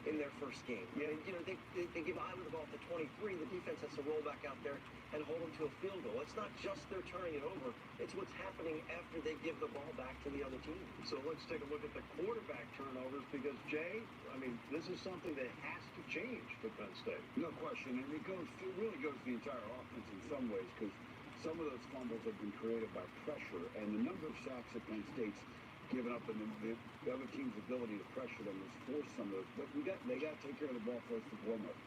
in their first game. Yeah, you know, they give Iowa the ball at the 23. The defense has to roll back out there and hold them to a field goal. It's not just they're turning it over. It's what's happening after they give the ball back to the other team. So let's take a look at the quarterback turnovers because, Jay, I mean, this is something that has to change for Penn State. No question. And it really goes the entire offense in some ways because some of those fumbles have been created by pressure, and the number of sacks that Penn State's given up, and the other team's ability to pressure them has forced some of those. But they got to take care of the ball first and foremost.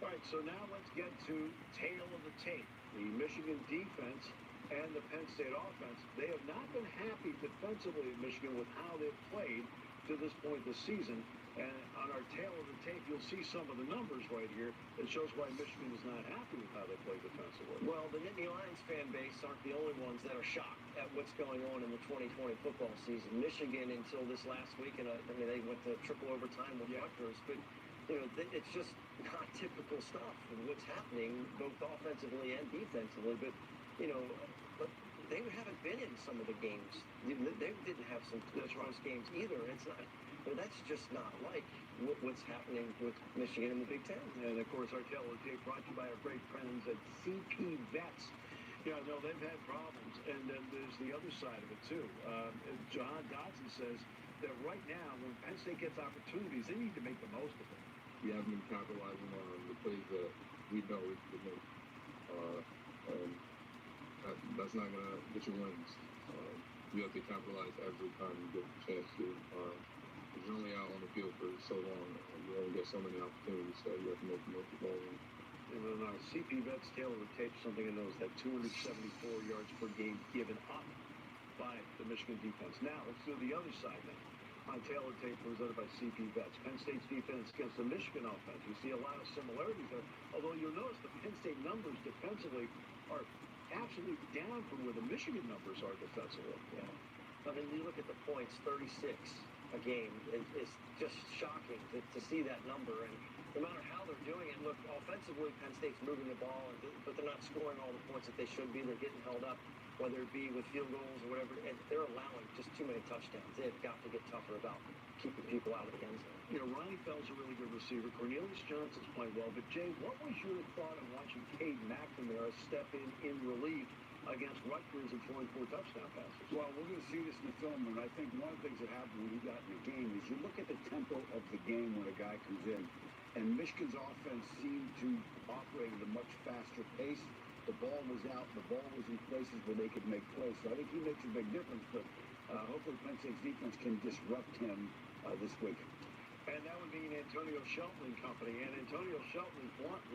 All right, so now let's get to tail of the tape. The Michigan defense and the Penn State offense, they have not been happy defensively at Michigan with how they've played to this point this season. And on our tail of the tape, you'll see some of the numbers right here that shows why Michigan is not happy with how they play defensively. Well, the Nittany Lions fan base aren't the only ones that are shocked at what's going on in the 2020 football season. Michigan, until this last week, and I mean, they went to triple overtime with Rutgers, but you know, it's just not typical stuff of what's happening, both offensively and defensively. But you know, but they haven't been in some of the games. They didn't have some close games either. It's not. Well, that's just not like what's happening with Michigan in the Big Ten. And, of course, our tail of the tape brought to you by our great friends at CP Vets. Yeah, no, they've had problems. And then there's the other side of it, too. John Dodson says that right now, when Penn State gets opportunities, they need to make the most of it. We haven't been capitalizing on the plays that we know we can make. And that's not going to get you wins. You have to capitalize every time you get a chance to. You're only out on the field for so long, and you only get so many opportunities, so you have to make the most of all of them. And then our CP Vets tail of the tape, something that knows that 274 yards per game given up by the Michigan defense. Now, let's do the other side now. On tail of the tape presented by CP Vets. Penn State's defense against the Michigan offense. You see a lot of similarities there, although you'll notice the Penn State numbers defensively are absolutely down from where the Michigan numbers are defensively. Yeah. I mean, you look at the points, 36 a game is just shocking to see that number. And no matter how they're doing it, look, offensively, Penn State's moving the ball, but they're not scoring all the points that they should be. They're getting held up, whether it be with field goals or whatever, and they're allowing just too many touchdowns. They've got to get tougher about keeping people out of the end zone. You know, Ronnie Fell's a really good receiver. Cornelius Johnson's playing well. But, Jay, what was your thought on watching Cade McNamara step in relief against Rutgers and throwing 4 touchdown passes? Well, we're going to see this in the film, and I think one of the things that happened when he got in the game is you look at the tempo of the game when a guy comes in, and Michigan's offense seemed to operate at a much faster pace. The ball was out. The ball was in places where they could make plays. So I think he makes a big difference, but hopefully Penn State's defense can disrupt him this week. And that would mean Antonio Shelton and company. And Antonio Shelton,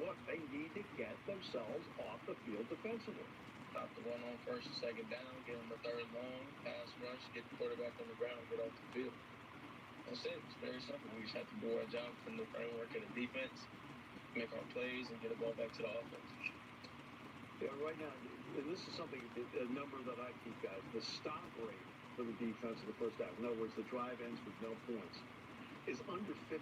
look, they need to get themselves off the field defensively. Stop the run on first and second down, get them the third long, pass rush, get the quarterback on the ground, get off the field. That's it. It's very simple. We just have to do our job from the framework of the defense, make our plays, and get the ball back to the offense. Yeah, right now, and this is something, a number that I keep, guys, the stop rate for the defense in the first half. In other words, the drive ends with no points, is under 50%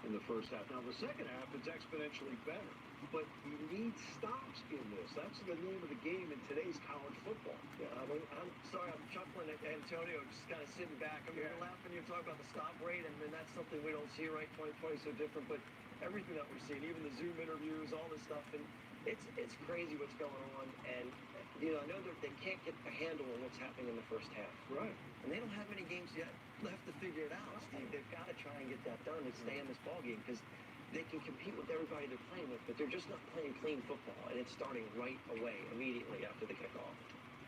in the first half. Now, the second half, it's exponentially better. But you need stops in this. That's the name of the game in today's college football. Yeah, I'm sorry, I'm chuckling at Antonio, just kind of sitting back. I mean, you're laughing, you're talking about the stop rate, and that's something we don't see, right? 2020 is so different, but everything that we're seeing, even the Zoom interviews, all this stuff, and it's crazy what's going on. And, you know, I know they can't get a handle on what's happening in the first half. Right. And they don't have many games yet left to figure it out, Steve. They've got to try and get that done and stay in this ballgame because they can compete with everybody they're playing with, but they're just not playing clean football, and it's starting right away, immediately after the kickoff.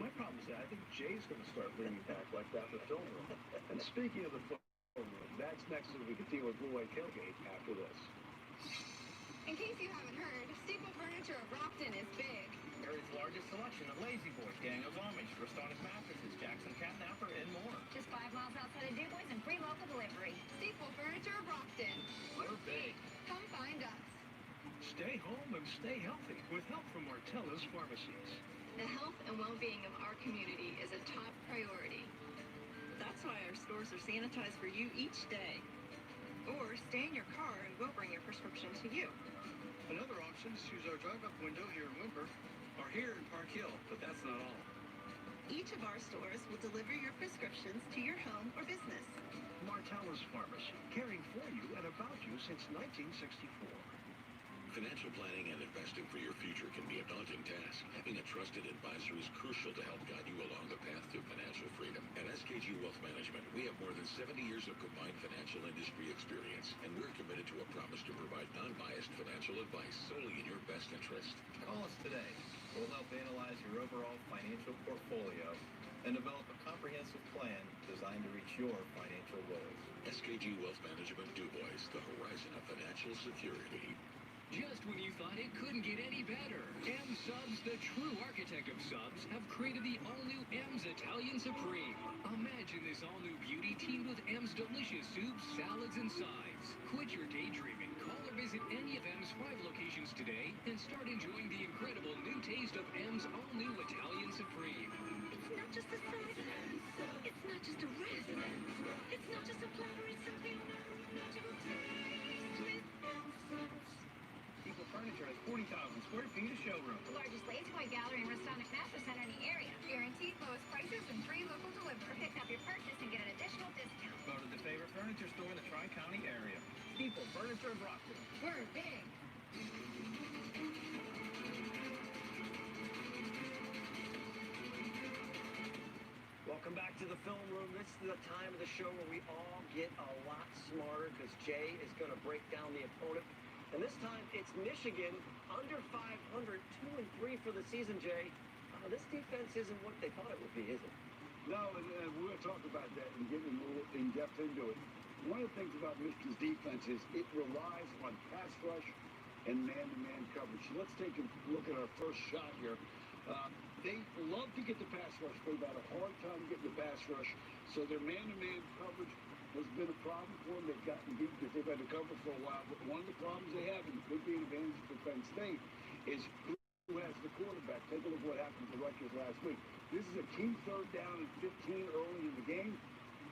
My problem is that I think Jay's going to start leaning back like that in the film room. And speaking of the film room, that's next as we continue with Blue White Tailgate after this. In case you haven't heard, Staple Furniture of Rockton is big. Area's largest selection of Lazy Boys, Daniel's Amish, Restonic mattresses, Jackson Catnapper, and more. Just 5 miles outside of DuBois and free local delivery. Staple Furniture of Rockton. We're big. Come find us. Stay home and stay healthy with help from Martella's Pharmacies. The health and well-being of our community is a top priority. That's why our stores are sanitized for you each day. Or stay in your car and we'll bring your prescription to you. Another option is to use our drive-up window here in Wimper or here in Park Hill, but that's not all. Each of our stores will deliver your prescriptions to your home or business. Martella's Pharmacy, caring for you at a without you since 1964. Financial planning and investing for your future can be a daunting task. Having a trusted advisor is crucial to help guide you along the path to financial freedom. At SKG Wealth Management, we have more than 70 years of combined financial industry experience, and we're committed to a promise to provide non-biased financial advice solely in your best interest. Call us today. We'll help analyze your overall financial portfolio and develop a comprehensive plan designed to reach your financial goals. SKG Wealth Management Du Bois, the horizon of financial security. Just when you thought it couldn't get any better, M Subs, the true architect of subs, have created the all-new M's Italian Supreme. Imagine this all-new beauty teamed with M's delicious soups, salads, and sides. Quit your daydreaming. Call or visit any of M's 5 locations today and start enjoying the incredible new taste of M's all-new Italian Supreme. It's not just a side. It's not just a rest. It's not just a platter. It's something unimaginable taste with M. People Furniture has 40,000 square feet of showroom. The largest lace-toy gallery and Restonic mattress center in the area. Guaranteed lowest prices and free local delivery. Pick up your purchase and get an additional discount. Voted the favorite furniture store in the Tri-County area. People Furniture of Rockville. We're big. Welcome back to the film room. This is the time of the show where we all get a lot smarter because Jay is going to break down the opponent. And this time it's Michigan, under 500, 2-3 for the season, Jay. This defense isn't what they thought it would be, is it? No, and we're going to talk about that and get a little in-depth into it. One of the things about Michigan's defense is it relies on pass rush and man-to-man coverage. So let's take a look at our first shot here. They love to get the pass rush. They've had a hard time getting the pass rush. So their man-to-man coverage has been a problem for them. They've gotten beat because they've had to cover for a while. But one of the problems they have, and could be an advantage for Penn State, is who has the quarterback. Take a look what happened to Rutgers last week. This is a key third down and 15 early in the game.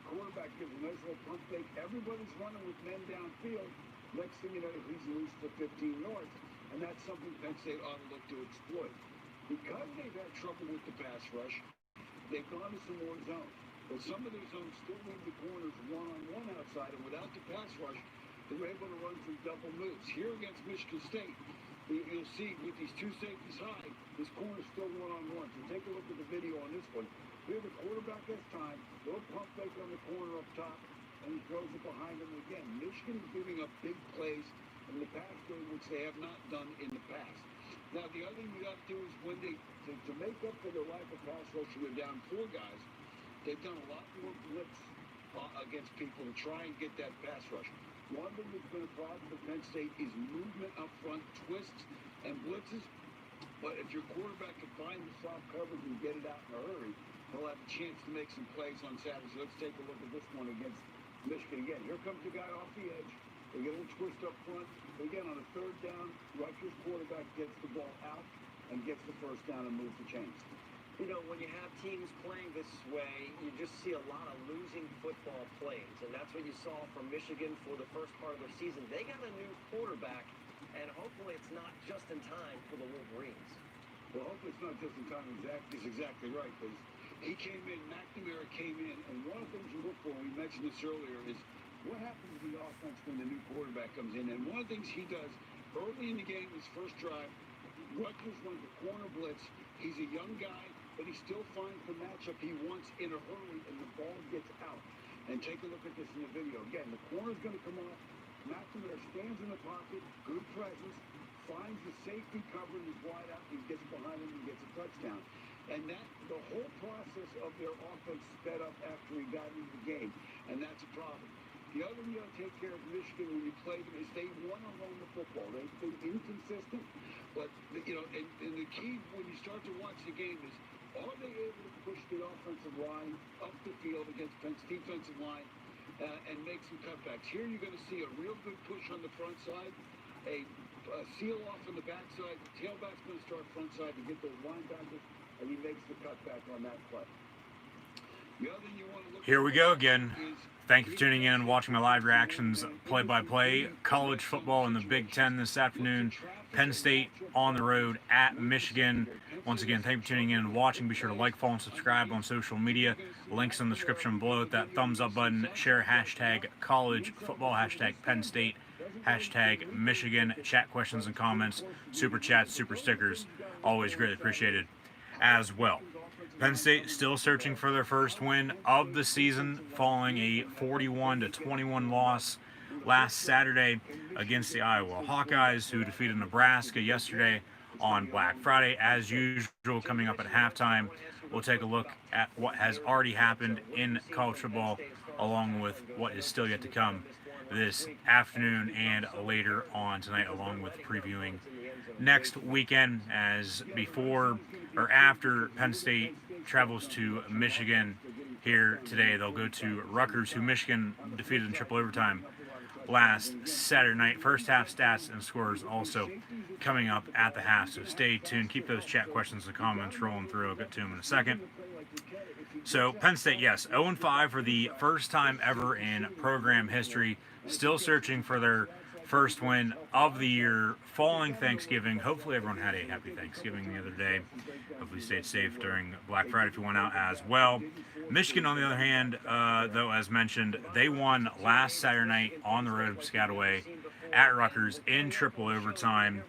Quarterback gives a nice little pump fake. Everybody's running with men downfield. Next thing you know, he's loose for 15 yards. And that's something Penn State ought to look to exploit. Because they've had trouble with the pass rush, they've gone to some more zones. But some of their zones still leave the corners one-on-one outside, and without the pass rush, they're able to run some double moves. Here against Michigan State, you'll see with these two safeties high, this corner's still one-on-one. So take a look at the video on this one. Here the quarterback has time, little pump fake on the corner up top, and he throws it behind him again. Michigan is giving up big plays in the pass game, which they have not done in the past. Now, the other thing you got to do is when they, to make up for their lack of pass rush, they're down 4 guys, they've done a lot more blitz against people to try and get that pass rush. One thing that's been a problem for Penn State is movement up front, twists and blitzes. But if your quarterback can find the soft coverage and get it out in a hurry, he'll have a chance to make some plays on Saturday. So let's take a look at this one against Michigan again. Here comes the guy off the edge. They get a little twist up front. Again, on a third down, Rutgers quarterback gets the ball out and gets the first down and moves the chains. You know, when you have teams playing this way, you just see a lot of losing football plays. And that's what you saw from Michigan for the first part of their season. They got a new quarterback, and hopefully it's not just in time for the Wolverines. Well, hopefully it's not just in time. He's exactly right, because he came in, McNamara came in, and one of the things you look for, we mentioned this earlier, is what happens to the offense when the new quarterback comes in. And one of the things he does early in the game, his first drive, Rutgers runs a corner blitz. He's a young guy, but he still finds the matchup he wants in a hurry, and the ball gets out. And take a look at this in the video. Again, the corner's going to come off. McNamara stands in the pocket, good presence, finds the safety covering is wide out, he gets behind him and gets a touchdown. And that, the whole process of their offense sped up after he got into the game, and that's a problem. The other thing you got to take care of Michigan when you play them is they want to run the football. They've been inconsistent, but, you know, and the key when you start to watch the game is, are they able to push the offensive line up the field against Penn's defensive line and make some cutbacks? Here you're going to see a real good push on the front side, a seal off on the backside. The tailback's going to start front side to get those linebackers, and he makes the cutback on that play. The other thing you want to look Here we go again. Thank you for tuning in and watching my live reactions, play-by-play, college football in the Big Ten this afternoon. Penn State on the road at Michigan. Once again, thank you for tuning in and watching. Be sure to like, follow, and subscribe on social media. Links in the description below. Hit that thumbs up button. Share hashtag college football, hashtag Penn State, hashtag Michigan. Chat questions and comments, super chats, super stickers. Always greatly appreciated as well. Penn State still searching for their first win of the season, following a 41-21 loss last Saturday against the Iowa Hawkeyes, who defeated Nebraska yesterday on Black Friday. As usual, coming up at halftime, we'll take a look at what has already happened in college football, along with what is still yet to come this afternoon and later on tonight, along with previewing next weekend, as before or after Penn State travels to Michigan here today. They'll go to Rutgers, who Michigan defeated in triple overtime last Saturday night. First half stats and scores also coming up at the half, so stay tuned. Keep those chat questions and comments rolling through. I'll get to them in a second. So Penn State, yes, 0-5 for the first time ever in program history. Still searching for their first win of the year following Thanksgiving. Hopefully everyone had a happy Thanksgiving the other day. Hopefully stayed safe during Black Friday if you went out as well. Michigan, on the other hand, though, as mentioned, they won last Saturday night on the road in Piscataway at Rutgers in triple overtime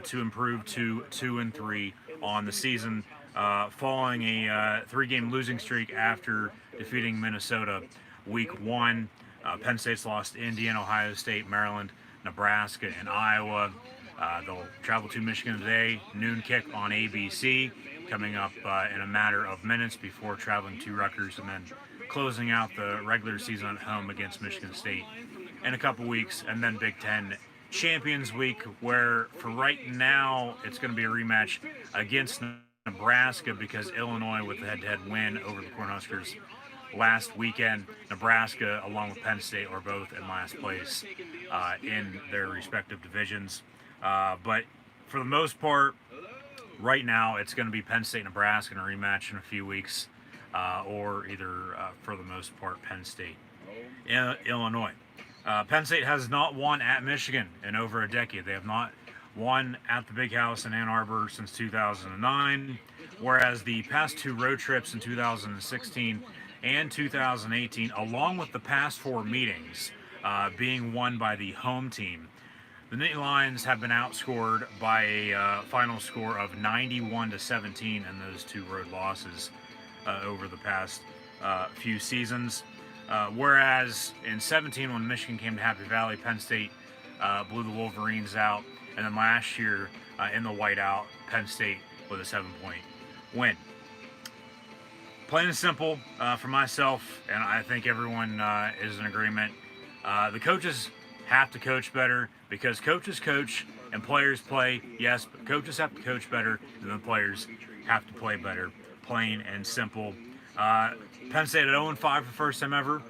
to improve to 2-3 on the season, following a 3-game losing streak after defeating Minnesota week 1. Penn State's lost to Indiana, Ohio State, Maryland, Nebraska, and Iowa. They'll travel to Michigan today, noon kick on ABC, coming up in a matter of minutes before traveling to Rutgers and then closing out the regular season at home against Michigan State in a couple weeks, and then Big Ten Champions Week, where for right now it's going to be a rematch against Nebraska because Illinois, with the head-to-head win over the Cornhuskers last weekend, Nebraska, along with Penn State, are both in last place in their respective divisions. But for the most part, right now, it's going to be Penn State, Nebraska in a rematch in a few weeks, or either, for the most part, Penn State, Illinois. Penn State has not won at Michigan in over a decade. They have not won at the Big House in Ann Arbor since 2009, whereas the past 2 road trips in 2016 and 2018, along with the past 4 meetings being won by the home team, the Nittany Lions have been outscored by a final score of 91-17 in those 2 road losses over the past few seasons. Whereas in 17, when Michigan came to Happy Valley, Penn State blew the Wolverines out, and then last year in the whiteout, Penn State with a 7-point win. Plain and simple for myself, and I think everyone is in agreement. The coaches have to coach better because coaches coach and players play. Yes, but coaches have to coach better and the players have to play better. Plain and simple. Penn State at 0-5 for the first time ever.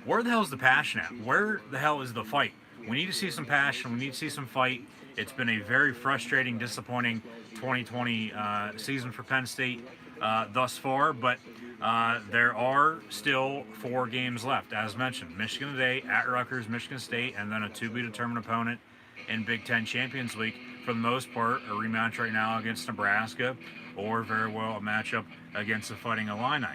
Where the hell is the passion at? Where the hell is the fight? We need to see some passion. We need to see some fight. It's been a very frustrating, disappointing 2020 season for Penn State thus far, but there are still 4 games left. As mentioned, Michigan today, at Rutgers, Michigan State, and then a to-be-determined opponent in Big Ten Champions League. For the most part, a rematch right now against Nebraska, or very well a matchup against the Fighting Illini.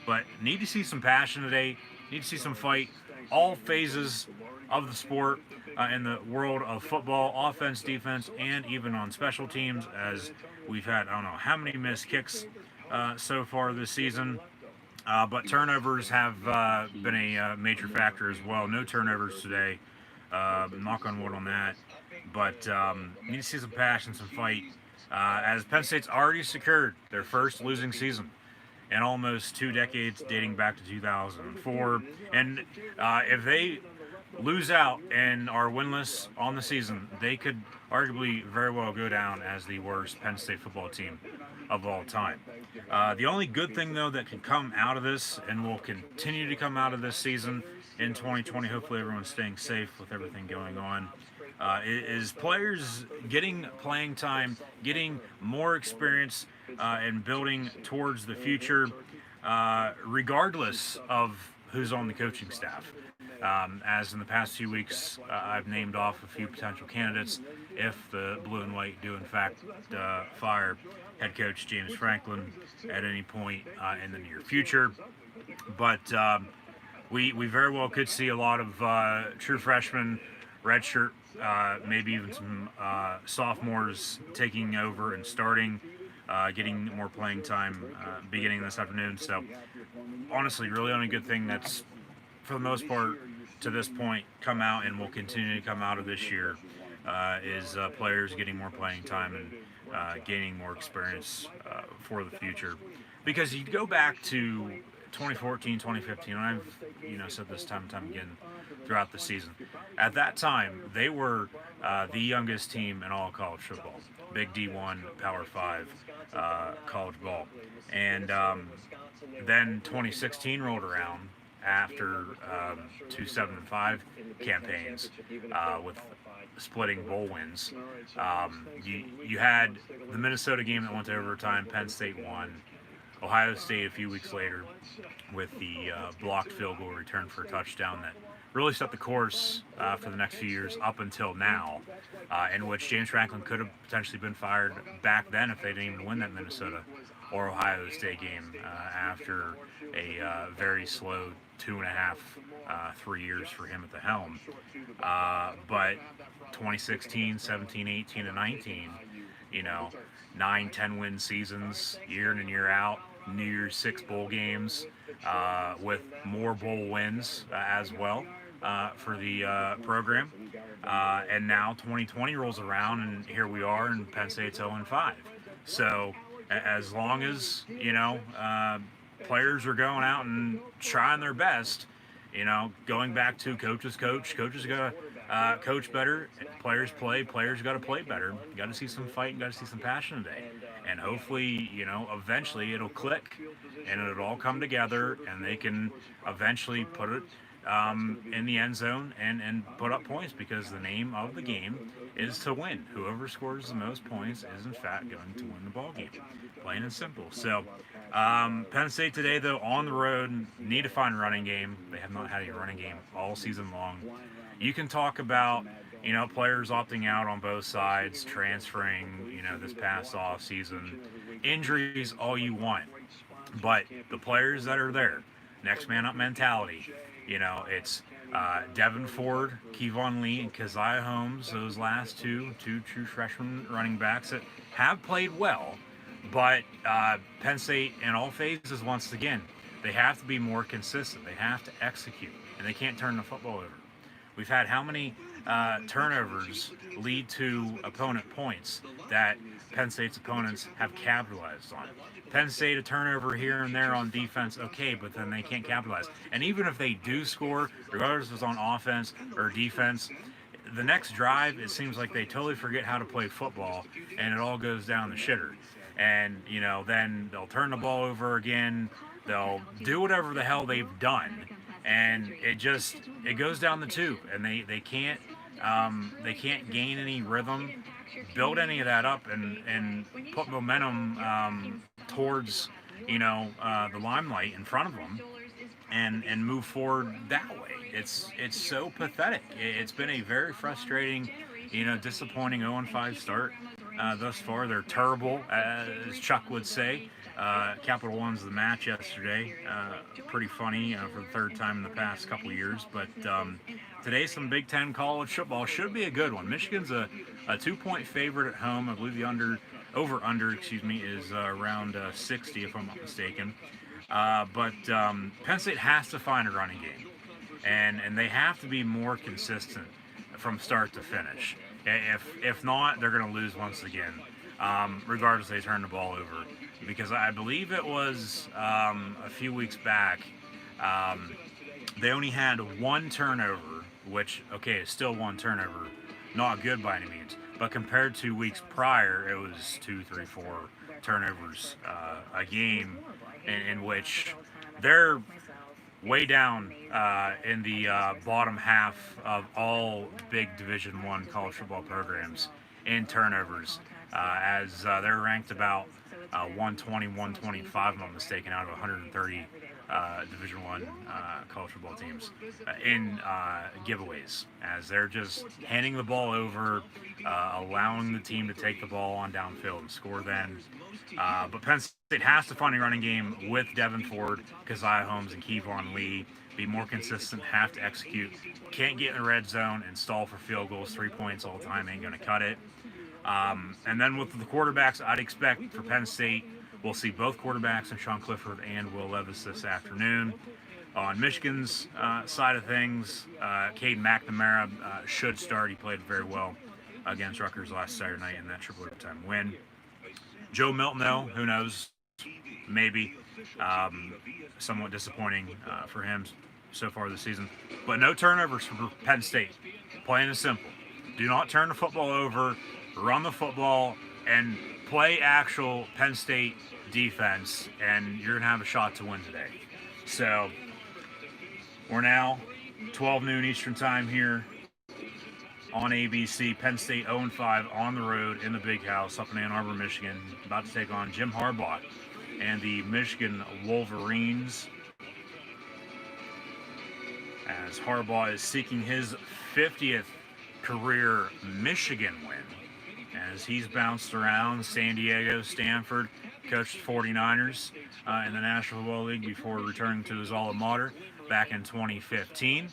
But need to see some passion today, need to see some fight. All phases of the sport in the world of football, offense, defense, and even on special teams, as we've had, I don't know how many missed kicks so far this season. But turnovers have been a major factor as well. No turnovers today. Knock on wood on that. But need to see some passion, some fight, as Penn State's already secured their first losing season in almost 2 decades, dating back to 2004. And if they lose out and are winless on the season, they could arguably very well go down as the worst Penn State football team of all time. The only good thing, though, that can come out of this and will continue to come out of this season in 2020, hopefully everyone's staying safe with everything going on, is players getting playing time, getting more experience, and building towards the future, regardless of who's on the coaching staff. As in the past few weeks, I've named off a few potential candidates if the Blue and White do in fact fire head coach James Franklin at any point in the near future. But we very well could see a lot of true freshmen, redshirt, maybe even some sophomores taking over and starting, getting more playing time beginning this afternoon. So honestly, really only good thing that's, for the most part, to this point, come out and will continue to come out of this year is players getting more playing time and gaining more experience for the future. Because you go back to 2014, 2015, and I've said this time and time again throughout the season. At that time, they were the youngest team in all of college football, Big D1, Power 5 college ball, and then 2016 rolled around after 2-7-5 campaigns with splitting bowl wins. You had the Minnesota game that went to overtime. Penn State won. Ohio State a few weeks later with the blocked field goal return for a touchdown that really set the course for the next few years up until now, in which James Franklin could have potentially been fired back then if they didn't even win that Minnesota or Ohio State game after a very slow 2.5, 3 years for him at the helm. But 2016, 17, 18, and 19, 9-10 win seasons year in and year out, New Year's 6 bowl games with more bowl wins as well for the program. And now 2020 rolls around, and here we are, and Penn State's 0-5. So as long as players are going out and trying their best, going back to coaches got to coach better, players got to play better. You got to see some fight, and got to see some passion today. And hopefully, eventually it'll click and it'll all come together, and they can eventually put it in the end zone and put up points, because the name of the game is to win. Whoever scores the most points is in fact going to win the ball game. Plain and simple. So Penn State today, though, on the road, need to find a running game. They have not had a running game all season long. You can talk about players opting out on both sides, transferring, this past off season, injuries, all you want. But the players that are there, next man up mentality, it's Devin Ford, Kevon Lee, and Keziah Holmes, those last two true freshman running backs that have played well. But Penn State, in all phases, once again, they have to be more consistent. They have to execute, and they can't turn the football over. We've had how many turnovers lead to opponent points that Penn State's opponents have capitalized on? Penn State, a turnover here and there on defense, okay, but then they can't capitalize. And even if they do score, regardless if it's on offense or defense, the next drive, it seems like they totally forget how to play football, and it all goes down the shitter. And, then they'll turn the ball over again. They'll do whatever the hell they've done, and it goes down the tube, and they can't gain any rhythm, build any of that up, and put momentum towards the limelight in front of them, and move forward that way. It's so pathetic. It's been a very frustrating, disappointing 0-5 start thus far. They're terrible, as Chuck would say. Capital One's the match yesterday. Pretty funny for the third time in the past couple years. But today, some Big Ten college football should be a good one. Michigan's a 2-point favorite at home. I believe the over-under is around 60, if I'm not mistaken. But Penn State has to find a running game, and they have to be more consistent from start to finish. If not, they're going to lose once again, regardless if they turn the ball over. Because I believe it was a few weeks back, they only had one turnover, which, okay, it's still one turnover, not good by any means. But compared to weeks prior, it was 2, 3, 4 turnovers a game, in which they're way down in the bottom half of all big Division I college football programs in turnovers, as they're ranked about 120, 125, if I'm not mistaken, out of 130 Division One college football teams in giveaways, as they're just handing the ball over, allowing the team to take the ball on downfield and score then. But Penn State has to find a running game with Devin Ford, Keziah Holmes, and Kevon Lee. Be more consistent, have to execute. Can't get in the red zone and stall for field goals. 3 points all the time ain't going to cut it. And then with the quarterbacks, I'd expect for Penn State, we'll see both quarterbacks in Sean Clifford and Will Levis this afternoon. On Michigan's side of things, Cade McNamara should start. He played very well against Rutgers last Saturday night in that triple overtime win. Joe Milton, though, who knows? Maybe. Somewhat disappointing for him so far this season. But no turnovers for Penn State. Plain and simple. Do not turn the football over. Run the football and play actual Penn State defense, and you're going to have a shot to win today. So we're now 12 noon Eastern time here on ABC. Penn State 0-5 on the road in the Big House up in Ann Arbor, Michigan, about to take on Jim Harbaugh and the Michigan Wolverines, as Harbaugh is seeking his 50th career Michigan win, as he's bounced around San Diego, Stanford, coached 49ers in the National Football League before returning to his alma mater back in 2015.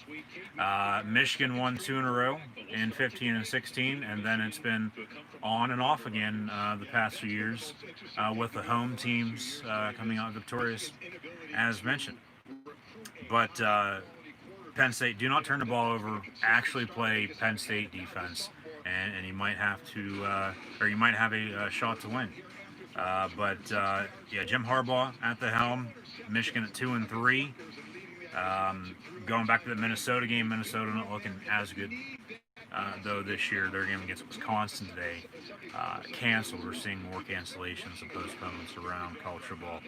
Michigan won 2 in a row in 15 and 16, and then it's been on and off again the past few years with the home teams coming out victorious, as mentioned. But Penn State, do not turn the ball over. Actually play Penn State defense, and you might have to, or you might have a shot to win. Yeah, Jim Harbaugh at the helm. Michigan at 2-3. Going back to the Minnesota game, Minnesota not looking as good though this year. Their game against Wisconsin today canceled. We're seeing more cancellations and postponements around college football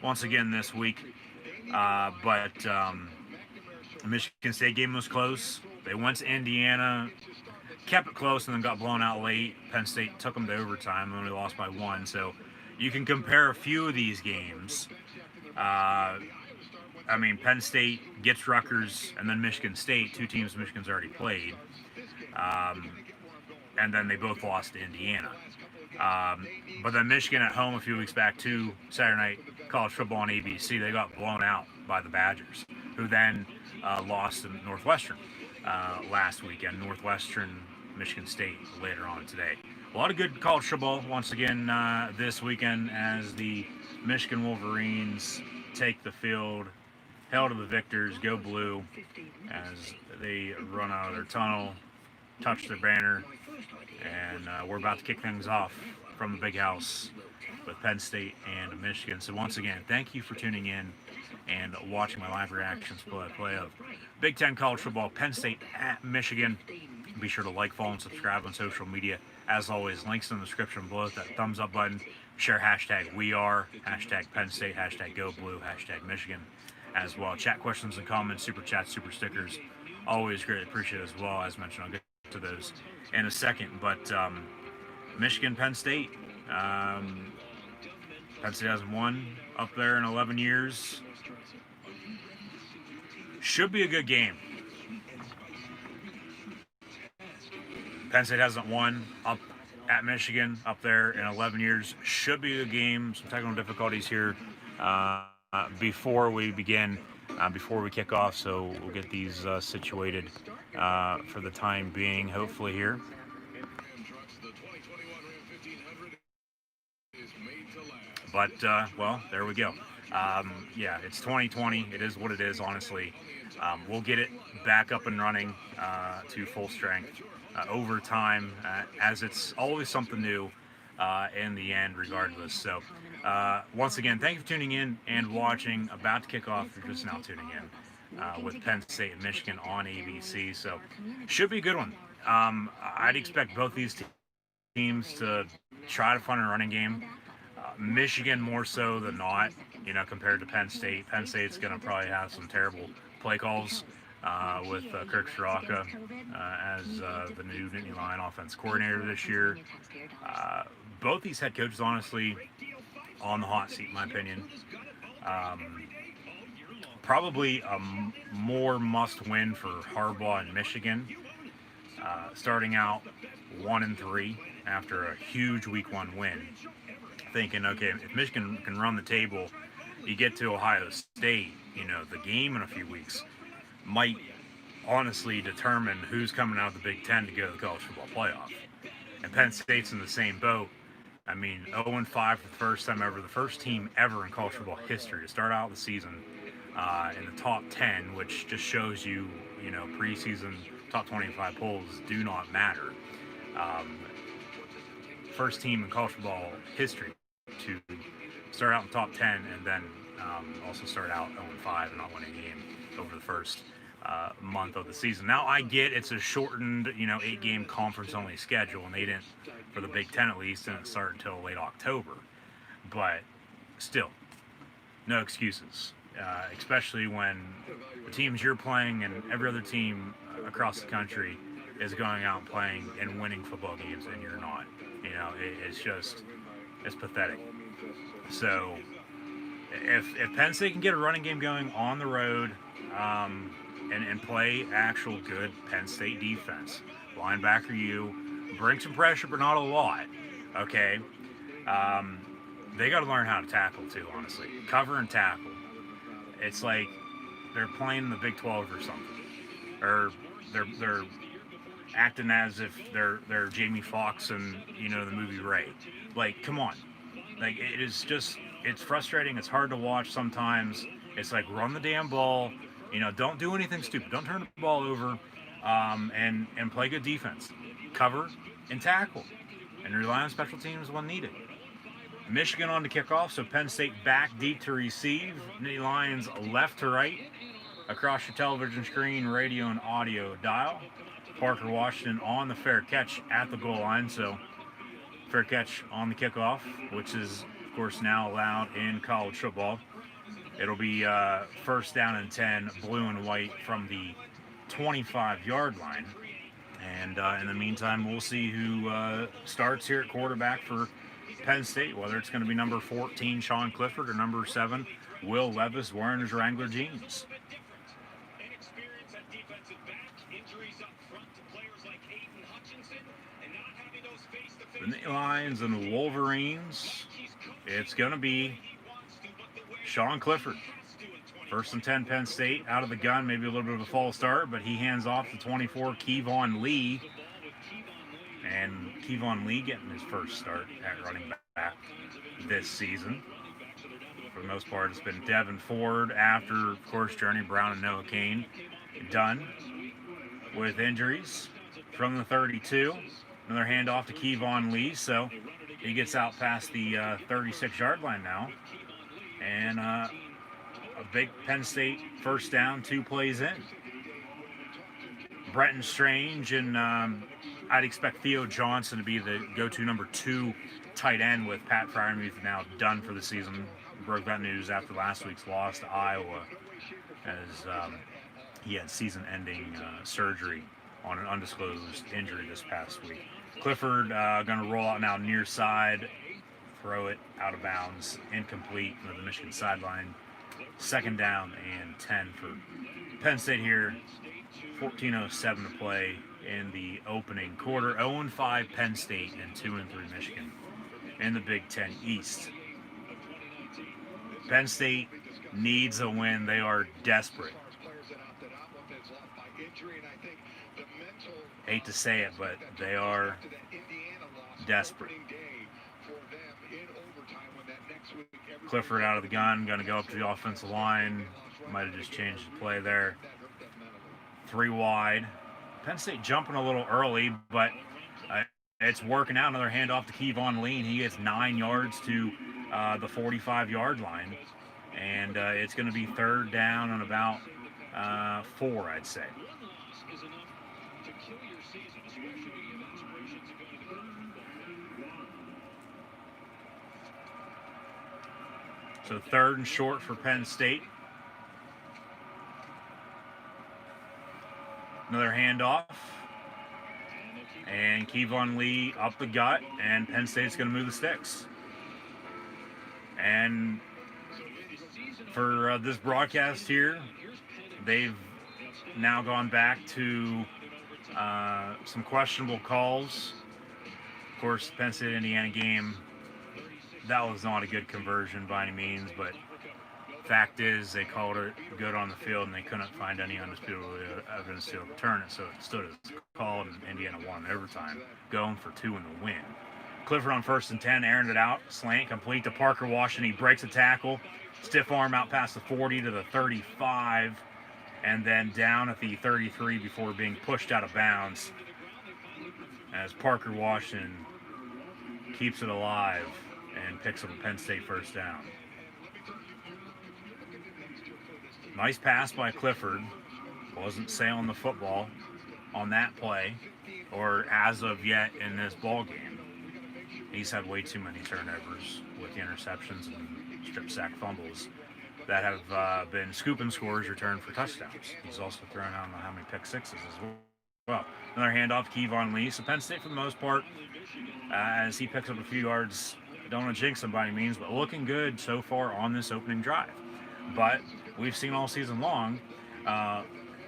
once again this week. The Michigan State game was close. They went to Indiana, kept it close, and then got blown out late. Penn State took them to overtime and only lost by 1. So you can compare a few of these games. Penn State gets Rutgers and then Michigan State, 2 teams Michigan's already played. And then they both lost to Indiana. But then Michigan at home a few weeks back, too, Saturday night college football on ABC, they got blown out by the Badgers, who then lost to Northwestern last weekend. Northwestern, Michigan State later on today. A lot of good college football once again this weekend as the Michigan Wolverines take the field. Hail to the victors, go blue, as they run out of their tunnel, touch their banner, and we're about to kick things off from the Big House with Penn State and Michigan. So once again, thank you for tuning in and watching my live reactions play of Big Ten college football, Penn State at Michigan. Be sure to like, follow, and subscribe on social media. As always, links in the description below. That thumbs up button. Share hashtag #WeAre, hashtag Penn State, hashtag #GoBlue, hashtag Michigan as well. Chat questions and comments, super chats, super stickers. Always greatly appreciated as well. As mentioned, I'll get to those in a second. But Michigan, Penn State. Penn State hasn't won up there in 11 years. Should be a good game. Penn State hasn't won up at Michigan up there in 11 years. Should be a good game. Some technical difficulties here before we begin, before we kick off. So we'll get these situated for the time being, hopefully here. But, well, there we go. Yeah, it's 2020. It is what it is, honestly. We'll get it back up and running to full strength over time, as it's always something new in the end, regardless. So, once again, thank you for tuning in and watching. About to kick off, if you're just now tuning in, with Penn State and Michigan on ABC. So, should be a good one. I'd expect both these teams to try to find a running game. Michigan more so than not, compared to Penn State. Penn State's going to probably have some terrible play calls with Kirk Straka as the new Nittany Lion offense coordinator this year. Both these head coaches, honestly, on the hot seat, in my opinion. probably a more must-win for Harbaugh and Michigan, starting out 1-3 after a huge Week 1 win, thinking, okay, if Michigan can run the table, you get to Ohio State, the game in a few weeks might honestly determine who's coming out of the Big Ten to go to the college football playoff. And Penn State's in the same boat. I mean, 0-5 for the first time ever, the first team ever in college football history to start out the season in the top 10, which just shows you, preseason top 25 polls do not matter. First team in college football history to start out in the top 10 and then also start out 0-5 and not winning a game over the first month of the season. Now, I get it's a shortened, 8-game conference-only schedule, and they didn't, for the Big Ten at least, didn't start until late October. But still, no excuses, especially when the teams you're playing and every other team across the country is going out and playing and winning football games, and you're not. It's pathetic. So, if Penn State can get a running game going on the road, and play actual good Penn State defense, linebacker bring some pressure, but not a lot, okay? They got to learn how to tackle too, honestly. Cover and tackle. It's like they're playing the Big 12 or something, or they're acting as if they're Jamie Foxx and the movie Ray. Like, come on. Like, it's frustrating. It's hard to watch sometimes. It's like, run the damn ball. Don't do anything stupid. Don't turn the ball over, and play good defense. Cover and tackle, and rely on special teams when needed. Michigan on the kickoff, so Penn State back deep to receive. Nittany Lions left to right across your television screen, radio, and audio dial. Parker Washington on the fair catch at the goal line, so fair catch on the kickoff, which is, of course, now allowed in college football. It'll be first down and 10, blue and white from the 25-yard line. And in the meantime, we'll see who starts here at quarterback for Penn State, whether it's going to be number 14, Sean Clifford, or number 7, Will Levis, wearing his Wrangler jeans. The Nittany Lions and the Wolverines, it's going to be Sean Clifford. First and 10, Penn State, out of the gun, maybe a little bit of a false start, but he hands off to 24, Kevon Lee. And Kevon Lee getting his first start at running back this season. For the most part, it's been Devin Ford after, of course, Journey Brown and Noah Kane done with injuries. From the 32, another handoff to Kevon Lee, so he gets out past the 36-yard line now. And a big Penn State first down, 2 plays in. Brenton Strange and I'd expect Theo Johnson to be the go-to number 2 tight end, with Pat Fryermuth now done for the season. Broke that news after last week's loss to Iowa, as he had season-ending surgery on an undisclosed injury this past week. Clifford going to roll out now near side, throw it out of bounds, incomplete from the Michigan sideline. Second down and 10 for Penn State here. 14:07 to play in the opening quarter. 0-5 Penn State and 2-3 Michigan in the Big Ten East. Penn State needs a win. They are desperate. Hate to say it, but they are desperate. Clifford out of the gun, going to go up to the offensive line. Might have just changed the play there. 3 wide. Penn State jumping a little early, but it's working out. Another handoff to Kevon Lee. He gets 9 yards to the 45-yard line. And it's going to be third down and about 4, I'd say. So third and short for Penn State. Another handoff. And Kevon Lee up the gut, and Penn State's going to move the sticks. And for this broadcast here, they've now gone back to some questionable calls. Of course, Penn State Indiana game, that was not a good conversion by any means, but fact is they called it good on the field and they couldn't find any undisputable evidence to overturn it, so it stood as called and Indiana won in overtime, going for 2 in the win. Clifford on 1st and 10, airing it out, slant complete to Parker Washington. He breaks a tackle, stiff arm out past the 40 to the 35, and then down at the 33 before being pushed out of bounds as Parker Washington keeps it alive and picks up a Penn State first down. Nice pass by Clifford. Wasn't sailing the football on that play, or as of yet in this ball game. He's had way too many turnovers with the interceptions and strip sack fumbles that have been scoop and scores returned for touchdowns. He's also thrown out how many pick sixes as well. Another handoff, Kevon Lee. So Penn State, for the most part, as he picks up a few yards, don't want to jinx him by any means, but looking good so far on this opening drive. But we've seen all season long,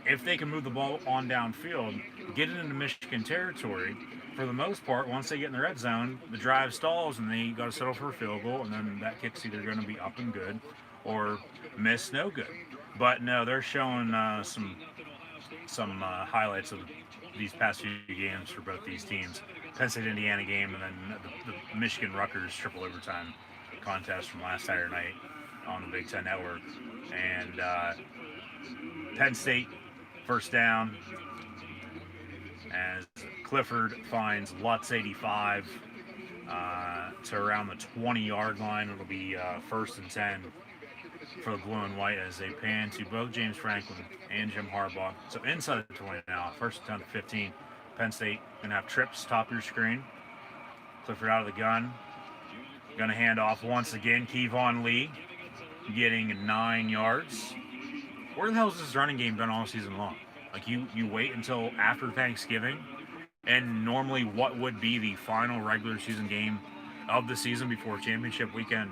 if they can move the ball on downfield, get it into Michigan territory, for the most part, once they get in the red zone, the drive stalls and they got to settle for a field goal, and then that kick's either going to be up and good or miss no good. But no, they're showing some highlights of these past few games for both these teams. Penn State Indiana game, and then the Michigan Rutgers triple overtime contest from last Saturday night on the Big Ten Network. And Penn State first down as Clifford finds Lutz 85 to around the 20-yard line. It'll be 1st and 10 for the blue and white as they pan to both James Franklin and Jim Harbaugh. So inside the 20 now, 1st and 10 to 15. Penn State going to have trips top of your screen. Clifford out of the gun. Going to hand off once again. Kevon Lee getting 9 yards. Where the hell has this running game been all season long? Like, you wait until after Thanksgiving, and normally what would be the final regular season game of the season before championship weekend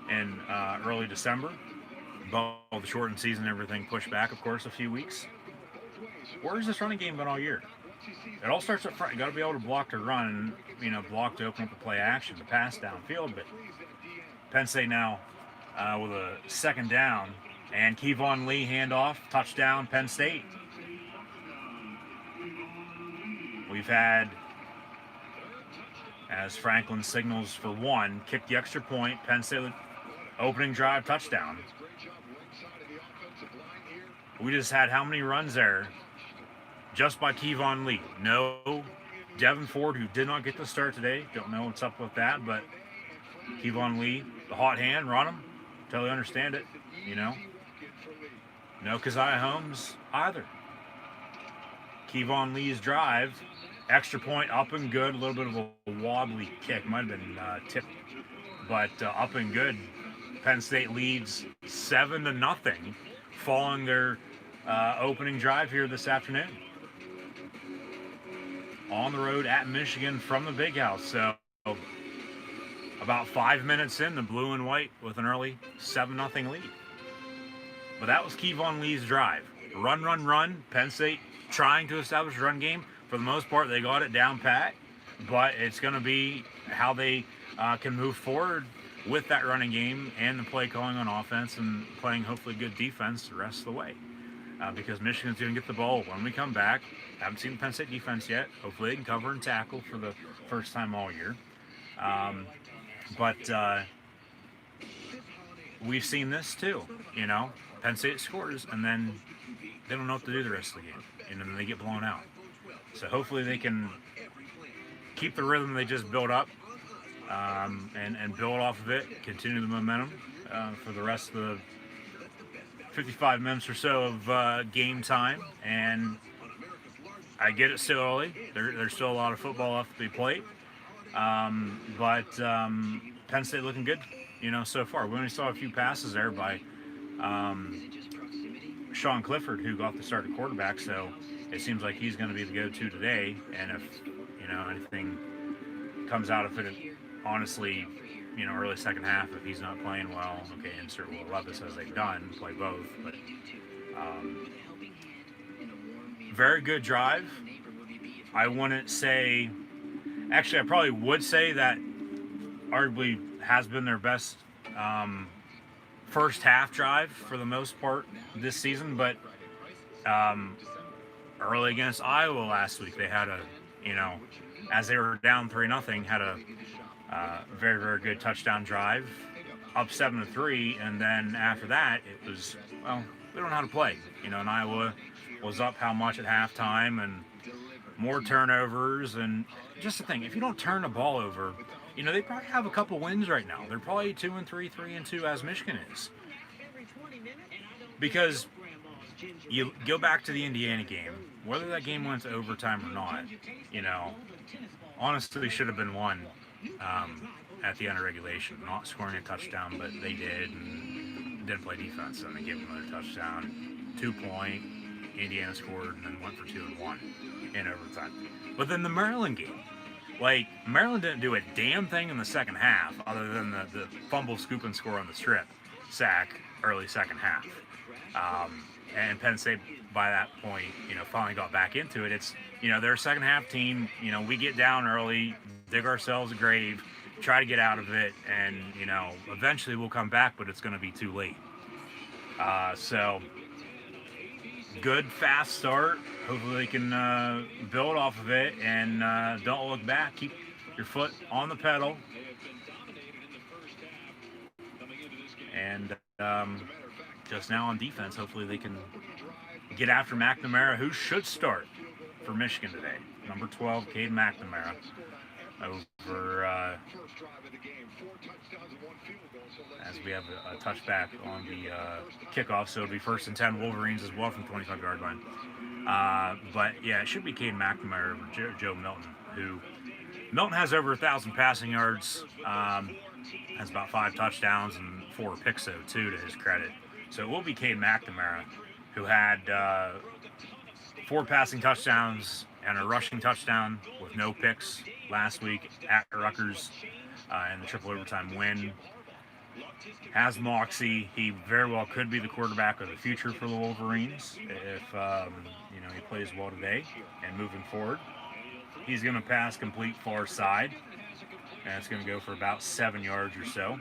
in early December. But the shortened season, everything pushed back, of course, a few weeks. Where's this running game been all year? It all starts up front. You got to be able to block to run, block to open up the play action, to pass downfield. But Penn State now with a 2nd down, and Kevon Lee handoff, touchdown, Penn State. We've had, as Franklin signals for 1, kick the extra point, Penn State opening drive touchdown. We just had how many runs there just by Kevon Lee? No Devin Ford, who did not get the start today. Don't know what's up with that, but Kevon Lee, the hot hand, run him. Totally understand it, No Keziah Holmes either. Kevon Lee's drive, extra point, up and good. A little bit of a wobbly kick. Might have been tipped, but up and good. Penn State leads 7-0 following their opening drive here this afternoon. On the road at Michigan from the Big House. So about 5 minutes in, the blue and white with an early 7-0 lead. But that was Kevon Lee's drive. Run. Penn State trying to establish a run game. For the most part, they got it down pat. But it's going to be how they can move forward with that running game and the play calling on offense and playing hopefully good defense the rest of the way. Because Michigan's going to get the ball when we come back. Haven't seen the Penn State defense yet. Hopefully they can cover and tackle for the first time all year. But we've seen this too, Penn State scores and then they don't know what to do the rest of the game, and then they get blown out. So hopefully they can keep the rhythm they just built up and build off of it, continue the momentum for the rest of the 55 minutes or so of game time. And I get it still early. There's still a lot of football left to be played. But Penn State looking good, so far. We only saw a few passes there by Sean Clifford, who got the start at quarterback, so it seems like he's going to be the go-to today. And if, anything comes out of it, honestly, early second half, if he's not playing well, okay, insert Will Levis as they've done, play both. But very good drive. I wouldn't say, actually, I probably would say that arguably has been their best first half drive for the most part this season. But early against Iowa last week, they had as they were down 3-0, had a very, very good touchdown drive, up 7-3, and then after that, it was, well, we don't know how to play. And Iowa was up how much at halftime, and more turnovers, and just the thing, if you don't turn the ball over, they probably have a couple wins right now. They're probably 2-3, 3-2, as Michigan is. Because you go back to the Indiana game, whether that game went to overtime or not, honestly should have been won at the end of regulation. Not scoring a touchdown, but they did, and didn't play defense, and they gave them another touchdown. 2-point, Indiana scored, and then went for 2 and 1 in overtime. But then the Maryland game, Maryland didn't do a damn thing in the second half other than the fumble, scoop, and score on the strip sack early second half. And Penn State, by that point, finally got back into it. It's, they're a second half team. We get down early, dig ourselves a grave, try to get out of it, and, eventually we'll come back, but it's going to be too late. So, good, fast start. Hopefully they can build off of it and don't look back. Keep your foot on the pedal. And just now on defense, hopefully they can get after McNamara, who should start for Michigan today. Number 12, Cade McNamara, over as we have a touchback on the kickoff, so it'll be 1st and 10 Wolverines as well from 25-yard line. But yeah, it should be Cade McNamara over Joe Milton, who Milton has over 1,000 passing yards, has about 5 touchdowns and 4 picks, too, to his credit. So it will be Cade McNamara, who had 4 passing touchdowns and a rushing touchdown with no picks last week at Rutgers in the triple overtime win. Has moxie. He very well could be the quarterback of the future for the Wolverines if he plays well today and moving forward. He's going to pass complete far side, and it's going to go for about 7 yards or so.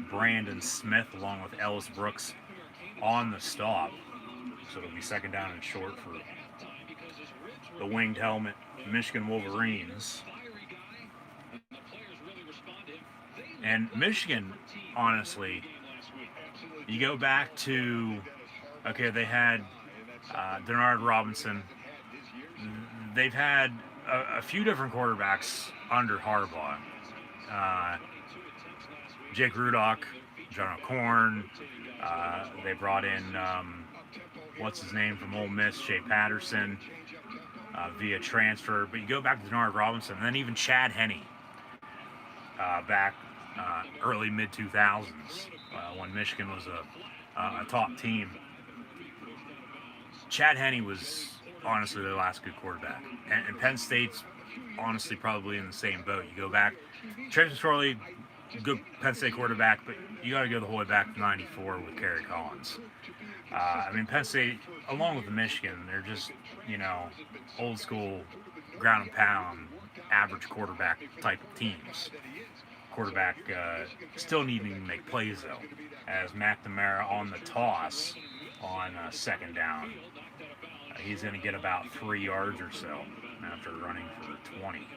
Brandon Smith along with Ellis Brooks on the stop, so it'll be 2nd down and short for the winged helmet Michigan Wolverines. And Michigan, honestly, you go back to, they had Denard Robinson. They've had a few different quarterbacks under Harbaugh. Jake Rudock, John O'Korn. They brought in, what's his name from Ole Miss, Shea Patterson, via transfer. But you go back to Denard Robinson, and then even Chad Henne back early mid-2000s when Michigan was a top team. Chad Henne was honestly their last good quarterback. And Penn State's honestly probably in the same boat. You go back, Travis Shorley, good Penn State quarterback, but you got to go the whole way back to 94 with Kerry Collins. Penn State, along with Michigan, they're just, old school ground and pound, average quarterback type of teams. Quarterback still needing to make plays, though, as McNamara on the toss on 2nd down. He's going to get about 3 yards or so after running for 20.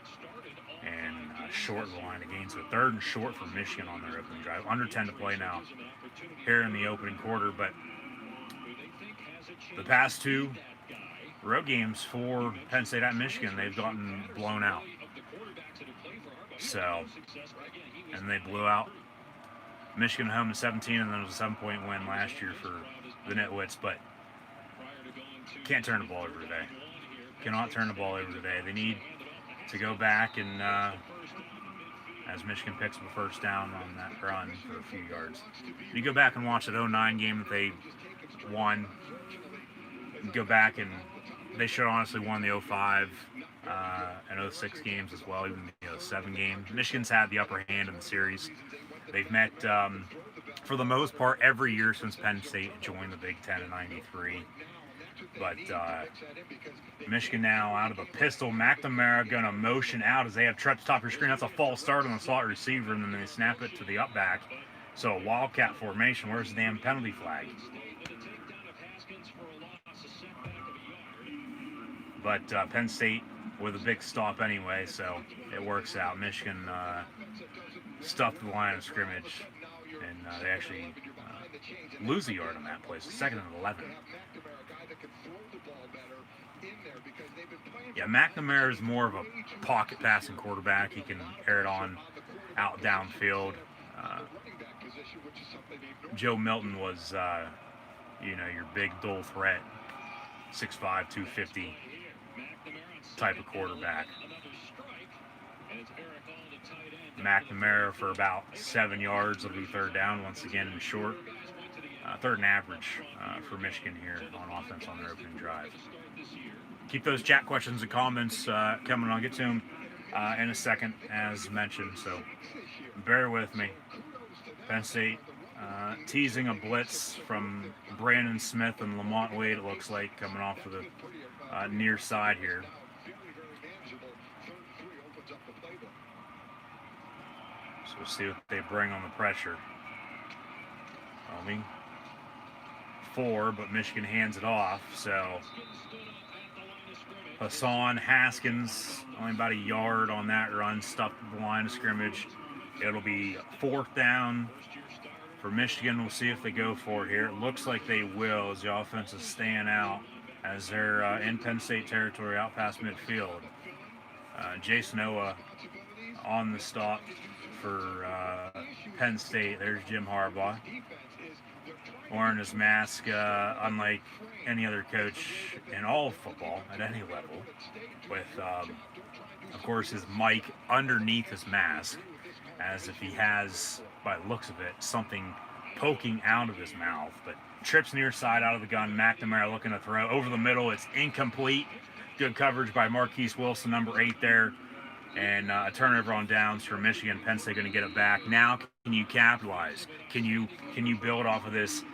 And short of the line of gain. So 3rd and short for Michigan on their opening drive. Under 10 to play now here in the opening quarter. But the past 2 road games for Penn State at Michigan, they've gotten blown out. So, and they blew out Michigan home to 17, and then it was a 7-point win last year for the Nitwits. But can't turn the ball over today. Cannot turn the ball over today. They need to go back and, as Michigan picks up a 1st down on that run for a few yards. You go back and watch that 09 game that they won. You go back and they should have honestly won the 05 in 06 games as well, even the 07 game. Michigan's had the upper hand in the series. They've met, for the most part, every year since Penn State joined the Big Ten in '93. But Michigan now out of the pistol. McNamara going to motion out as they have Treps top of your screen. That's a false start on the slot receiver, and then they snap it to the up back. So a wildcat formation. Where's the damn penalty flag? But Penn State with a big stop anyway, so it works out. Michigan stuffed the line of scrimmage, and they actually lose a yard on that play. So 2nd and 11. Yeah, McNamara is more of a pocket passing quarterback. He can air it on out downfield. Joe Milton was, your big dual threat, 6'5", 250 type of quarterback. McNamara for about 7 yards. It'll be 3rd down once again in short. 3rd and average for Michigan here on offense on their opening drive. Keep those chat questions and comments coming. I'll get to them in a second, as mentioned. So bear with me. Penn State teasing a blitz from Brandon Smith and Lamont Wade, it looks like, coming off of the near side here. So we'll see what they bring on the pressure. Only 4, but Michigan hands it off. So Hassan Haskins, only about a yard on that run, stuffed the line of scrimmage. It'll be 4th down for Michigan. We'll see if they go for it here. It looks like they will, as the offense is staying out as they're in Penn State territory out past midfield. Jason Owa on the stop for Penn State. There's Jim Harbaugh wearing his mask, unlike any other coach in all of football at any level, with, of course, his mic underneath his mask, as if he has, by the looks of it, something poking out of his mouth. But trips near side out of the gun. McNamara looking to throw over the middle. It's incomplete. Good coverage by Marquise Wilson, number 8 there. And a turnover on downs for Michigan. Penn State going to get it back. Now, can you capitalize? Can you build off of this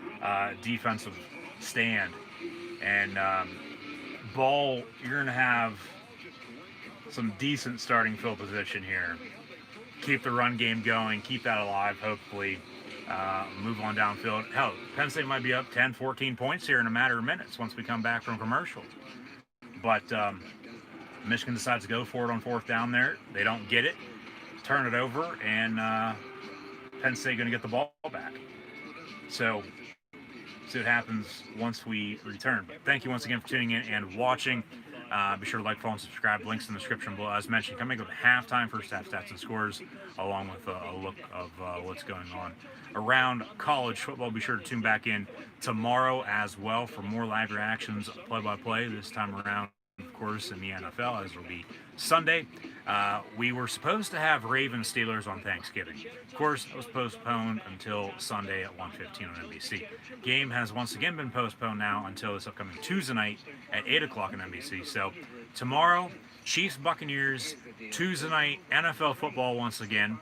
defensive stand? And Ball, you're going to have some decent starting field position here. Keep the run game going. Keep that alive, hopefully. Move on downfield. Hell, Penn State might be up 10, 14 points here in a matter of minutes once we come back from commercial. But Michigan decides to go for it on 4th down there. They don't get it. Turn it over, and Penn State going to get the ball back. So, see what happens once we return. But thank you once again for tuning in and watching. Be sure to like, follow, and subscribe. Links in the description below. As mentioned, coming up halftime, first half stats and scores, along with a look of what's going on around college football. Be sure to tune back in tomorrow as well for more live reactions, play-by-play, this time around, of course, in the NFL, as it'll be Sunday. We were supposed to have Ravens Steelers on Thanksgiving. Of course, it was postponed until Sunday at 1:15 on NBC. Game has once again been postponed now until this upcoming Tuesday night at 8 o'clock on NBC. So tomorrow, Chiefs Buccaneers, Tuesday night NFL football once again,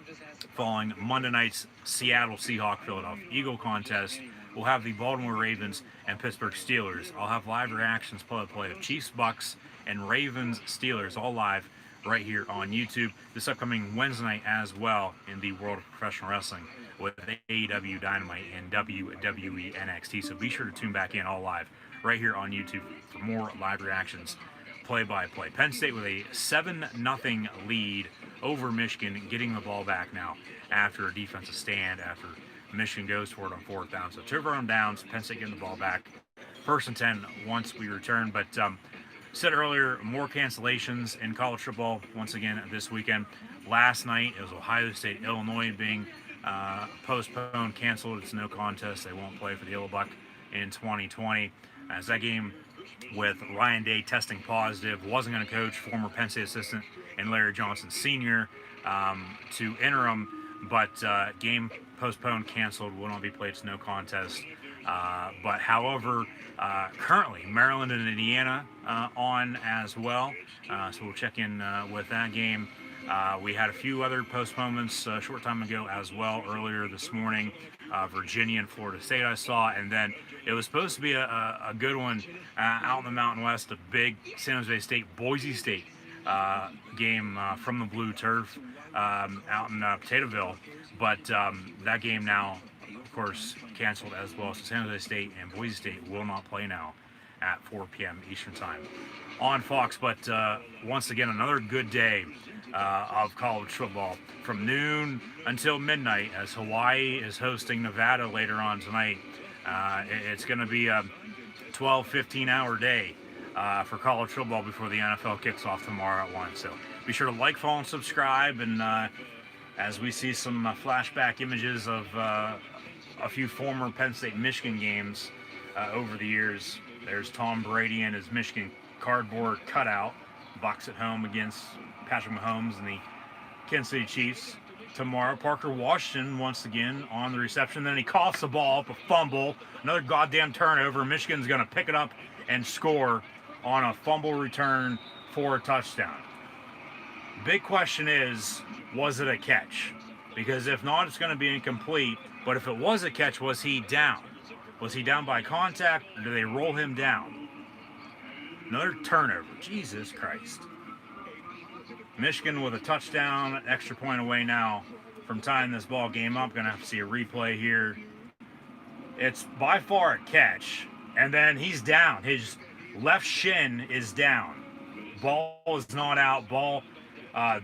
following Monday night's Seattle Seahawks Philadelphia Eagle contest. We'll have the Baltimore Ravens and Pittsburgh Steelers. I'll have live reactions, play of Chiefs, Bucks, and Ravens Steelers, all live right here on YouTube. This upcoming Wednesday night as well in the world of professional wrestling with AEW Dynamite and WWE NXT. So be sure to tune back in all live right here on YouTube for more live reactions, play-by-play. Penn State with a 7-0 lead over Michigan, getting the ball back now after a defensive stand, after Michigan goes for it on 4th down. So 2 on downs, Penn State getting the ball back. 1st and 10 once we return. But said earlier, more cancellations in college football once again this weekend. Last night, it was Ohio State, Illinois being postponed, canceled. It's no contest. They won't play for the Yellow Buck in 2020. As that game with Ryan Day testing positive, wasn't going to coach, former Penn State assistant, and Larry Johnson Sr. To interim, but game postponed, canceled, will not be played. It's no contest. But however, currently Maryland and Indiana on as well. So we'll check in with that game. We had a few other postponements a short time ago as well earlier this morning. Virginia and Florida State I saw, and then it was supposed to be a good one out in the Mountain West, a big San Jose State Boise State game from the blue turf out in Potatoeville, but that game now, of course, canceled as well. So San Jose State and Boise State will not play now at 4 p.m. Eastern Time on Fox. But once again, another good day of college football from noon until midnight as Hawaii is hosting Nevada later on tonight. It's going to be a 12, 15-hour day for college football before the NFL kicks off tomorrow at 1. So be sure to like, follow, and subscribe. And as we see some flashback images of a few former Penn State Michigan games over the years, there's Tom Brady and his Michigan cardboard cutout, box at home against Patrick Mahomes and the Kansas City Chiefs. Tomorrow, Parker Washington once again on the reception. Then he coughs the ball up, a fumble, another goddamn turnover. Michigan's going to pick it up and score on a fumble return for a touchdown. Big question is, was it a catch? Because if not, it's going to be incomplete. But if it was a catch, was he down? Was he down by contact, or did they roll him down? Another turnover. Jesus Christ. Michigan with a touchdown, an extra point away now from tying this ball game up. Going to have to see a replay here. It's by far a catch, and then he's down. His left shin is down. Ball is not out. Ball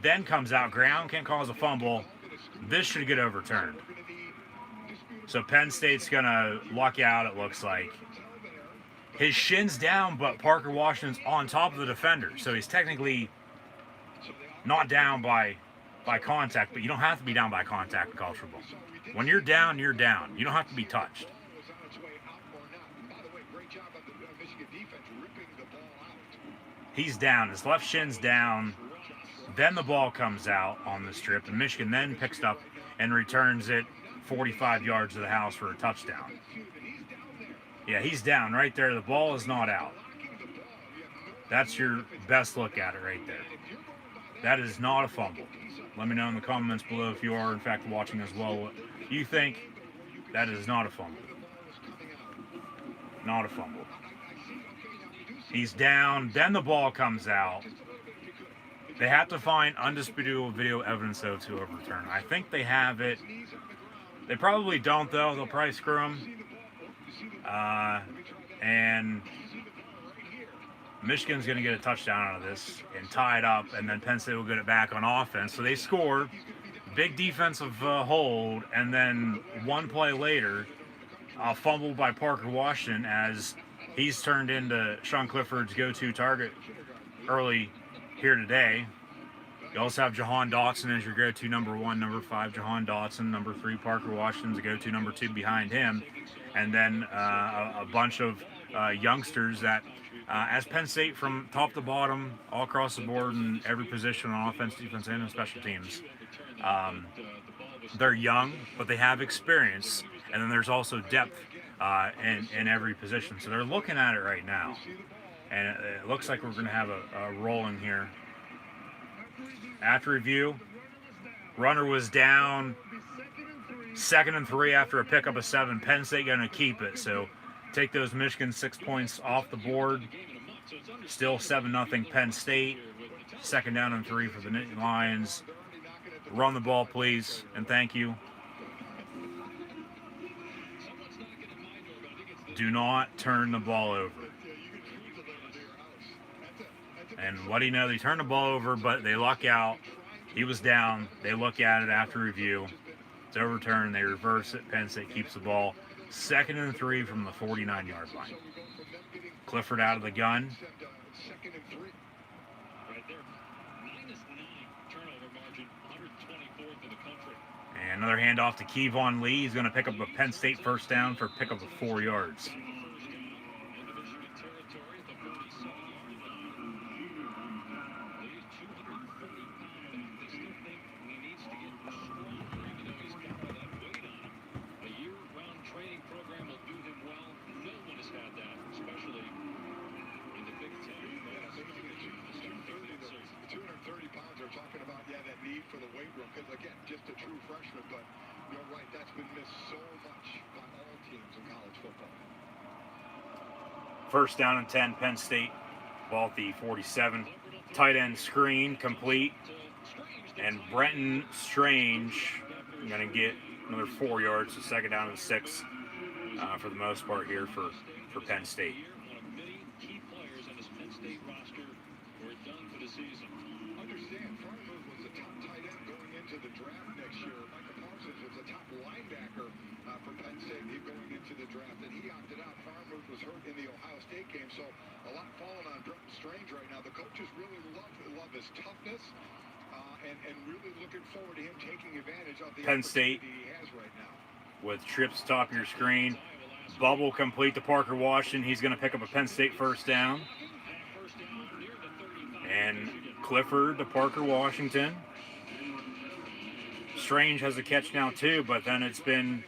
then comes out. Ground can't cause a fumble. This should get overturned. So Penn State's going to luck out, it looks like. His shin's down, but Parker Washington's on top of the defender. So he's technically not down by contact, but you don't have to be down by contact in college football. When you're down, you're down. You don't have to be touched. He's down. His left shin's down. Then the ball comes out on the strip, and Michigan then picks it up and returns it 45 yards to the house for a touchdown. Yeah, he's down right there. The ball is not out. That's your best look at it right there. That is not a fumble. Let me know in the comments below if you are, in fact, watching as well, what you think. That is not a fumble. Not a fumble. He's down. Then the ball comes out. They have to find undisputable video evidence, though, to overturn. I think they have it. They probably don't, though. They'll probably screw him. And Michigan's going to get a touchdown out of this and tie it up, and then Penn State will get it back on offense. So they score, big defensive hold, and then one play later, a fumble by Parker Washington as he's turned into Sean Clifford's go-to target early here today. You also have Jahan Dotson as your go-to number 1, number 5, Jahan Dotson, number 3, Parker Washington's the go-to number 2 behind him, and then a bunch of youngsters that, as Penn State from top to bottom, all across the board in every position on offense, defense, and in special teams, they're young, but they have experience, and then there's also depth in every position. So they're looking at it right now, and it looks like we're going to have a rolling here. After review, runner was down, 2nd and 3 after a pickup of 7. Penn State going to keep it, so take those Michigan 6 points off the board. Still 7-0 Penn State. 2nd down and 3 for the Nittany Lions. Run the ball, please, and thank you. Do not turn the ball over. And what do you know? They turn the ball over, but they luck out. He was down. They look at it after review. It's overturned. They reverse it. Penn State keeps the ball. 2nd and 3 from the 49-yard line. Clifford out of the gun. And another handoff to Kevon Lee. He's going to pick up a Penn State first down for a pickup of 4 yards. Abram, because again, just a true freshman, but you're right, that's been missed so much by all teams in college football. First down and 10, Penn State, ball at the 47. Tight end screen, complete. And Brenton Strange going to get another 4 yards, so second down and 6 for the most part here for Penn State. Key players on this Penn State roster were done for the season. Understand, Farmer was the top tight end going into the draft next year. Michael Parsons was the top linebacker for Penn State going into the draft, and he opted out. Farmer was hurt in the Ohio State game, so a lot falling on Brenton Strange right now. The coaches really love his toughness, and really looking forward to him taking advantage of the Penn State he has right now. with trips top of your screen. Bubble complete to Parker Washington. He's going to pick up a Penn State first down. And Clifford to Parker Washington. Strange has a catch now too, but then it's been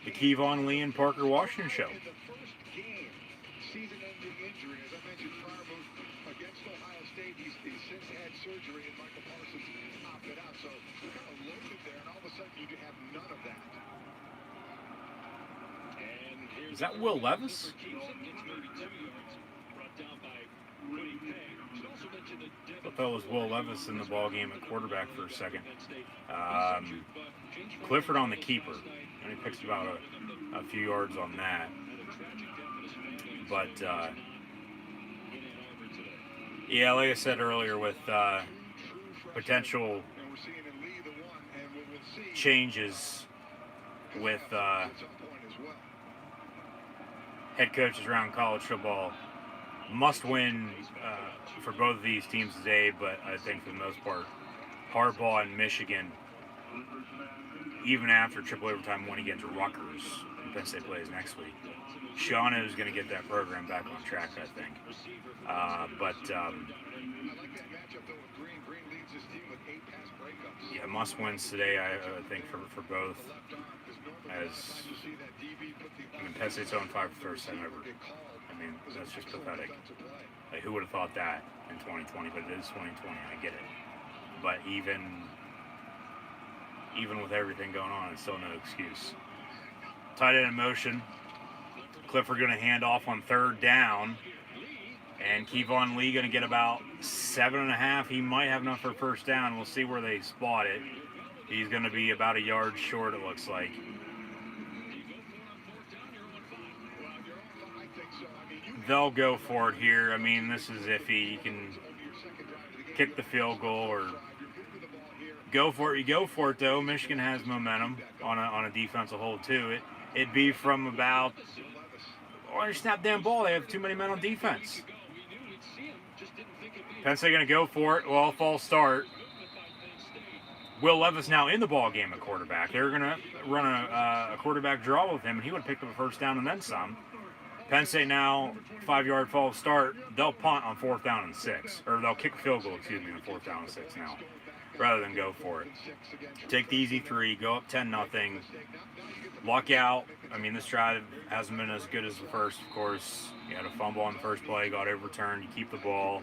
the Kevon Lee and Parker Washington show. Season-ending injury, as I mentioned, Farmer against Ohio State. He's since had surgery, and Michael Parsons opted out. So you're kind of loaded there, and all of a sudden you have none of that. Is that Will Levis? I thought that was Will Levis in the ball game at quarterback for a second. Clifford on the keeper, and he picks about a few yards on that. But yeah, like I said earlier, with potential changes with head coaches around college football, must win for both of these teams today, but I think for the most part, Harbaugh and Michigan, even after triple overtime win against Rutgers, Penn State plays next week, Shauna is going to get that program back on track, I think. Yeah, must wins today, I think, for both. As Penn State's 0-5 for first time ever. I mean, that's just pathetic. Like, who would have thought that in 2020? But it is 2020. I get it. But even with everything going on, it's still no excuse. Tight end in motion. Clifford going to hand off on third down. And Kevon Lee going to get about 7.5. He might have enough for first down. We'll see where they spot it. He's going to be about a yard short, it looks like. They'll go for it here. I mean, this is iffy. You can kick the field goal or go for it. You go for it, though. Michigan has momentum on a defensive hold, too. It'd be from about, they snap damn ball. They have too many men on defense. Penn State going to go for it. Well, false start. Will Levis now in the ball game at quarterback. They're going to run a quarterback draw with him, and he would have picked up a first down and then some. Penn State now, 5-yard false start. They'll punt on 4th down and 6. Or they'll kick a field goal, on 4th down and 6 now, rather than go for it. Take the easy 3, go up 10-0. Luck out. I mean, this drive hasn't been as good as the first, of course. You had a fumble on the first play, got overturned. You keep the ball.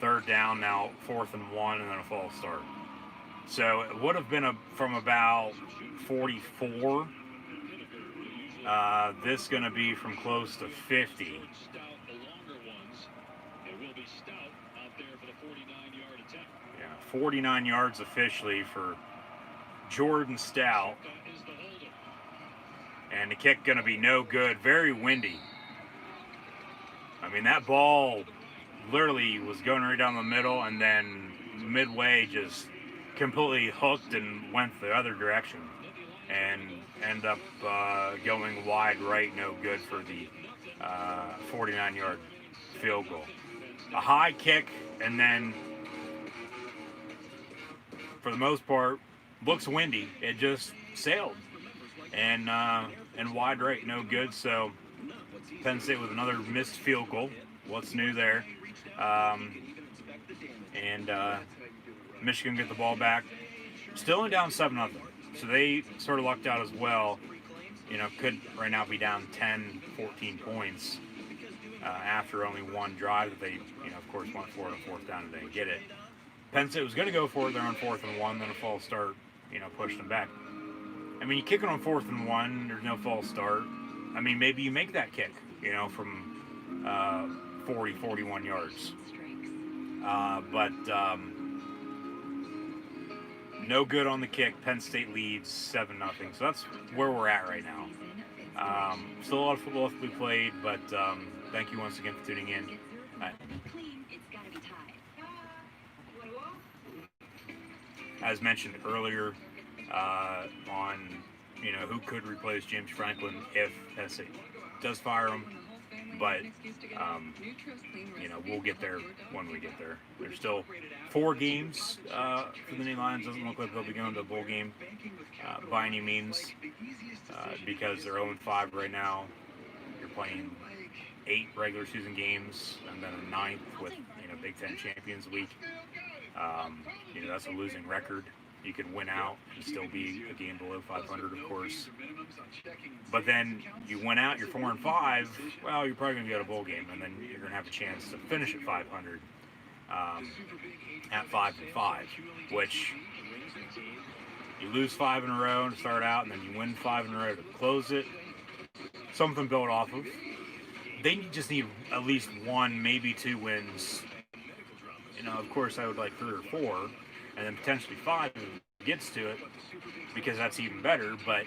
3rd down, now 4th and 1, and then a false start. So it would have been from about 44. This going to be from close to 50. Yeah, 49 yards officially for Jordan Stout. And the kick going to be no good. Very windy. I mean, that ball literally was going right down the middle, and then midway just completely hooked and went the other direction. And end up going wide right, no good for the 49-yard field goal. A high kick, and then, for the most part, looks windy. It just sailed. And wide right, no good. So Penn State with another missed field goal. What's new there? Michigan get the ball back. Still only down 7-0. So they sort of lucked out as well. You know, could right now be down 10, 14 points after only one drive that they, of course, went for it on 4th down and didn't get it. Penn State was going to go for it there on 4th and 1, then a false start, pushed them back. I mean, you kick it on 4th and 1, there's no false start. I mean, maybe you make that kick, from 40, 41 yards. But no good on the kick. Penn State leads 7-0. So that's where we're at right now. Still a lot of football to be played, but thank you once again for tuning in. As mentioned earlier, on who could replace James Franklin if Penn State does fire him, but we'll get there when we get there. There's still 4 games for the Nittany Lions. Doesn't look like they'll be going to a bowl game by any means, because they're 0-5 right now. You're playing 8 regular season games and then a 9th with Big Ten Champions Week. That's a losing record. You could win out and still be a game below 500, of course. But then you win out, you're 4-5. Well, you're probably going to be at a bowl game, and then you're going to have a chance to finish at 500 at 5-5, which you lose 5 in a row to start out, and then you win 5 in a row to close it. Something built off of. They just need at least 1, maybe 2 wins. Of course, I would like 3 or 4. And then potentially 5 if it gets to it, because that's even better, but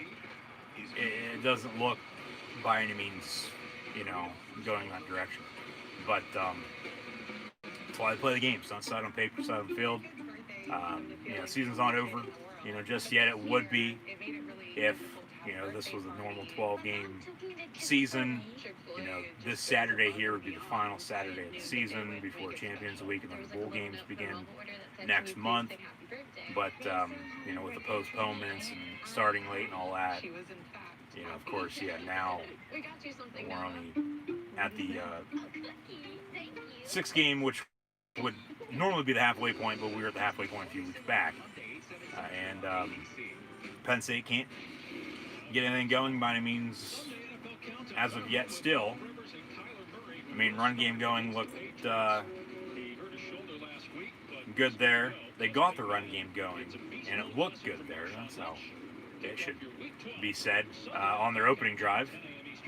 it doesn't look by any means, going that direction. But that's why they play the games. Not side on paper, side on field. Season's not over, just yet. It would be if, this was a normal 12-game season. This Saturday here would be the final Saturday of the season before Champions Week, and then the bowl games begin next month. But with the postponements and starting late and all that, of course, now we're only at the 6th game, which would normally be the halfway point, but we were at the halfway point a few weeks back. And Penn State can't get anything going by any means as of yet still. I mean, run game going looked good there. They got the run game going, and it looked good there. That's how it should be said on their opening drive.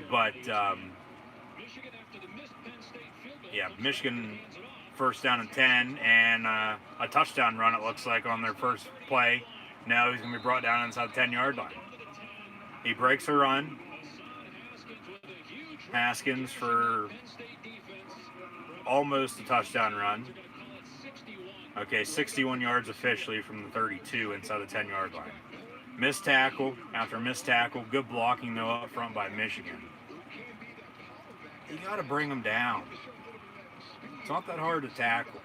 But, Michigan 1st down and 10, and a touchdown run, it looks like, on their first play. Now he's going to be brought down inside the 10-yard line. He breaks a run. Haskins for almost a touchdown run. Okay, 61 yards officially from the 32 inside the 10-yard line. Missed tackle after missed tackle. Good blocking, though, up front by Michigan. You got to bring them down. It's not that hard to tackle.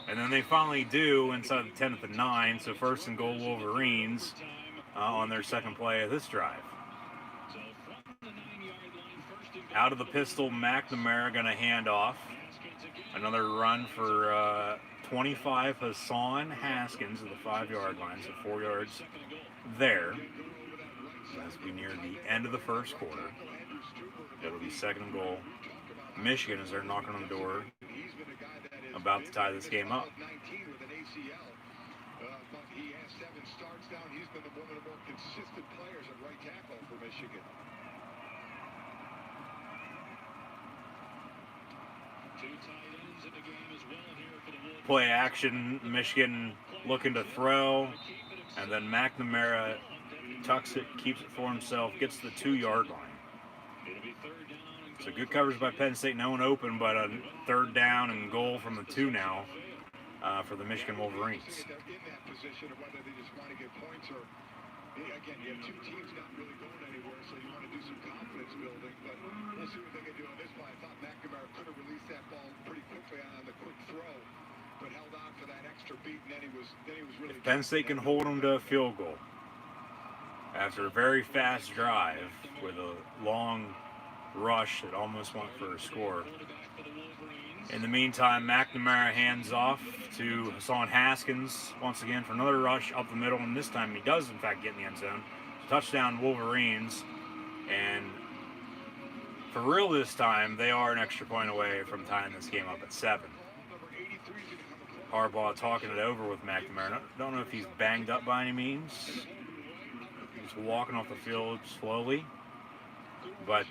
And then they finally do inside the 10 at the 9, so 1st and goal Wolverines on their second play of this drive. Out of the pistol, McNamara going to hand off. Another run for 25, Hassan Haskins at the 5-yard line, so 4 yards there. As we near the end of the first quarter, it'll be 2nd and goal. Michigan as they're knocking on the door, about to tie this game up. He has 7 starts down. He's been one of the more consistent players at right tackle for Michigan. Play action, Michigan looking to throw, and then McNamara tucks it, keeps it for himself, gets to the 2-yard line. So good coverage by Penn State, no one open, but a 3rd down and goal from the 2 now for the Michigan Wolverines. They're in that position of whether they just want to get points or, again, you have 2 teams not really going anywhere, so you want to do some confidence building, but we'll see what they can do on this one. I thought McNamara could have released that ball pretty quickly on the quick throw, but held on for that extra beat, and then he was really... If Penn State can hold them to a field goal after a very fast drive with a long rush that almost went for a score. In the meantime, McNamara hands off to Hassan Haskins once again for another rush up the middle, and this time he does in fact get in the end zone. Touchdown Wolverines, and for real this time they are an extra point away from tying this game up at 7. Harbaugh talking it over with McNamara. Don't know if he's banged up by any means. He's walking off the field slowly. But,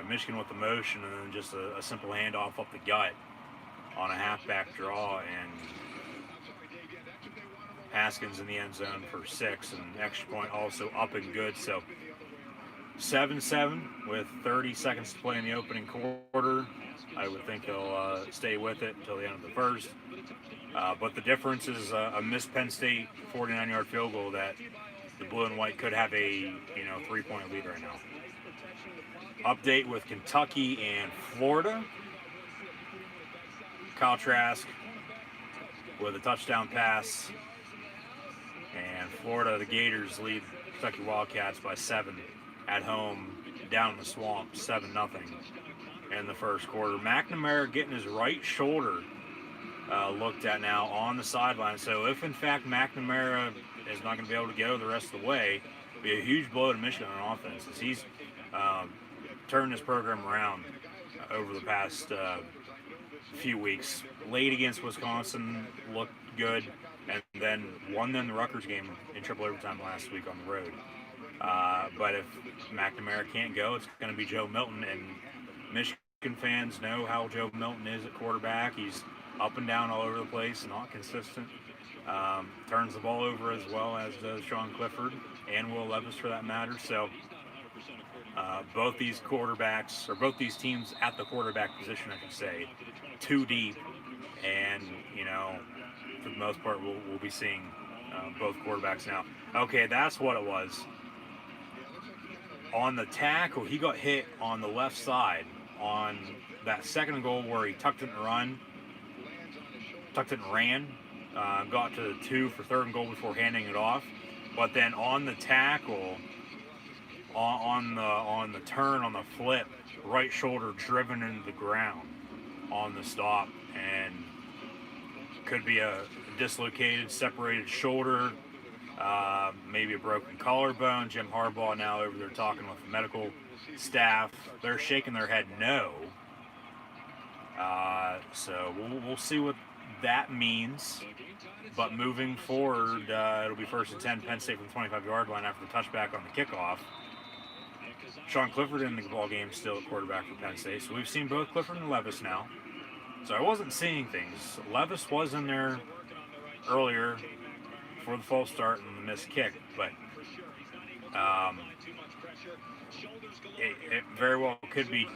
Michigan with the motion and then just a simple handoff up the gut on a halfback draw, and Haskins in the end zone for 6, and extra point also up and good. So 7-7 with 30 seconds to play in the opening quarter. I would think they'll stay with it until the end of the first. But the difference is a missed Penn State 49-yard field goal that the blue and white could have a 3-point lead right now. Update with Kentucky and Florida. Kyle Trask with a touchdown pass. And Florida, the Gators lead Kentucky Wildcats by 7 at home down in the swamp, 7-0 in the first quarter. McNamara getting his right shoulder looked at now on the sideline. So if in fact McNamara is not going to be able to go the rest of the way, it'll be a huge blow to Michigan on offense, as he's turned this program around over the past few weeks. Late against Wisconsin, looked good, and then won them the Rutgers game in triple overtime last week on the road. But if McNamara can't go, it's going to be Joe Milton, and Michigan fans know how Joe Milton is at quarterback. He's up and down all over the place, not consistent. Turns the ball over as well as does Sean Clifford and Will Levis for that matter. So both these quarterbacks, or both these teams at the quarterback position, I should say, too deep. And, for the most part, we'll be seeing both quarterbacks now. Okay, that's what it was. On the tackle, he got hit on the left side on that second goal where he tucked it and ran. Got to the 2 for third and goal before handing it off. But then on the tackle, on the turn, on the flip, right shoulder driven into the ground on the stop, and could be a dislocated, separated shoulder, maybe a broken collarbone. Jim Harbaugh now over there talking with the medical staff. They're shaking their head no. So we'll see what that means. But moving forward, it'll be 1st and 10, Penn State from the 25-yard line after the touchback on the kickoff. Sean Clifford in the ball game still at quarterback for Penn State. So we've seen both Clifford and Levis now. So I wasn't seeing things. Levis was in there earlier for the false start and the missed kick, but it very well could be.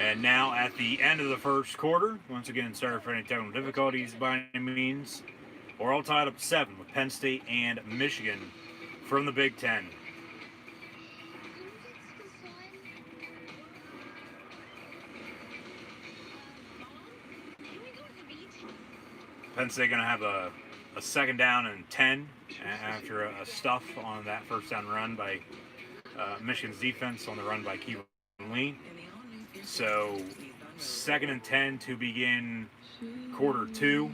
And now at the end of the first quarter, once again, sorry for any technical difficulties by any means, we're all tied up 7 with Penn State and Michigan from the Big Ten. Penn State going to have a second down and 10 after a stuff on that first down run by Michigan's defense on the run by Kevon Lee. So 2nd and 10 to begin quarter 2.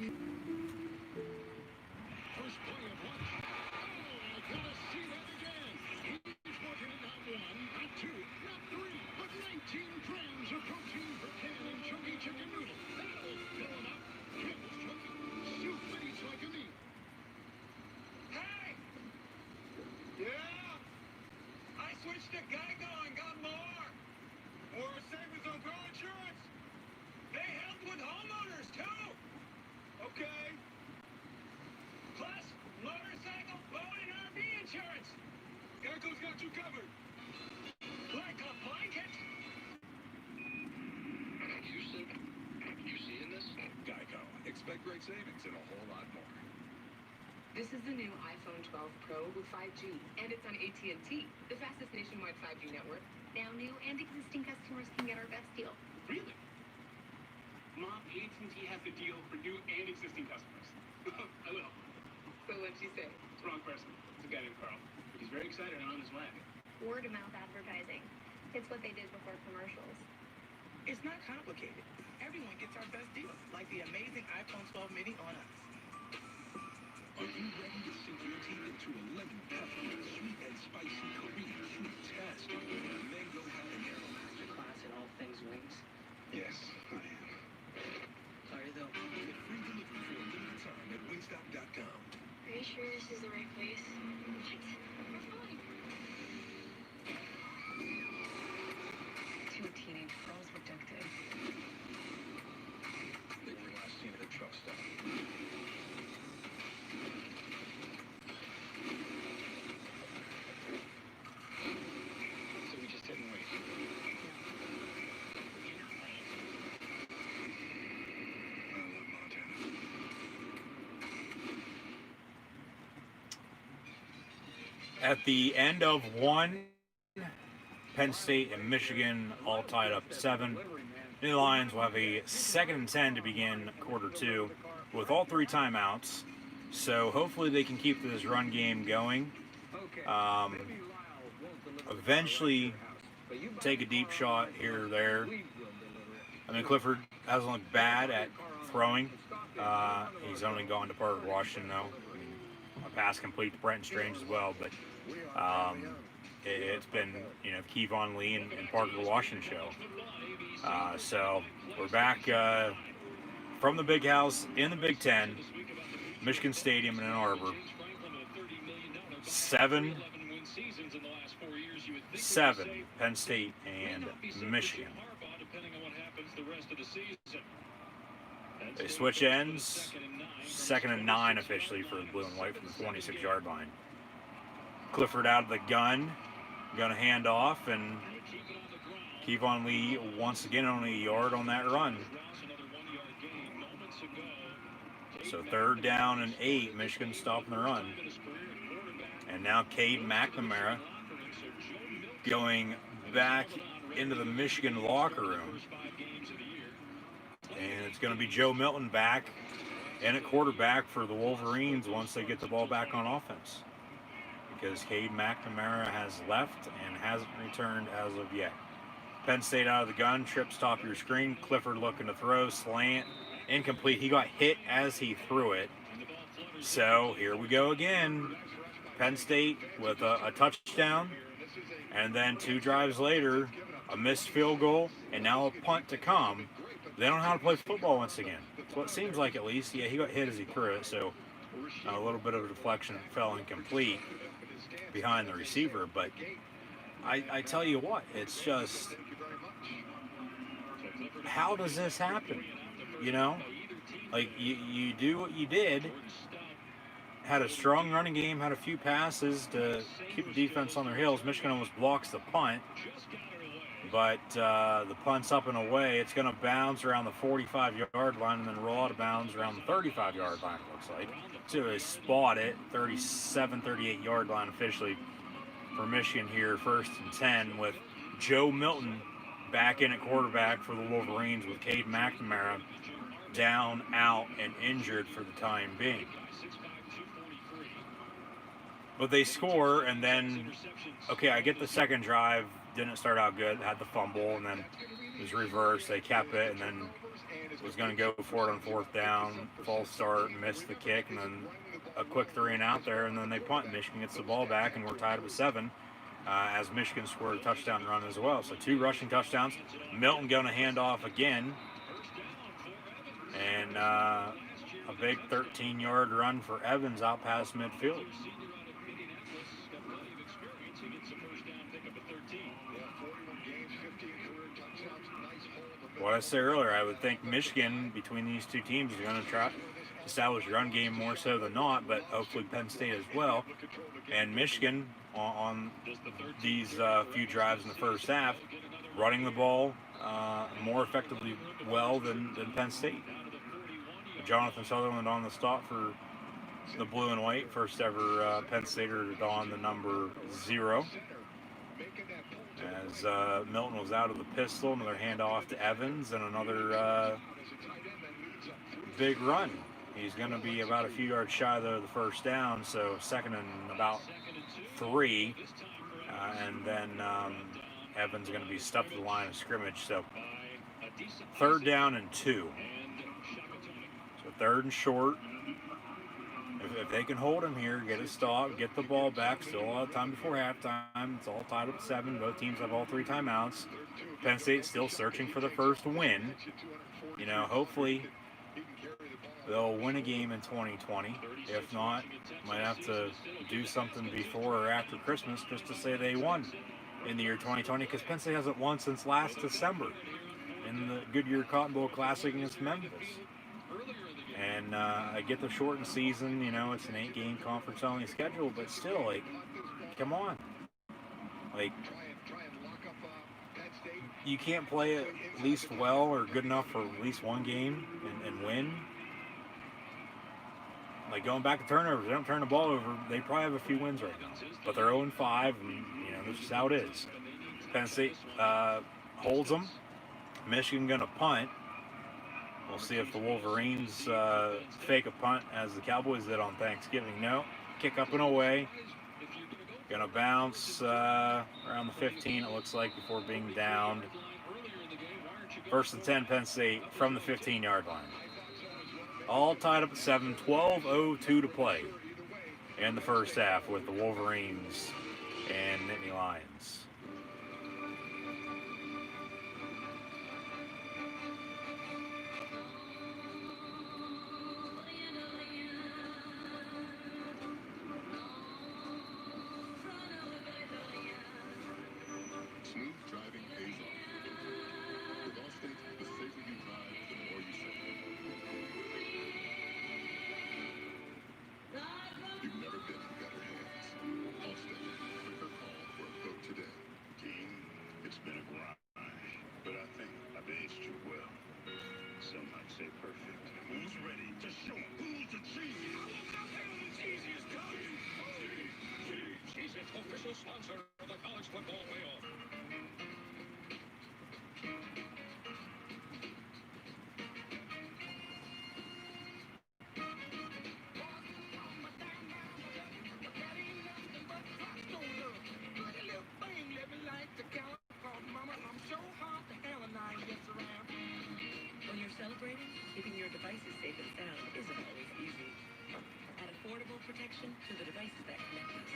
Expect great savings and a whole lot more. This is the new iPhone 12 Pro with 5G, and it's on AT&T, the fastest nationwide 5G network. Now new and existing customers can get our best deal. Really? Mom, AT&T has the deal for new and existing customers. I will. So what'd she say? It's the wrong person. It's a guy named Carl. He's very excited and on his way. Word of mouth advertising. It's what they did before commercials. It's not complicated. Everyone gets our best deal, like the amazing iPhone 12 mini on us. Are you ready to sink your teeth into a lemon pepper, sweet and spicy Korean fruit-tastic mango habanero? Masterclass in all things wings. Yes, I am. Sorry though. Get free this is the right place. What? We're fine. Two teenage girls abducted. They were last seen at a truck stop. So we just sit and wait. I love Montana. At the end of one, Penn State and Michigan all tied up 7. New Lions will have a 2nd and 10 to begin quarter 2 with all 3 timeouts. So hopefully they can keep this run game going. Eventually take a deep shot here or there. I mean, Clifford hasn't looked bad at throwing. He's only gone to Parker Washington, though. A pass complete to Brenton Strange as well, but it's been, Kevon Lee and Parker Washington show. So we're back from the Big House in the Big Ten, Michigan Stadium in Ann Arbor. 7, Penn State and Michigan. They switch ends. 2nd and 9 officially for the blue and white from the 26-yard line. Clifford out of the gun. Going to hand off, and Kevon Lee once again only a yard on that run. So 3rd down and 8. Michigan stopping the run. And now Cade McNamara going back into the Michigan locker room. And it's going to be Joe Milton back in at quarterback for the Wolverines once they get the ball back on offense. Because Cade McNamara has left and hasn't returned as of yet. Penn State out of the gun, trips top of your screen. Clifford looking to throw, slant, incomplete. He got hit as he threw it. So here we go again. Penn State with a touchdown, and then 2 drives later, a missed field goal, and now a punt to come. They don't know how to play football once again. That's what it seems like, at least. Yeah, he got hit as he threw it, so a little bit of a deflection fell incomplete behind the receiver. But I tell you what, it's just, how does this happen? Like, you do what you did, had a strong running game, had a few passes to keep the defense on their heels. Michigan almost blocks the punt, but the punt's up and away. It's going to bounce around the 45-yard line and then roll out of bounds around the 35-yard line, it looks like. So they spot it, 37, 38-yard line officially for Michigan here, 1st and 10, with Joe Milton back in at quarterback for the Wolverines with Cade McNamara down, out, and injured for the time being. But they score, and then, okay, I get the second drive, didn't start out good, had the fumble, and then it was reversed. They kept it, and then was going to go for it on 4th down, false start, missed the kick, and then a quick 3 and out there, and then they punt. Michigan gets the ball back, and we're tied with 7 as Michigan scored a touchdown run as well. So 2 rushing touchdowns. Milton going to hand off again, and a big 13-yard run for Evans out past midfield. What I said earlier, I would think Michigan, between these 2 teams, is going to try to establish a run game more so than not, but hopefully Penn State as well. And Michigan, on these few drives in the first half, running the ball more effectively well than Penn State. Jonathan Sutherland on the stop for the blue and white, first ever Penn Stater to don the number 0. As Milton was out of the pistol, another handoff to Evans, and another big run. He's going to be about a few yards shy of the first down, so 2nd and about 3. And then Evans is going to be stuffed at the line of scrimmage. So 3rd down and 2. So 3rd and short. If they can hold him here, get a stop, get the ball back, still a lot of time before halftime. It's all tied up at 7. Both teams have all 3 timeouts. Penn State still searching for the first win. Hopefully they'll win a game in 2020. If not, might have to do something before or after Christmas just to say they won in the year 2020, because Penn State hasn't won since last December in the Goodyear Cotton Bowl Classic against Memphis. And I get the shortened season, you know, it's an 8-game conference-only schedule, but still, like, come on. Like, you can't play at least well or good enough for at least one game and win. Like, going back to turnovers, they don't turn the ball over. They probably have a few wins right now, but they're 0-5, and you know that's just how it is. Penn State holds them. Michigan gonna punt. We'll see if the Wolverines fake a punt as the Cowboys did on Thanksgiving. No, kick up and away. Gonna bounce around the 15. It looks like before being downed. 1st and 10, Penn State from the 15-yard line. All tied up at 7, 12:02 to play in the first half with the Wolverines and Nittany Lions. Smooth driving pays off. With Allstate, the safer you drive, the more you save. You've never been in better hands. Allstate, quicker call for a quote today. King, it's been a grind, but I think I've aged you well. Some might say perfect. Who's ready to show who's the cheese? Cheese is coming. Cheese is official sponsor of the college football playoff. When you're celebrating, keeping your devices safe and sound isn't always easy. Add affordable protection to the devices that connect us.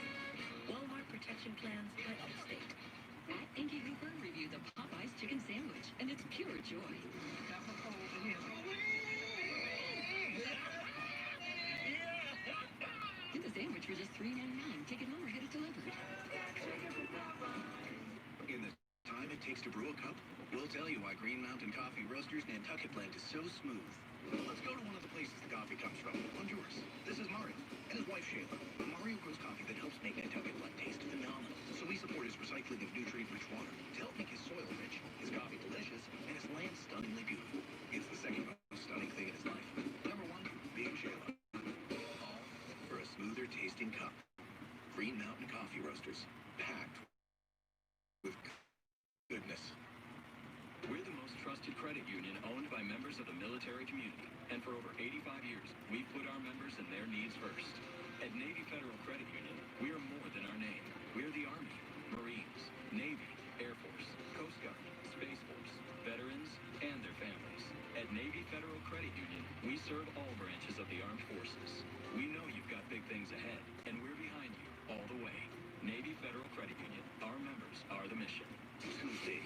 Walmart Protection Plans by Allstate. At Inky Hooper reviewed the Popeyes chicken sandwich, and it's pure joy. Got my cold in here. Get the sandwich for just $3.99. Take it home or get it delivered. In the time it takes to brew a cup, we'll tell you why Green Mountain Coffee Roasters Nantucket blend is so smooth. Let's go to one of the places the coffee comes from. Honduras. This is Mario and his wife Shayla. Mario grows coffee that helps make Nantucket blend taste phenomenal. So we support his recycling of nutrient-rich water to help make his soil rich, his coffee delicious, and his land stunningly beautiful. It's the second most stunning thing in his life. Number one, being Shayla. All for a smoother tasting cup. Green Mountain Coffee Roasters. Packed with goodness. We're the most trusted credit union owned by members of the military community. And for over 85 years, we've put our members and their needs first. At Navy Federal Credit Union, we are more than our name. We're the Army, Marines, Navy, Air Force, Coast Guard, Space Force, veterans, and their families. At Navy Federal Credit Union, we serve all branches of the armed forces. We know you've got big things ahead, and we're behind you all the way. Navy Federal Credit Union. Our members are the mission. Tuesday.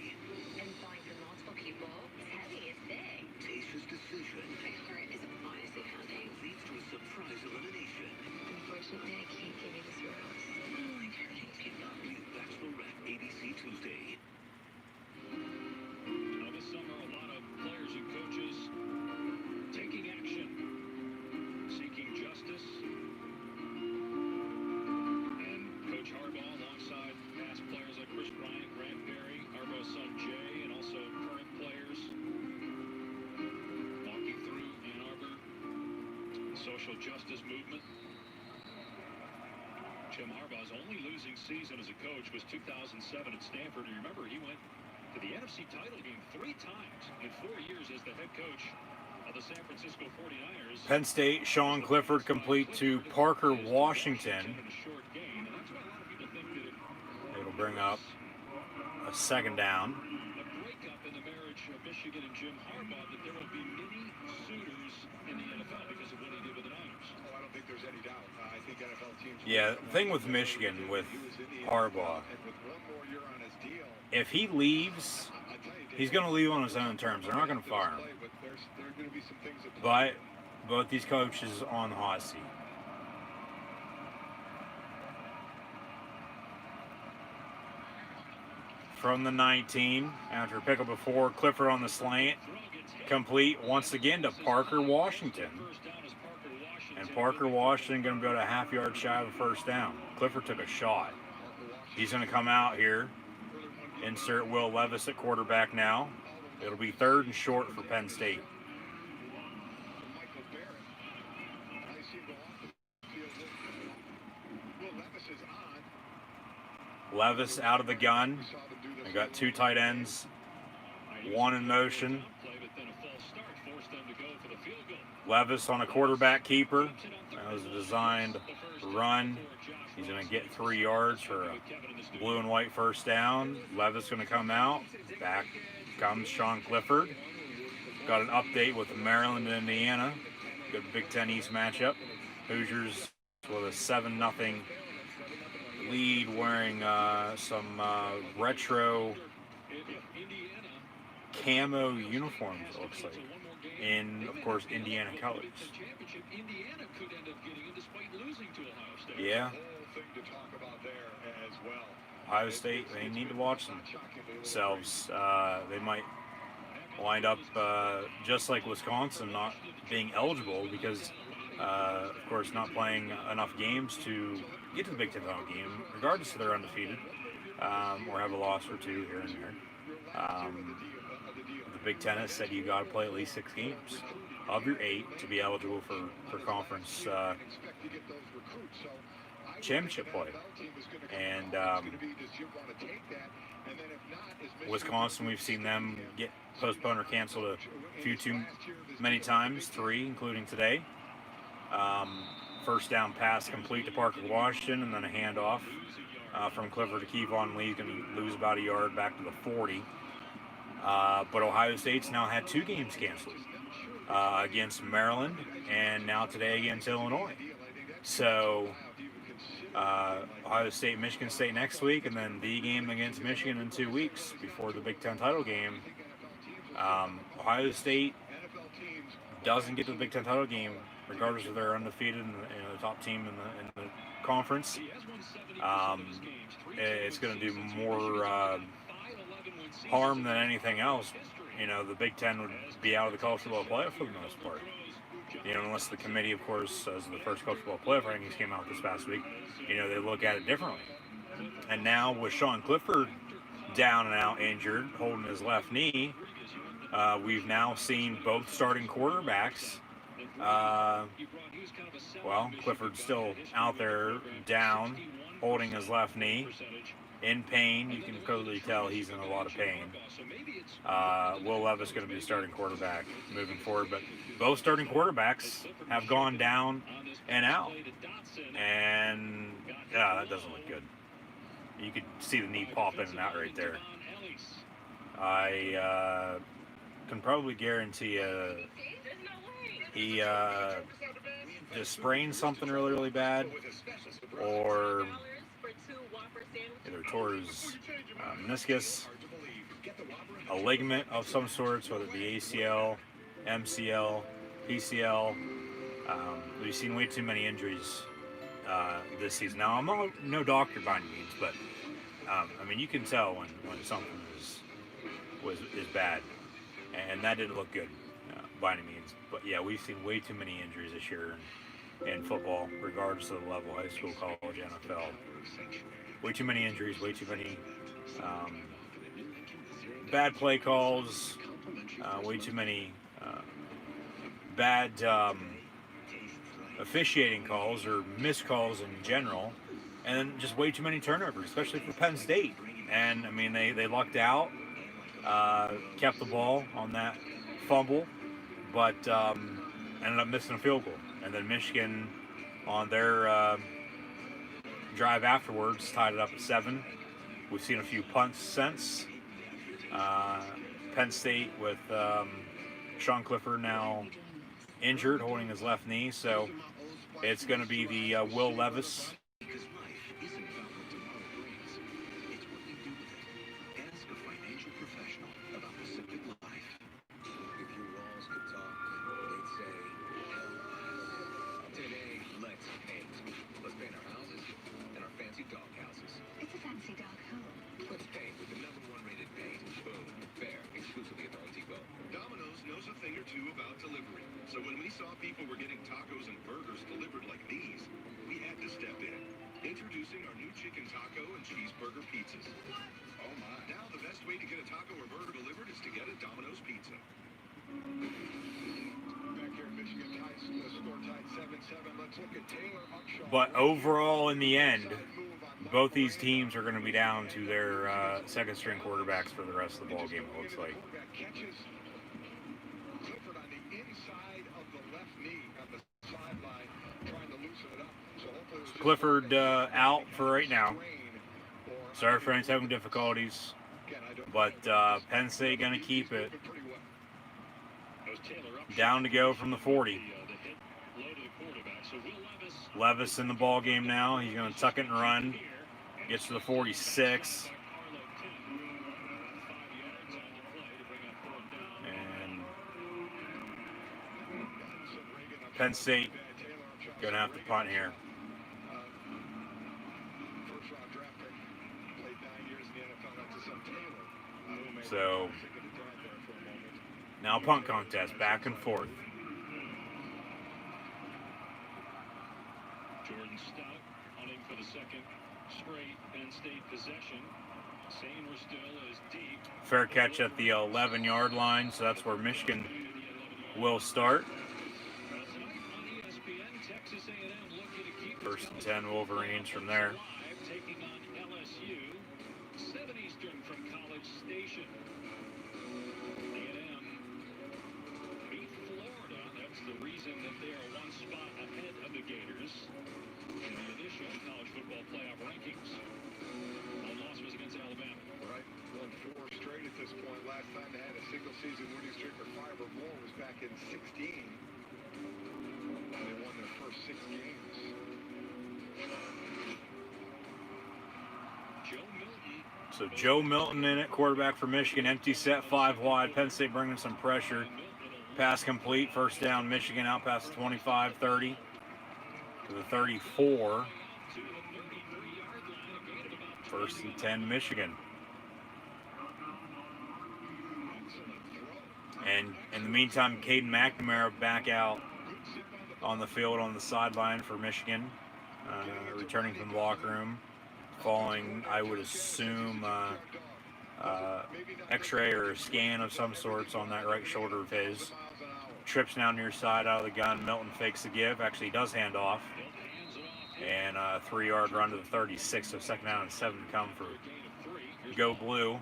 And buying for multiple people is heavy as big. Tasha's decision My heart is honestly pounding. leads to a surprise elimination. Unfortunately, I can't give you this rose. I don't like hurting people. New Bachelorette, ABC Tuesday. Now this summer, a lot of players and coaches taking action, seeking justice. And Coach Harbaugh, alongside past players like Chris Bryant, Grant Berry, Harbaugh's son Jay, and also current players, walking through Ann Arbor, the social justice movement. Jim Harbaugh's only losing season as a coach was 2007 at Stanford. And remember, he went to the NFC title game 3 times in 4 years as the head coach of the San Francisco 49ers. Penn State, Sean Clifford complete to Parker Washington. It'll bring up a second down. The breakup in the marriage of Michigan and Jim Harbaugh, that there will be many suitors in the NFL because of what he did with the Niners. Oh, I don't think there's any doubt. I think NFL teams. Yeah, the thing with Michigan, with Harbaugh, And with one more year on his deal, if he leaves, he's going to leave on his own terms. They're not going to fire him. but there's going to be some things that But both these coaches on the hot seat. From the 19, after a pick up before, Clifford on the slant, complete once again to Parker Washington. And Parker Washington going to go to a half-yard shy of a first down. Clifford took a shot. He's going to come out here, insert Will Levis at quarterback now. It'll be 3rd and short for Penn State. Levis out of the gun. I got 2 tight ends, 1 in motion. Levis on a quarterback keeper. That was a designed run. He's going to get 3 yards for a blue and white first down. Levis going to come out. Back comes Sean Clifford. Got an update with Maryland and Indiana. Good Big Ten East matchup. Hoosiers with a 7-0 lead, wearing some retro camo uniforms, it looks like, in, of course, Indiana colors. Yeah. Ohio State, they need to watch themselves. They might wind up just like Wisconsin, not being eligible because, of course, not playing enough games to get to the Big Ten title game, regardless if they're undefeated or have a loss or 2 here and there. The Big Ten has said you got to play at least 6 games of your 8 to be eligible for conference championship play. And Wisconsin, we've seen them get postponed or canceled a few too many times, 3, including today. First down pass complete to Parker Washington, and then a handoff from Clifford to Kevon Lee. Going to lose about a yard back to the 40. But Ohio State's now had 2 games canceled against Maryland and now today against Illinois. So Ohio State, Michigan State next week, and then the game against Michigan in 2 weeks before the Big Ten title game. Ohio State doesn't get to the Big Ten title game, regardless if they're undefeated and the top team in the conference. It's going to do more harm than anything else. The Big Ten would be out of the college football playoff for the most part. Unless the committee, of course, as the first college football playoff rankings came out this past week, they look at it differently. And now with Sean Clifford down and out injured, holding his left knee, we've now seen both starting quarterbacks. Clifford's still out there down, holding his left knee, in pain. You can clearly tell he's in a lot of pain. Will Levis going to be the starting quarterback moving forward, but both starting quarterbacks have gone down and out, and that doesn't look good. You could see the knee pop in and out right there. I can probably guarantee he just sprained something really, really bad, or either tore his meniscus, a ligament of some sorts, whether it be ACL, MCL, PCL. We've seen way too many injuries this season. Now, I'm no doctor by any means, but you can tell when something is bad, and that didn't look good by any means. But yeah, we've seen way too many injuries this year in football, regardless of the level, high school, college, NFL. Way too many injuries, way too many bad play calls, way too many bad officiating calls or missed calls in general, and just way too many turnovers, especially for Penn State. And they lucked out, kept the ball on that fumble, but ended up missing a field goal. And then Michigan, on their drive afterwards, tied it up at 7. We've seen a few punts since. Penn State with Sean Clifford now injured, holding his left knee, so it's going to be the Will Levis. too about delivery. So when we saw people were getting tacos and burgers delivered like these, we had to step in. Introducing our new chicken taco and cheeseburger pizzas. Oh my. Now the best way to get a taco or burger delivered is to get a Domino's pizza. Back here in Michigan, the score tied 7-7. Let's look at Taylor Upshaw. But overall, in the end, both these teams are going to be down to their second-string quarterbacks for the rest of the ball game, it looks like. Catches Clifford on the inside of the left knee on the sideline, trying to loosen it up. So hopefully Clifford out for right now. Sorry for any having difficulties, but Penn State going to keep it. Down to go from the 40. Levis in the ball game now. He's going to tuck it and run. Gets to the 46. And Penn State going to have to punt here. So now punt contest, back and forth. Jordan Stout hunting for the second straight Penn State possession. Saying we're still as deep. Fair catch at the 11-yard line, so that's where Michigan will start. First and 10 Wolverines from there. Taking on LSU. 7 Eastern from College Station. A&M beat Florida. That's the reason that they are one spot ahead of the Gators in the initial college football playoff rankings. One loss was against Alabama. Right. Won 4 straight at this point. Last time they had a single-season winning streak or 5 or more was back in 16. And they won their first 6 games. So Joe Milton in it, quarterback for Michigan. Empty set, 5 wide. Penn State bringing some pressure. Pass complete, first down. Michigan out past the 25, 30 to the 34. First and 10 Michigan. And in the meantime, Caden McNamara back out on the field on the sideline for Michigan, returning from the locker room. Following, I would assume, x-ray or a scan of some sorts on that right shoulder of his. Trips now near side out of the gun. Milton fakes the give. Actually, he does hand off. And a 3-yard run to the 36, so second down and 7 to come for Go Blue.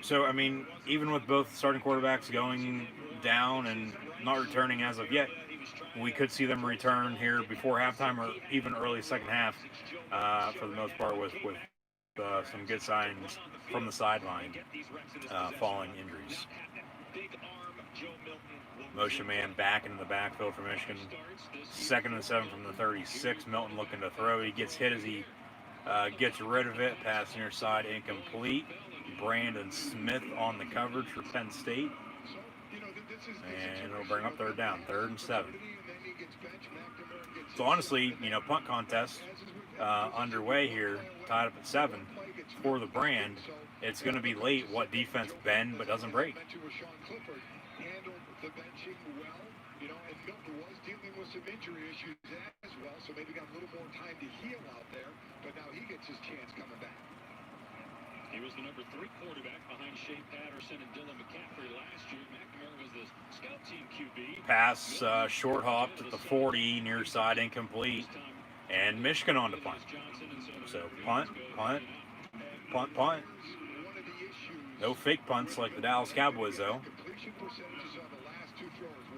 So, I mean, even with both starting quarterbacks going down and not returning as of yet, we could see them return here before halftime or even early second half for the most part with some good signs from the sideline following injuries. Motion man back into the backfield for Michigan. Second and 7 from the 36. Milton looking to throw. He gets hit as he gets rid of it. Pass near side incomplete. Brandon Smith on the coverage for Penn State. And it'll bring up third down. 3rd and 7. So honestly, punt contest underway here, tied up at 7 for the brand. It's going to be late. What defense bend but doesn't break? The benching well, and Milton was dealing with some injury issues as well, so maybe got a little more time to heal out there, but now he gets his chance coming back. He was the number 3 quarterback behind Shea Patterson and Dylan McCaffrey last year. McNamara was the scout team QB. Pass short hopped at the 40, near side incomplete, and Michigan on to punt. So punt. No fake punts like the Dallas Cowboys, though.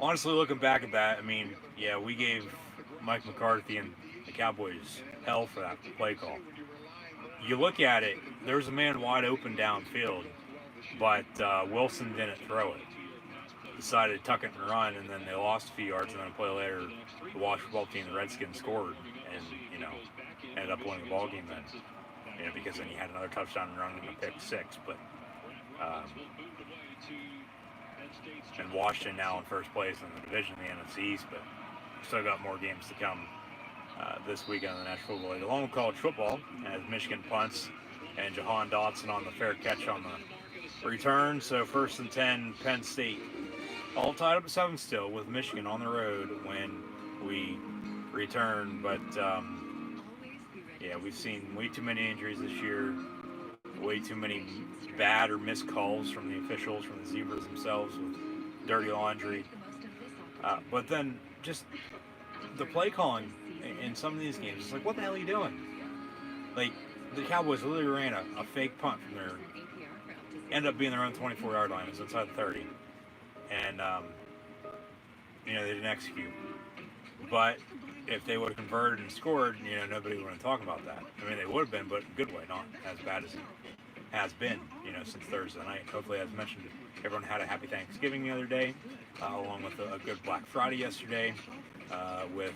Honestly, looking back at that, I mean, yeah, we gave Mike McCarthy and the Cowboys hell for that play call. You look at it, there's a man wide open downfield, but Wilson didn't throw it. Decided to tuck it and run, and then they lost a few yards, and then a play later, the Washington football team, the Redskins, scored, and, ended up winning the ball game then. Because then he had another touchdown run and a pick 6, but and Washington now in first place in the division in the NFC East, but still got more games to come this weekend in the National Football League. Along with college football, as Michigan punts, and Jahan Dotson on the fair catch on the return. So 1st and 10, Penn State. All tied up at 7 still with Michigan on the road when we return. But, yeah, we've seen way too many injuries this year. Way too many bad or missed calls from the officials, from the Zebras themselves with dirty laundry. But then just the play calling in some of these games, it's like, what the hell are you doing? Like, the Cowboys literally ran a fake punt from their, ended up being their own 24-yard line. It was inside the 30. And, they didn't execute. But if they would have converted and scored, nobody would have been talking about that. I mean, they would have been, but in a good way, not as bad as it has been, since Thursday night. Hopefully, as mentioned, everyone had a happy Thanksgiving the other day, along with a good Black Friday yesterday, with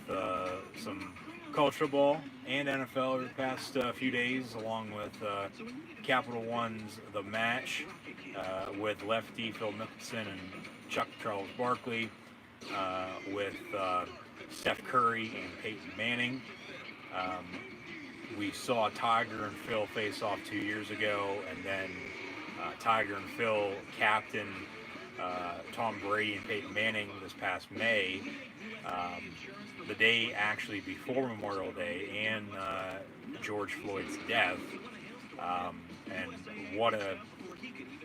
some college football and NFL over the past few days, along with Capital One's The Match, with lefty Phil Mickelson and Chuck Charles Barkley, with Steph Curry and Peyton Manning. We saw Tiger and Phil face off 2 years ago, and then Tiger and Phil captain Tom Brady and Peyton Manning this past May, the day actually before Memorial Day and George Floyd's death. And what a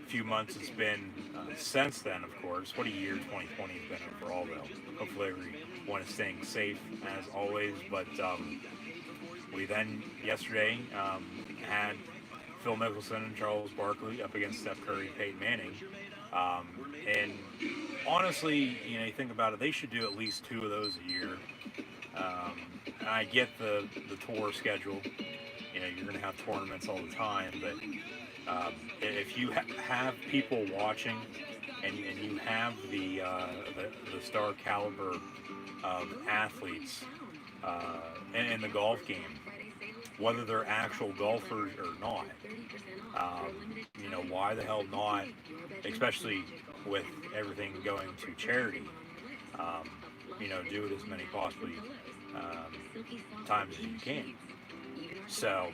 few months it's been since then, of course. What a year 2020 has been overall, though. Hopefully everyone is staying safe, as always. But we then, yesterday, had Phil Mickelson and Charles Barkley up against Steph Curry and Peyton Manning. And honestly, you think about it, they should do at least 2 of those a year. I get the tour schedule. You're going to have tournaments all the time, but if you have people watching and you have the star caliber of athletes in the golf game, whether they're actual golfers or not, why the hell not, especially with everything going to charity, do it as many possibly times as you can. So,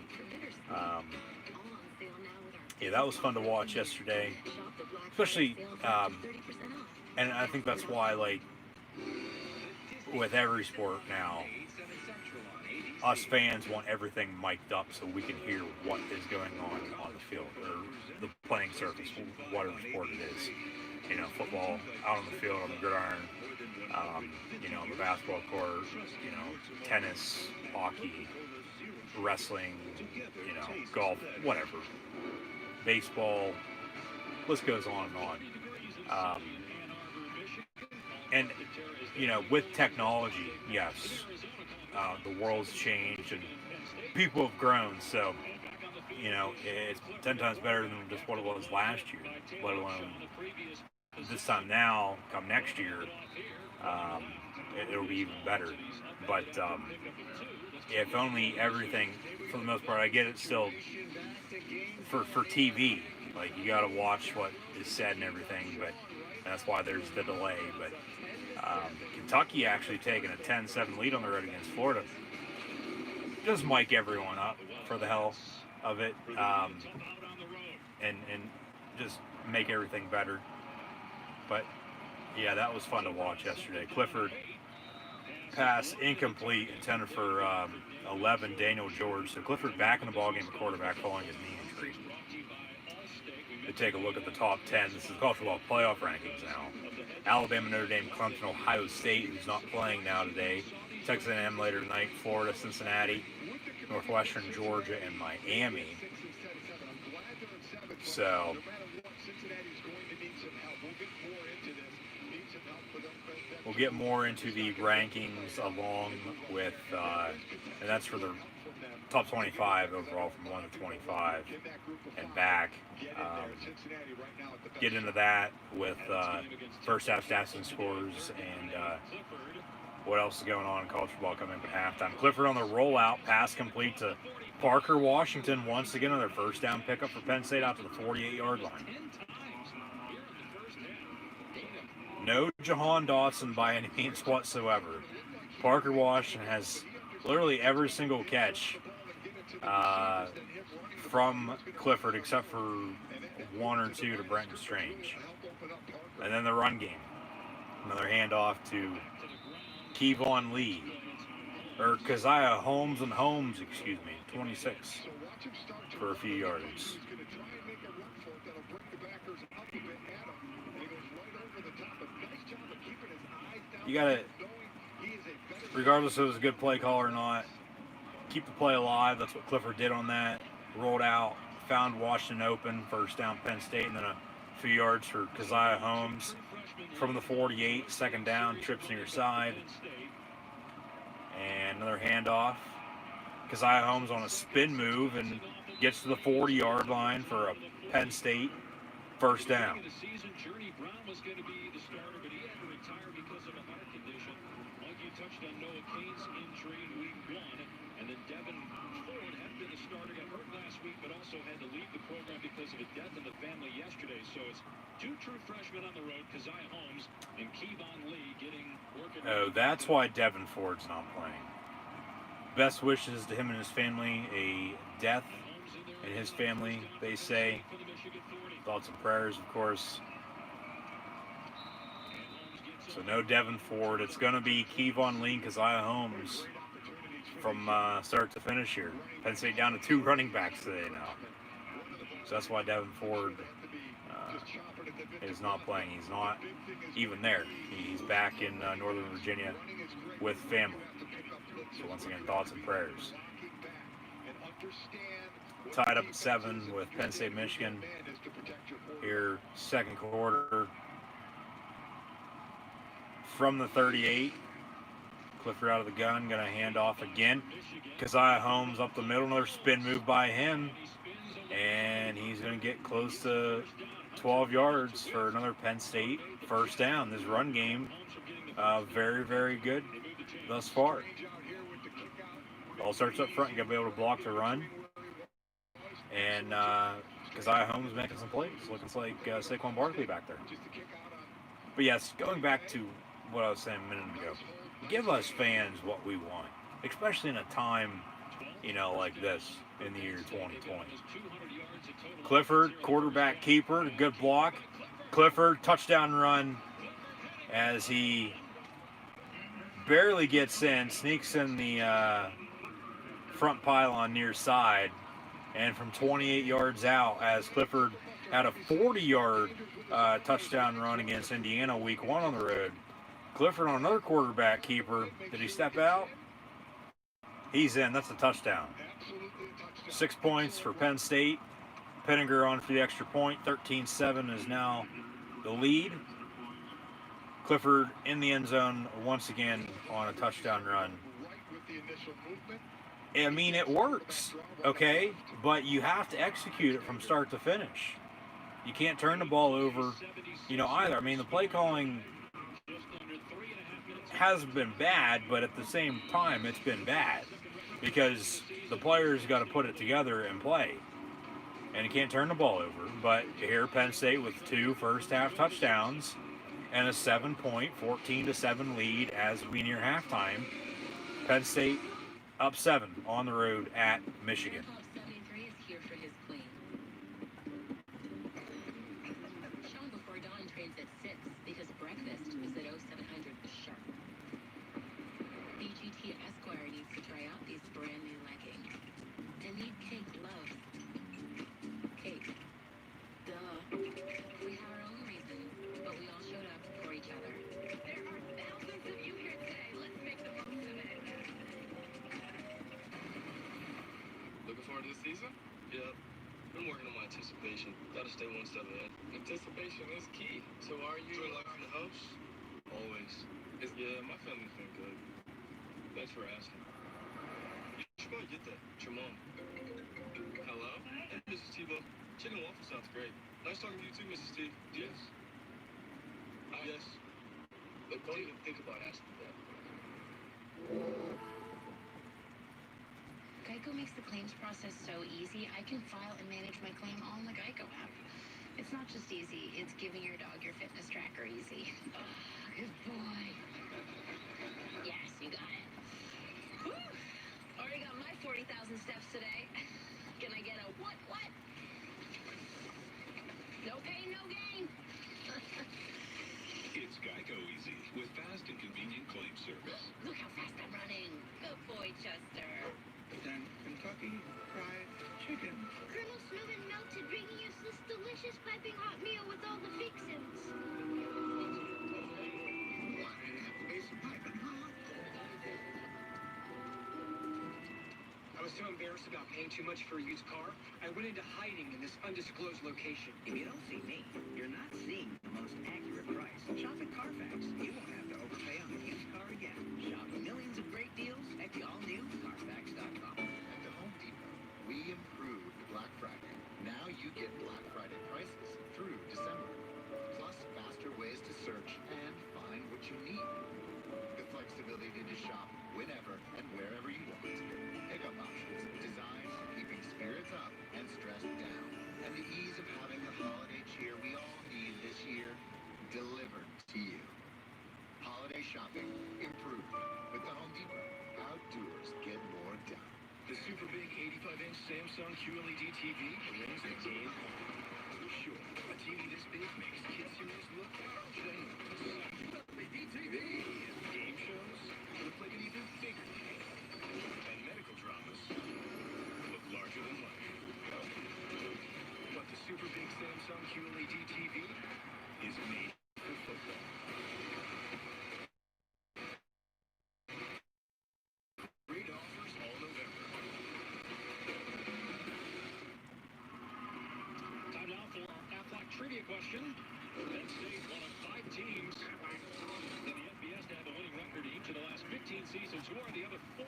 yeah, that was fun to watch yesterday, especially, and I think that's why, like, with every sport now, us fans want everything mic'd up so we can hear what is going on the field or the playing surface, whatever sport it is. Football out on the field, on the gridiron, on the basketball court, tennis, hockey, wrestling, golf, whatever. Baseball, list goes on and on. And, with technology, yes, the world's changed and people have grown, so, it's 10 times better than just what it was last year, let alone this time now, come next year, it'll be even better. But if only everything, for the most part, I get it still, for TV, like, you got to watch what is said and everything, but that's why there's the delay. But Kentucky actually taking a 10-7 lead on the road against Florida. Just mic everyone up for the hell of it, and just make everything better. But yeah, that was fun to watch yesterday. Clifford pass incomplete, intended for 11, Daniel George. So Clifford back in the ballgame, quarterback following his knee injury. To take a look at the top 10, this is college football playoff rankings now. Alabama, Notre Dame, Clemson, Ohio State, who's not playing now today. Texas A&M later tonight, Florida, Cincinnati, Northwestern, Georgia, and Miami. So we'll get more into the rankings along with, and that's for the top 25 overall from 1 to 25 and back. Get into that with first half stats and scores and what else is going on in college football coming up at halftime. Clifford on the rollout, pass complete to Parker Washington once again on their first down pickup for Penn State out to the 48-yard line. No Jahan Dotson by any means whatsoever. Parker Washington has literally every single catch from Clifford except for one or two to Brenton Strange. And then the run game. Another handoff to Kevon Lee. Or Keziah Holmes, 26 for a few yards. You gotta, regardless if it was a good play call or not, keep the play alive. That's what Clifford did on that. Rolled out, found Washington open, first down Penn State, and then a few yards for Keziah Holmes from the 48, second down, trips near side. And another handoff. Keziah Holmes on a spin move and gets to the 40-yard line for a Penn State first down. Touched on Noah Cain's injury in week 1, and then Devin Ford had been the starter, got hurt last week, but also had to leave the program because of a death in the family yesterday. So it's two true freshmen on the road, Keziah Holmes and Kevon Lee getting working. Oh, that's why Devin Ford's not playing. Best wishes to him and his family. A death in his family, they say. Thoughts and prayers, of course. So no Devin Ford. It's going to be Kevon Lee and Keziah Holmes from start to finish here. Penn State down to 2 running backs today now. So that's why Devin Ford is not playing. He's not even there. He's back in Northern Virginia with family. So once again, thoughts and prayers. Tied up at 7 with Penn State, Michigan. Here, second quarter. From the 38, Clifford out of the gun, going to hand off again. Keziah Holmes up the middle, another spin move by him, and he's going to get close to 12 yards for another Penn State first down. This run game, very, very good thus far. All starts up front, you got to be able to block the run, and Keziah Holmes making some plays. Looks like Saquon Barkley back there. But yes, going back to what I was saying a minute ago, give us fans what we want, especially in a time, like this in the year 2020. Clifford, quarterback keeper, good block. Clifford, touchdown run as he barely gets in, sneaks in the front pylon near side, and from 28 yards out as Clifford had a 40-yard touchdown run against Indiana week 1 on the road. Clifford on another quarterback keeper. Did he step out? He's in. That's a touchdown. 6 points for Penn State. Penninger on for the extra point. 13-7 is now the lead. Clifford in the end zone once again on a touchdown run. I mean, it works, okay? But you have to execute it from start to finish. You can't turn the ball over, either. I mean, the play calling hasn't been bad, but at the same time, it's been bad because the players got to put it together and play. And you can't turn the ball over. But here, Penn State with 2 first-half touchdowns and a 7-point, 14-7 lead as we near halftime. Penn State up 7 on the road at Michigan. Season? Yep. Been working on my anticipation. Gotta stay one step ahead. Anticipation is key. So are you enjoy life in the house? Always. Yeah, my family's been good. Thanks for asking. You should probably get that. It's your mom. Hello? Hey, Mrs. Tebow. Chicken waffle sounds great. Nice talking to you too, Mrs. T. Yes. Yes. But don't even think about asking that. Geico makes the claims process so easy, I can file and manage my claim all in the Geico app. It's not just easy, it's giving your dog your fitness tracker easy. Oh, good boy. Yes, you got it. Whew. Already got my 40,000 steps today. Can I get a what? convenient claim service. Look how fast I'm running. Good boy, Chester. Then Kentucky Fried Chicken. Colonel Smooth and Melted bringing us this delicious piping hot meal with all the fixins. What is piping hot? I was so embarrassed about paying too much for a used car, I went into hiding in this undisclosed location. If you don't see me, you're not seeing the most accurate price. Shop at Carfax. You won't have to overpay on a used car again. Shop millions of great deals at the all-new Carfax.com. At the Home Depot, we improved Black Friday. Now you get Black Friday prices through December. Plus faster ways to search and find what you need. The flexibility to shop whenever and wherever you want. Pickup options designed for keeping spirits up and stress down. And the ease of having the holiday cheer we all need this year delivered to you. Holiday shopping improved with the Home Depot. Outdoors get more done. The super big 85-inch Samsung QLED TV brings the game home. Sure, a TV this big makes kids' series look ginormous. LED TV, game shows look like an even bigger game. And medical dramas look larger than life. But the super big Samsung QLED TV is made for football. Great offers all November. Time now for our Aflac trivia question. Penn State, one of 5 teams in the FBS to have a winning record each of the last 15 seasons. Who are the other 4?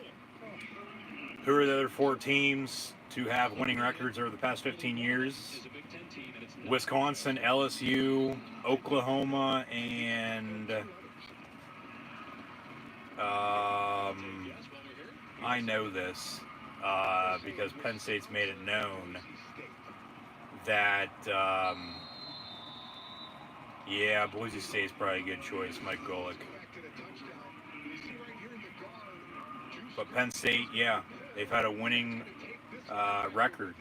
Who are the other 4 teams to have winning records over the past 15 years? Wisconsin, LSU, Oklahoma, and I know this because Penn State's made it known that yeah, Boise State's probably a good choice, Mike Golick. But Penn State, yeah, they've had a winning record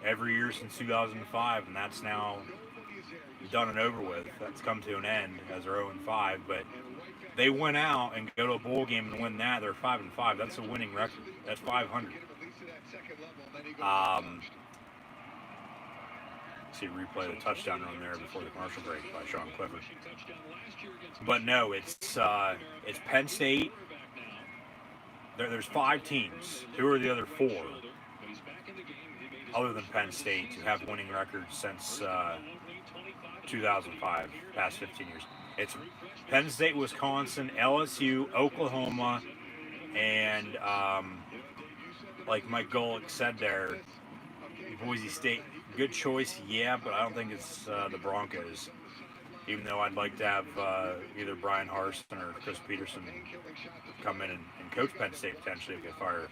every year since 2005, and that's now done and over with. That's come to an end as they're 0-5, but they went out and go to a bowl game and win that. They're 5-5. That's a winning record. That's 500. See a replay of the touchdown run there before the commercial break by Sean Clifford. But no, it's Penn State. There's 5 teams. Who are the other 4? Other than Penn State to have winning records since 2005, past 15 years. It's Penn State, Wisconsin, LSU, Oklahoma, and like Mike Golick said there, Boise State. Good choice, yeah, but I don't think it's the Broncos. Even though I'd like to have either Brian Harston or Chris Peterson come in and coach Penn State potentially if they fire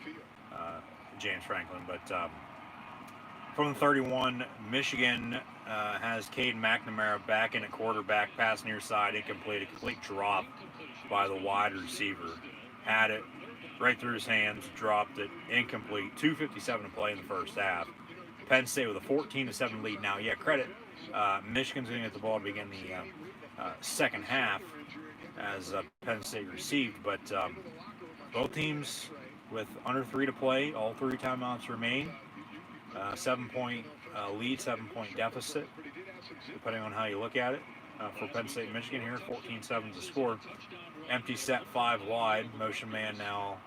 James Franklin. But from the 31, Michigan has Cade McNamara back in at quarterback, pass near side, incomplete, a complete drop by the wide receiver. Had it right through his hands, dropped it, incomplete. 2:57 to play in the first half. Penn State with a 14-7 lead now. Yeah, credit. Michigan's going to get the ball to begin the second half as Penn State received, but both teams with under 3 to play, all 3 timeouts remain. 7-point lead, 7-point deficit, depending on how you look at it. For Penn State, Michigan here, 14-7 is the score. Empty set 5 wide. Motion man now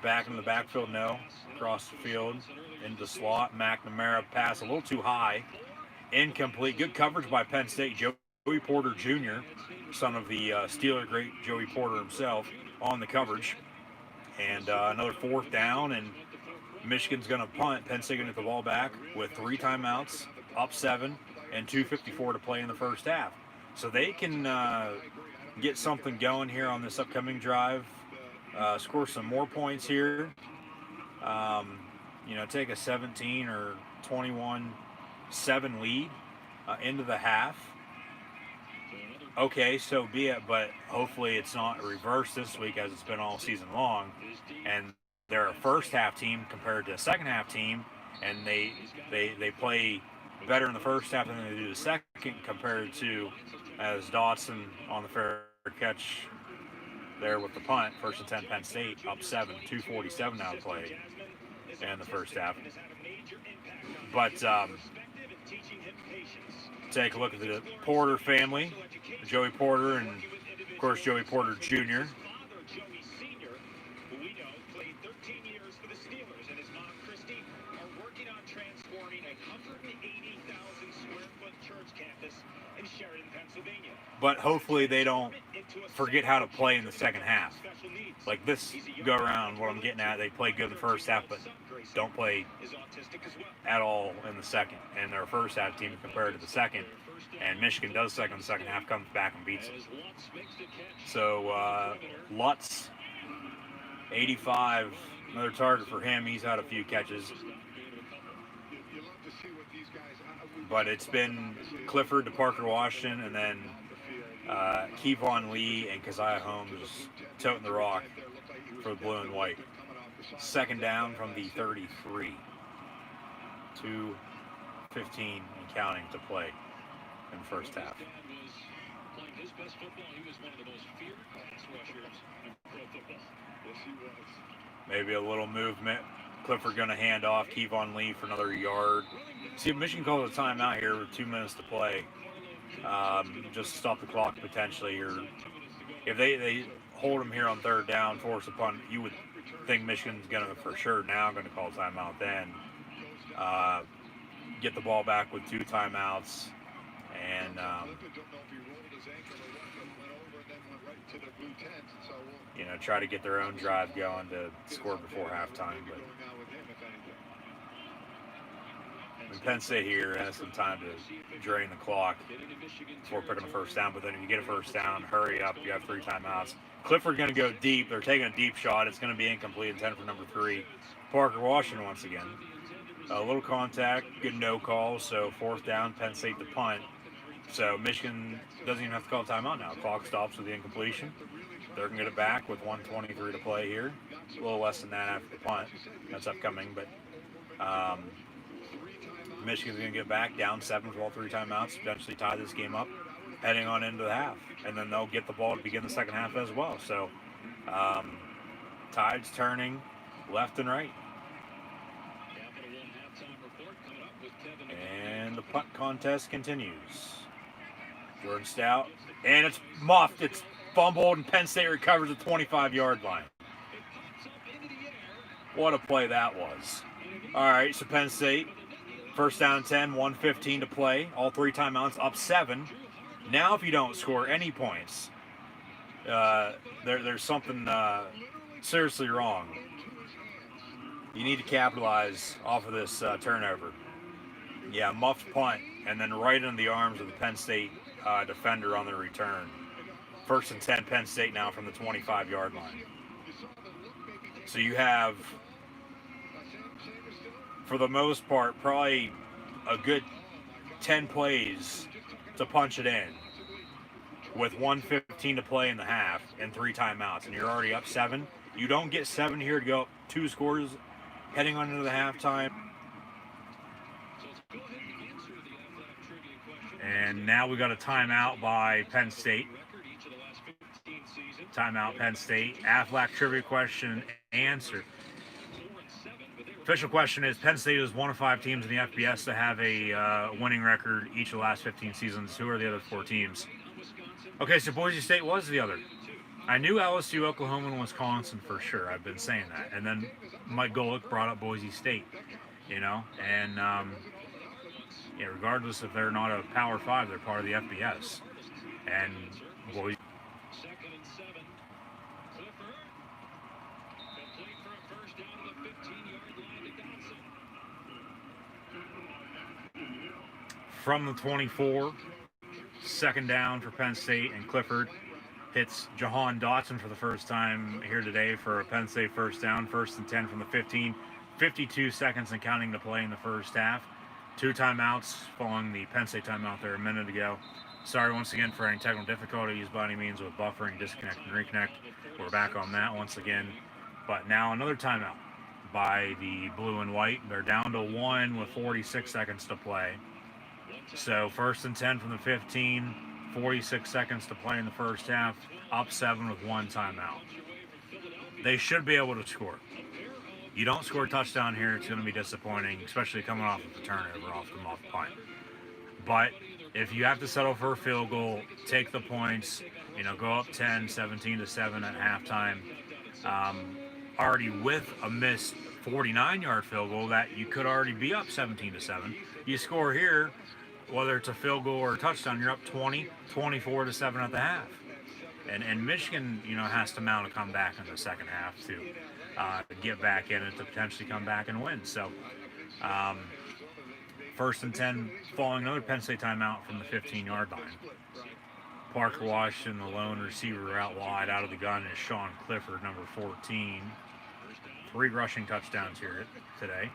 back in the backfield, no. Across the field, into the slot. McNamara pass a little too high. Incomplete. Good coverage by Penn State. Joey Porter Jr., son of the Steeler great Joey Porter himself, on the coverage. And another 4th down, and Michigan's going to punt. Penn State going to get the ball back with 3 timeouts, up 7, and 2:54 to play in the first half. So they can get something going here on this upcoming drive, score some more points here. Take a 17 or 21-7 lead into the half. Okay, so be it, but hopefully it's not reversed this week as it's been all season long. And they're a first half team compared to a second half team, and they play better in the first half than they do the second compared to, as Dotson on the fair catch there with the punt. First and 10, Penn State, up 7, 2:47 now to play in the first half. But take a look at the Porter family, Joey Porter and, of course, Joey Porter Jr. But hopefully they don't forget how to play in the second half. Like this go around, what I'm getting at, they play good in the first half, but don't play at all in the second. And their first half team compared to the second. And Michigan does second in the second half, comes back and beats them. So Lutz, 85, another target for him. He's had a few catches. But it's been Clifford to Parker Washington, and then Kevon Lee and Keziah Holmes toting the rock for the blue and white. Second down from the 33. 2:15 and counting to play in the first half. Maybe a little movement. Clifford going to hand off Kevon Lee for another yard. See, Michigan calls a timeout here with 2 minutes to play. Just to stop the clock potentially. Or if they hold them here on third down, force a punt, you would think Michigan's going to for sure now going to call timeout then. Get the ball back with 2 timeouts and try to get their own drive going to score before halftime. But Penn State here has some time to drain the clock before picking a first down. But then if you get a first down, hurry up. You have 3 timeouts. Clifford going to go deep. They're taking a deep shot. It's going to be incomplete. Intended for number 3. Parker Washington once again. A little contact, good no call. So 4th down, Penn State to punt. So Michigan doesn't even have to call a timeout now. Clock stops with the incompletion. They're going to get it back with 1:23 to play here. A little less than that after the punt. That's upcoming. But Michigan's going to get back down 7 with all 3 timeouts, potentially tie this game up, heading on into the half. And then they'll get the ball to begin the second half as well. So tides turning left and right. And the punt contest continues. Jordan Stout. And it's muffed. It's fumbled, and Penn State recovers at the 25-yard line. What a play that was. All right, so Penn State, first down and 10, 1:15 to play. All 3 timeouts, up 7. Now if you don't score any points, there's something seriously wrong. You need to capitalize off of this turnover. Yeah, muffed punt, and then right into the arms of the Penn State defender on the return. First and 10, Penn State now from the 25-yard line. So you have, for the most part, probably a good 10 plays to punch it in with 1:15 to play in the half and 3 timeouts, and you're already up 7. You don't get 7 here to go up 2 scores heading on into the halftime. And now we got a timeout by Penn State. Timeout, Penn State. Aflac trivia question answer. Official question is, Penn State is one of 5 teams in the FBS to have a winning record each of the last 15 seasons. Who are the other 4 teams? Okay, so Boise State was the other. I knew LSU, Oklahoma, and Wisconsin for sure. I've been saying that. And then Mike Golick brought up Boise State, and regardless if they're not a Power 5, they're part of the FBS. And Boise. From the 24, second down for Penn State, and Clifford hits Jahan Dotson for the first time here today for a Penn State first down. First and 10 from the 15, 52 seconds and counting to play in the first half. 2 timeouts following the Penn State timeout there a minute ago. Sorry once again for any technical difficulties by any means with buffering, disconnect, and reconnect. We're back on that once again. But now another timeout by the blue and white. They're down to 1 with 46 seconds to play. So first and 10 from the 15, 46 seconds to play in the first half. up 7 with 1 timeout. They should be able to score. You don't score a touchdown here, it's going to be disappointing, especially coming off of the turnover off the muff punt. But if you have to settle for a field goal, take the points, go up 10, 17-7 at halftime. Already with a missed 49-yard field goal that you could already be up 17-7. You score here, whether it's a field goal or a touchdown, you're up 20, 24-7 at the half. And Michigan, has to mount a comeback in the second half to get back in it to potentially come back and win. So, 1st and 10, following another Penn State timeout from the 15-yard line. Parker Washington, the lone receiver out wide, out of the gun is Sean Clifford, number 14. 3 rushing touchdowns here today.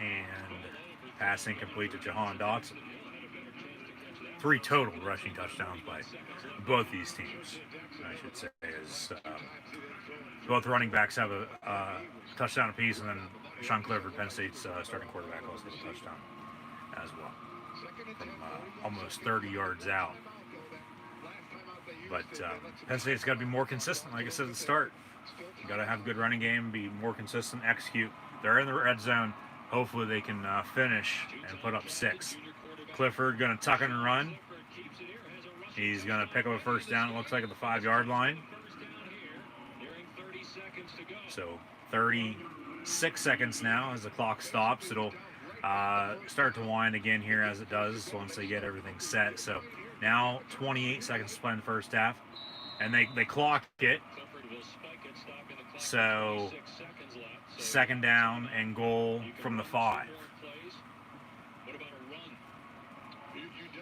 And pass incomplete to Jahan Dotson. 3 total rushing touchdowns by both these teams, I should say. As both running backs have a touchdown apiece, and then Sean Clifford, Penn State's starting quarterback, also has a touchdown as well from almost 30 yards out. But Penn State's got to be more consistent, like I said at the start. You got to have a good running game, be more consistent, execute. They're in the red zone. Hopefully they can finish and put up 6. Clifford going to tuck and run. He's going to pick up a first down, it looks like, at the 5-yard line. So 36 seconds now as the clock stops. It'll start to wind again here as it does once they get everything set. So now 28 seconds to play in the first half. And they clock it. So 2nd down and goal from the 5.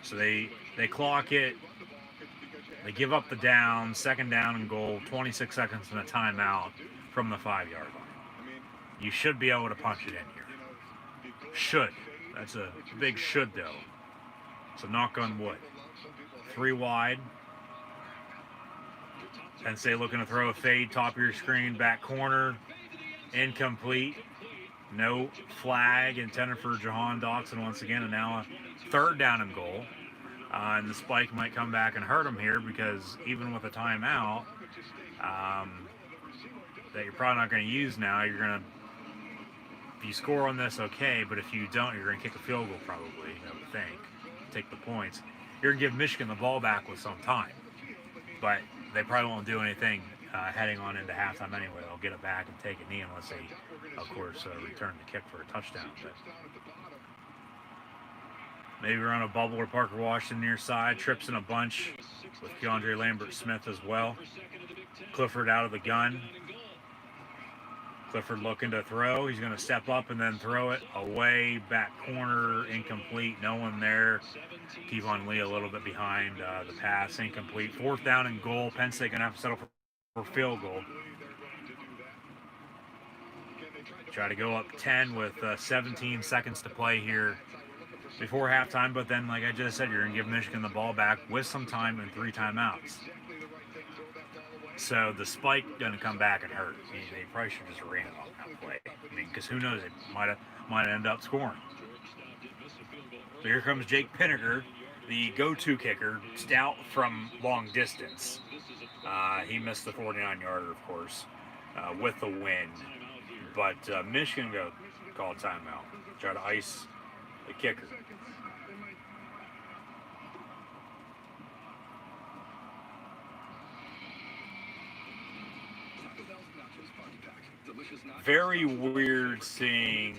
So they clock it. They give up the down, 2nd down and goal, 26 seconds and a timeout from the 5-yard line. You should be able to punch it in here. Should. That's a big should, though. So knock on wood. 3 wide. Penn State looking to throw a fade, top of your screen, back corner, incomplete. No flag intended for Jahan Dotson once again, and now a 3rd down and goal. And the spike might come back and hurt him here because even with a timeout that you're probably not going to use now, you're going to, if you score on this, okay, but if you don't, you're going to kick a field goal probably, I would think, take the points. You're going to give Michigan the ball back with some time, but they probably won't do anything heading on into halftime anyway. They'll get it back and take a knee unless they, of course, return the kick for a touchdown. But maybe run a bubble or Parker Washington near side, trips in a bunch with Keandre Lambert-Smith as well. Clifford out of the gun. Clifford looking to throw. He's going to step up and then throw it away. Back corner, incomplete. No one there. Kevon Lee a little bit behind the pass. Incomplete. 4th down and goal. Penn State going to have to settle for field goal. Try to go up 10 with 17 seconds to play here before halftime. But then, like I just said, you're going to give Michigan the ball back with some time and 3 timeouts. So the spike going to come back and hurt. They probably should just ran it off that play. I mean, because who knows? It might end up scoring. So here comes Jake Pinniger, the go-to kicker, stout from long distance. He missed the 49-yarder, of course, with the wind. But Michigan called timeout. Try to ice the kicker. Very weird seeing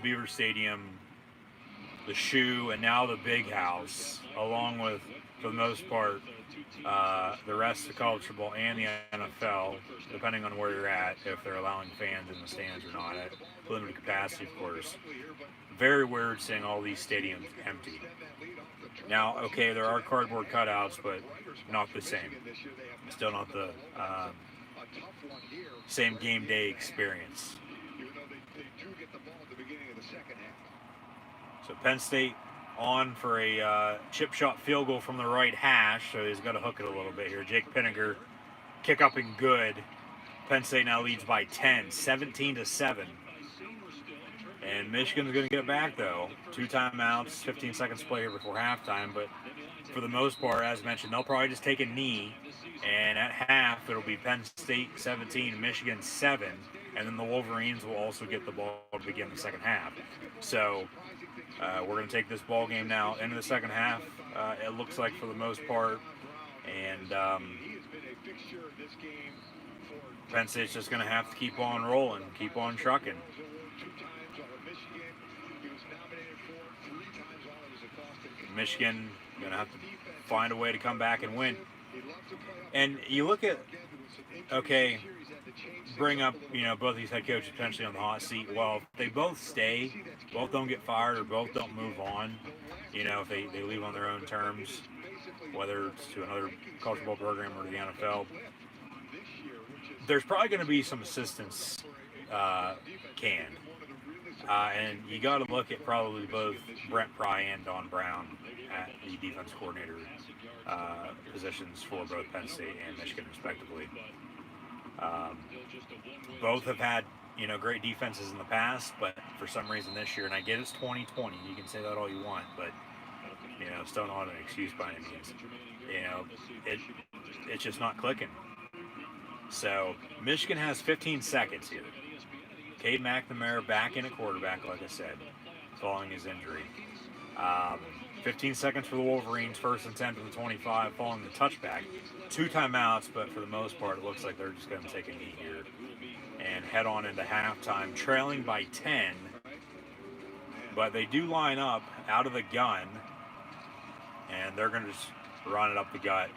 Beaver Stadium, the Shoe, and now the Big House, along with, for the most part, the rest of college football and the NFL, depending on where you're at, if they're allowing fans in the stands or not, at limited capacity, of course. Very weird seeing all these stadiums empty. Now, okay, there are cardboard cutouts, but not the same. Still not the same game day experience. So Penn State on for a chip shot field goal from the right hash, so he's got to hook it a little bit here. Jake Pinniger, kick up and good. Penn State now leads by 10, 17-7. And Michigan's going to get it back, though. 2 timeouts, 15 seconds to play here before halftime. But for the most part, as mentioned, they'll probably just take a knee And at half, it'll be Penn State 17, Michigan 7, and then the Wolverines will also get the ball to begin the second half. So we're going to take this ball game now into the second half. It looks like for the most part, and Penn State's just going to have to keep on rolling, keep on trucking. Michigan going to have to find a way to come back and win. And you look at, okay, bring up, both these head coaches potentially on the hot seat. Well, if they both stay, both don't get fired or both don't move on, if they leave on their own terms, whether it's to another college football program or to the NFL, there's probably going to be some assistants canned. And you got to look at probably both Brent Pry and Don Brown at the defense coordinator positions for both Penn State and Michigan, respectively. Both have had, great defenses in the past, but for some reason this year, and I get it's 2020, you can say that all you want, but, still not an excuse by any means. It's just not clicking. So, Michigan has 15 seconds here. Cade McNamara back in at quarterback, like I said, following his injury. 15 seconds for the Wolverines, 1st and 10 from the 25, following the touchback. 2 timeouts, but for the most part, it looks like they're just going to take a knee here and head on into halftime, trailing by 10. But they do line up out of the gun, and they're going to just run it up the gut.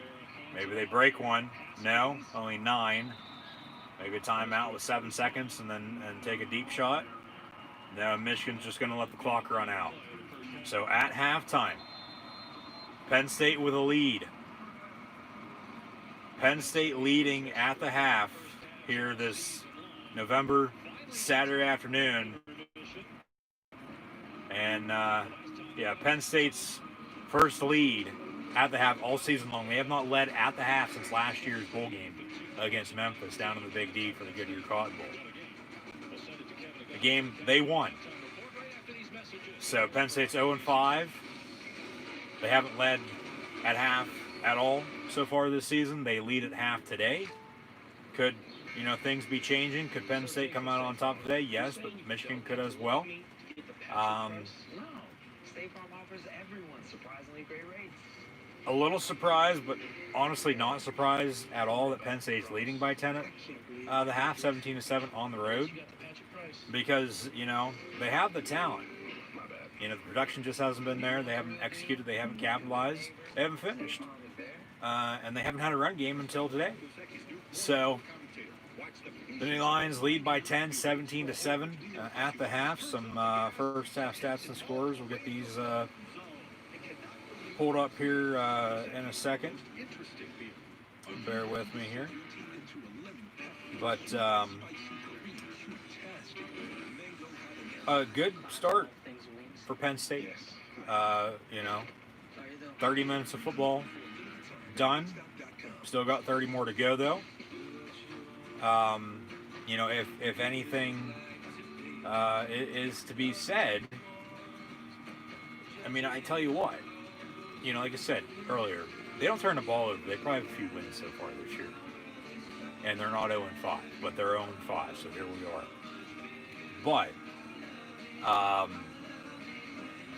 Maybe they break one. No, only 9. Maybe a timeout with 7 seconds and take a deep shot. No, Michigan's just going to let the clock run out. So at halftime, Penn State with a lead. Penn State leading at the half here this November Saturday afternoon. And Penn State's first lead at the half all season long. They have not led at the half since last year's bowl game against Memphis down in the Big D for the Goodyear Cotton Bowl. The game they won. So Penn State's 0-5. They haven't led at half at all so far this season. They lead at half today. Could, things be changing? Could Penn State come out on top today? Yes, but Michigan could as well. State Farm offers everyone surprisingly great rates. A little surprised, but honestly not surprised at all that Penn State's leading by 10 at the half, 17-7 on the road, because they have the talent. The production just hasn't been there. They haven't executed. They haven't capitalized. They haven't finished, and they haven't had a run game until today. So the Nittany Lions lead by 10, 17-7 at the half. Some first half stats and scores. We'll get these pulled up here in a second. Bear with me here. But a good start for Penn State. 30 minutes of football done. Still got 30 more to go, though. If anything is to be said, I tell you what, like I said earlier, they don't turn the ball over. They probably have a few wins so far this year. And they're not 0-5, but they're 0-5, so here we are. But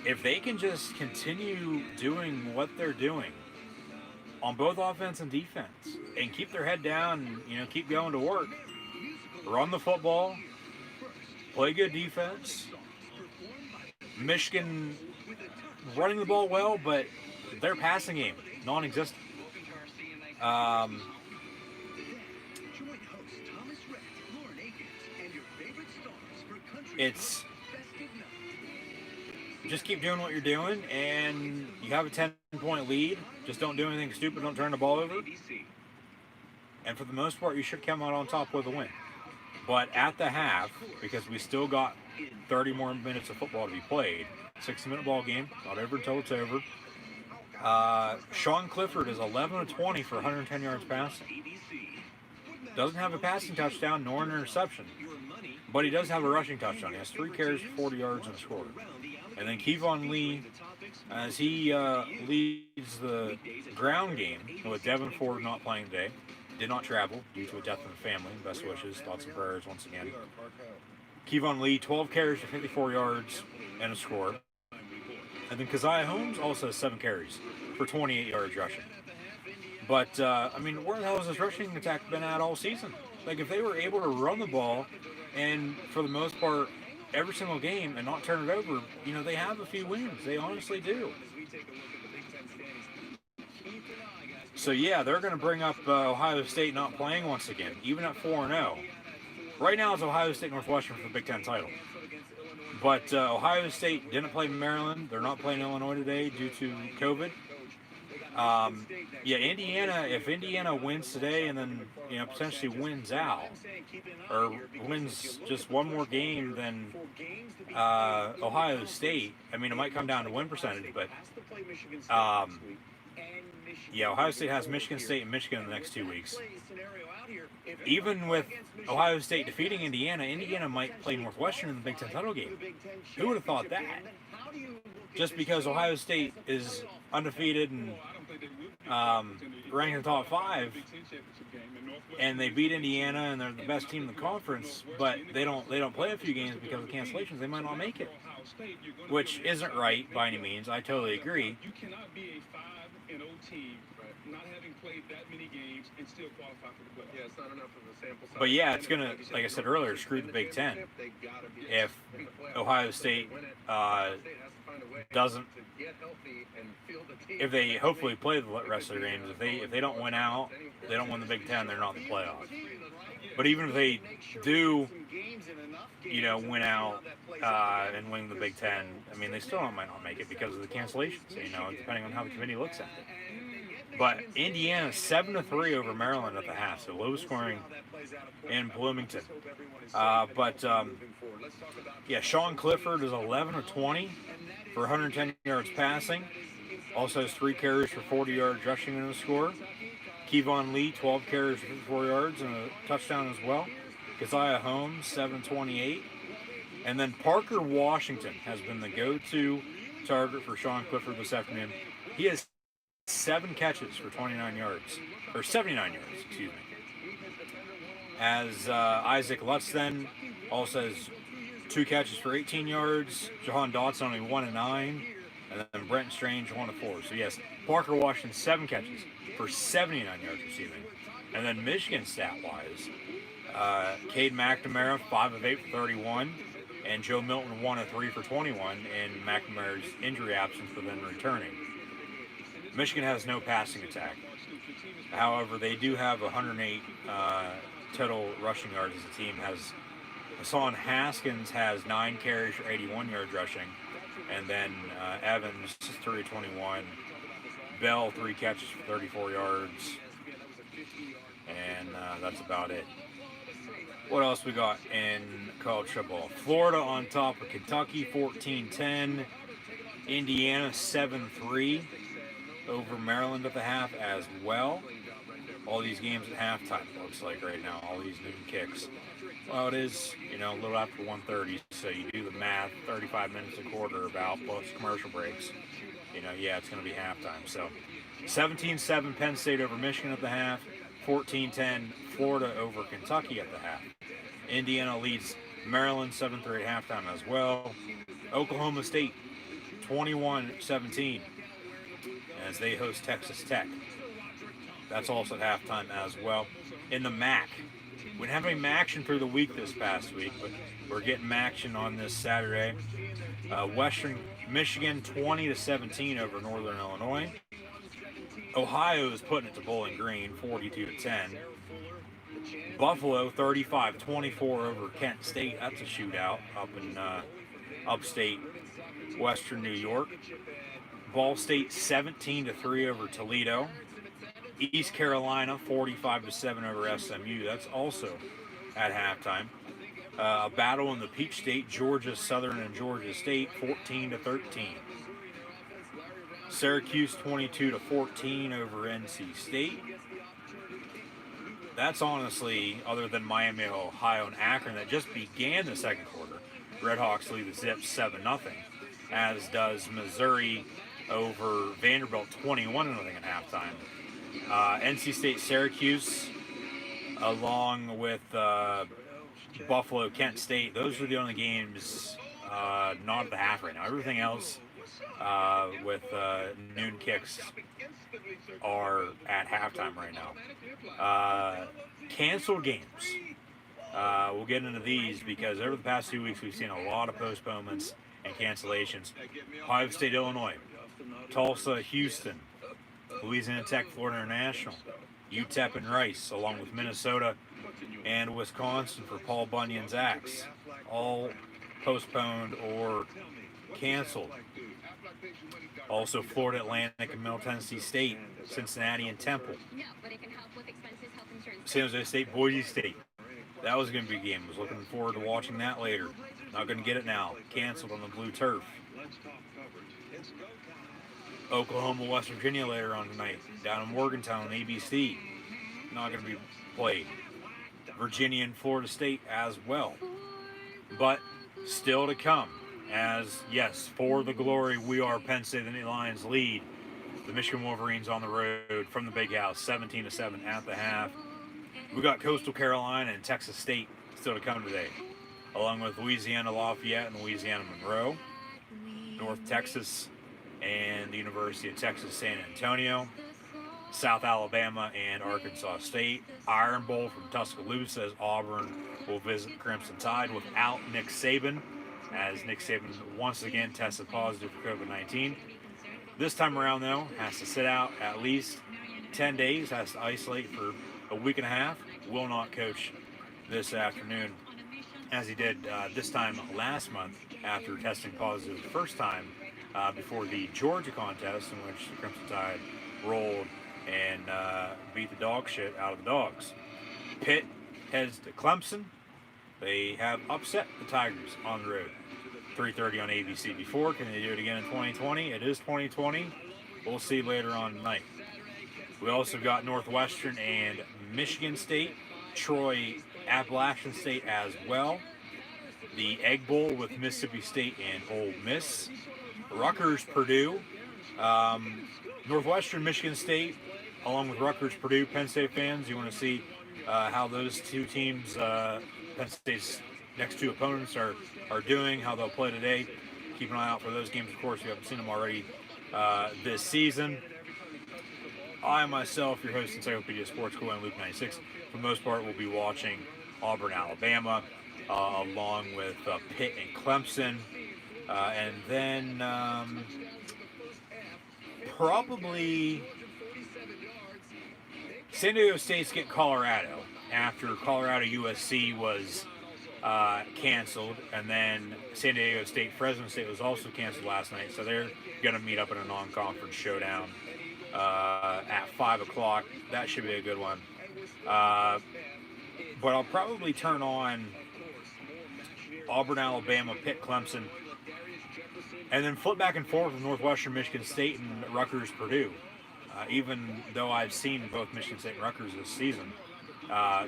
if they can just continue doing what they're doing on both offense and defense and keep their head down and, keep going to work, run the football, play good defense. Michigan running the ball well, but their passing game, non-existent. It's just keep doing what you're doing, and you have a 10-point lead. Just don't do anything stupid. Don't turn the ball over. And for the most part, you should come out on top with a win. But at the half, because we still got 30 more minutes of football to be played, 60-minute ball game, not over until it's over. Sean Clifford is 11-20 for 110 yards passing. Doesn't have a passing touchdown nor an interception, but he does have a rushing touchdown. He has 3 carries for 40 yards and a score. And then Kevon Lee as he leads the ground game with Devin Ford not playing today. Did not travel due to a death in the family. Best wishes, thoughts and prayers once again. Kevon Lee, 12 carries for 54 yards and a score. And then Keziah Holmes also has 7 carries for 28 yards rushing. But, I mean, where the hell has this rushing attack been at all season? Like, if they were able to run the ball, and for the most part, every single game, and not turn it over, you know, they have a few wins. They honestly do. So, yeah, they're going to bring up Ohio State not playing once again, even at 4-0. Right now it's Ohio State Northwestern for the Big Ten title. But Ohio State didn't play Maryland. They're not playing Illinois today due to COVID. Yeah, Indiana, if Indiana wins today and then, you know, potentially wins out, or wins just one more game than Ohio State, I mean, it might come down to win percentage, but yeah, Ohio State has Michigan State and Michigan in the next 2 weeks. Even with Ohio State defeating Indiana, Indiana might play Northwestern in the Big Ten title game. Who would have thought that? Just because Ohio State is undefeated and ranked in the top 5, and they beat Indiana and they're the best team in the conference, but they don't play a few games because of cancellations. They might not make it, which isn't right by any means. I totally agree. You cannot be a 5-0 team, not having played that many games and still qualify for the playoffs. Yeah, it's not enough of a sample size. But yeah, it's gonna, like I said earlier, screw the Big Ten. If Ohio State doesn't, if they hopefully play the rest of their games, if they don't win out, they don't win the Big Ten, they're not in the playoffs. But even if they do, you know, win out and win the Big Ten, I mean, they still might not make it because of the cancellations, you know, depending on how the committee looks at it. But Indiana 7-3 over Maryland at the half, so low scoring in Bloomington. Yeah, Sean Clifford is 11 of 20 for 110 yards passing. Also has 3 carries for 40 yards rushing in the score. Kevon Lee, 12 carries for 54 yards and a touchdown as well. Keziah Holmes, 7-28. And then Parker Washington has been the go-to target for Sean Clifford this afternoon. He has 7 catches for 29 yards, or 79 yards, excuse me. As Isaac Lutz then also has 2 catches for 18 yards. Jahan Dotson only 1 of 9, and then Brent Strange 1 of 4. So yes, Parker Washington 7 catches for 79 yards receiving. And then Michigan stat-wise, Cade McNamara 5 of 8 for 31, and Joe Milton 1 of 3 for 21 in McNamara's injury absence, but then returning. Michigan has no passing attack. However, they do have 108 total rushing yards as a team. Hassan Haskins has 9 carries for 81 yards rushing, and then Evans 321. Bell 3 catches for 34 yards, and that's about it. What else we got in college football? Florida on top of Kentucky 14-10. Indiana 7-3 over Maryland at the half as well. All these games at halftime, looks like right now, all these noon kicks. Well, it is, you know, a little after 1:30, so you do the math, 35 minutes a quarter about, plus commercial breaks. You know, yeah, it's going to be halftime. So 17-7 Penn State over Michigan at the half, 14-10 Florida over Kentucky at the half. Indiana leads Maryland 7-3 at halftime as well. Oklahoma State 21-17 as they host Texas Tech. That's also at halftime as well. In the MAC, we didn't have any action through the week this past week, but we're getting action on this Saturday. Western Michigan 20-17 over Northern Illinois. Ohio is putting it to Bowling Green 42-10. Buffalo 35-24 over Kent State. That's a shootout up in upstate Western New York. Ball State 17-3 over Toledo. East Carolina 45-7 over SMU. That's also at halftime. A battle in the Peach State, Georgia Southern and Georgia State 14-13. Syracuse 22-14 over NC State. That's honestly, other than Miami, Ohio, and Akron, that just began the second quarter. Redhawks lead the Zips 7-0. as does Missouri over Vanderbilt 21-0 at halftime. NC State Syracuse along with Buffalo Kent State. Those are the only games not at the half right now. Everything else with noon kicks are at halftime right now. Canceled games. We'll get into these because over the past 2 weeks we've seen a lot of postponements and cancellations. Ohio State, Illinois, Tulsa, Houston, Louisiana Tech, Florida International, UTEP and Rice, along with Minnesota and Wisconsin for Paul Bunyan's Axe, all postponed or canceled. Also Florida Atlantic and Middle Tennessee State, Cincinnati and Temple, San Jose State, Boise State. That was going to be a game. I was looking forward to watching that later. Not going to get it now. Canceled on the blue turf. Oklahoma, West Virginia later on tonight. Down in Morgantown on ABC. Not going to be played. Virginia and Florida State as well. But still to come. As, yes, for the glory, we are Penn State. The Lions lead the Michigan Wolverines on the road from the Big House, 17-7 at the half. We got Coastal Carolina and Texas State still to come today, along with Louisiana Lafayette and Louisiana Monroe, North Texas and the University of Texas San Antonio, South Alabama and Arkansas State, Iron Bowl from Tuscaloosa as Auburn will visit Crimson Tide without Nick Saban, as Nick Saban once again tested positive for COVID-19. This time around, though, has to sit out at least 10 days, has to isolate for a week and a half, will not coach this afternoon as he did this time last month after testing positive the first time before the Georgia contest in which the Crimson Tide rolled and beat the dog shit out of the Dogs. Pitt heads to Clemson. They have upset the Tigers on the road. 3:30 on ABC before. Can they do it again in 2020? It is 2020. We'll see later on tonight. We also got Northwestern and Michigan State, Troy, Appalachian State as well. The Egg Bowl with Mississippi State and Ole Miss. Rutgers, Purdue. Northwestern, Michigan State, along with Rutgers, Purdue. Penn State fans, you want to see how those two teams, Penn State's next two opponents, are doing, how they'll play today. Keep an eye out for those games, of course. You haven't seen them already this season. I myself, your host, Encyclopedia Sports, Cool and Loop 96, for the most part, will be watching Auburn, Alabama, along with Pitt and Clemson. And then probably San Diego State's get Colorado after Colorado USC was canceled, and then San Diego State Fresno State was also canceled last night, so they're going to meet up in a non-conference showdown at 5 o'clock. That should be a good one. But I'll probably turn on Auburn, Alabama, Pitt, Clemson, and then flip back and forth with Northwestern, Michigan State, and Rutgers, Purdue. Even though I've seen both Michigan State and Rutgers this season,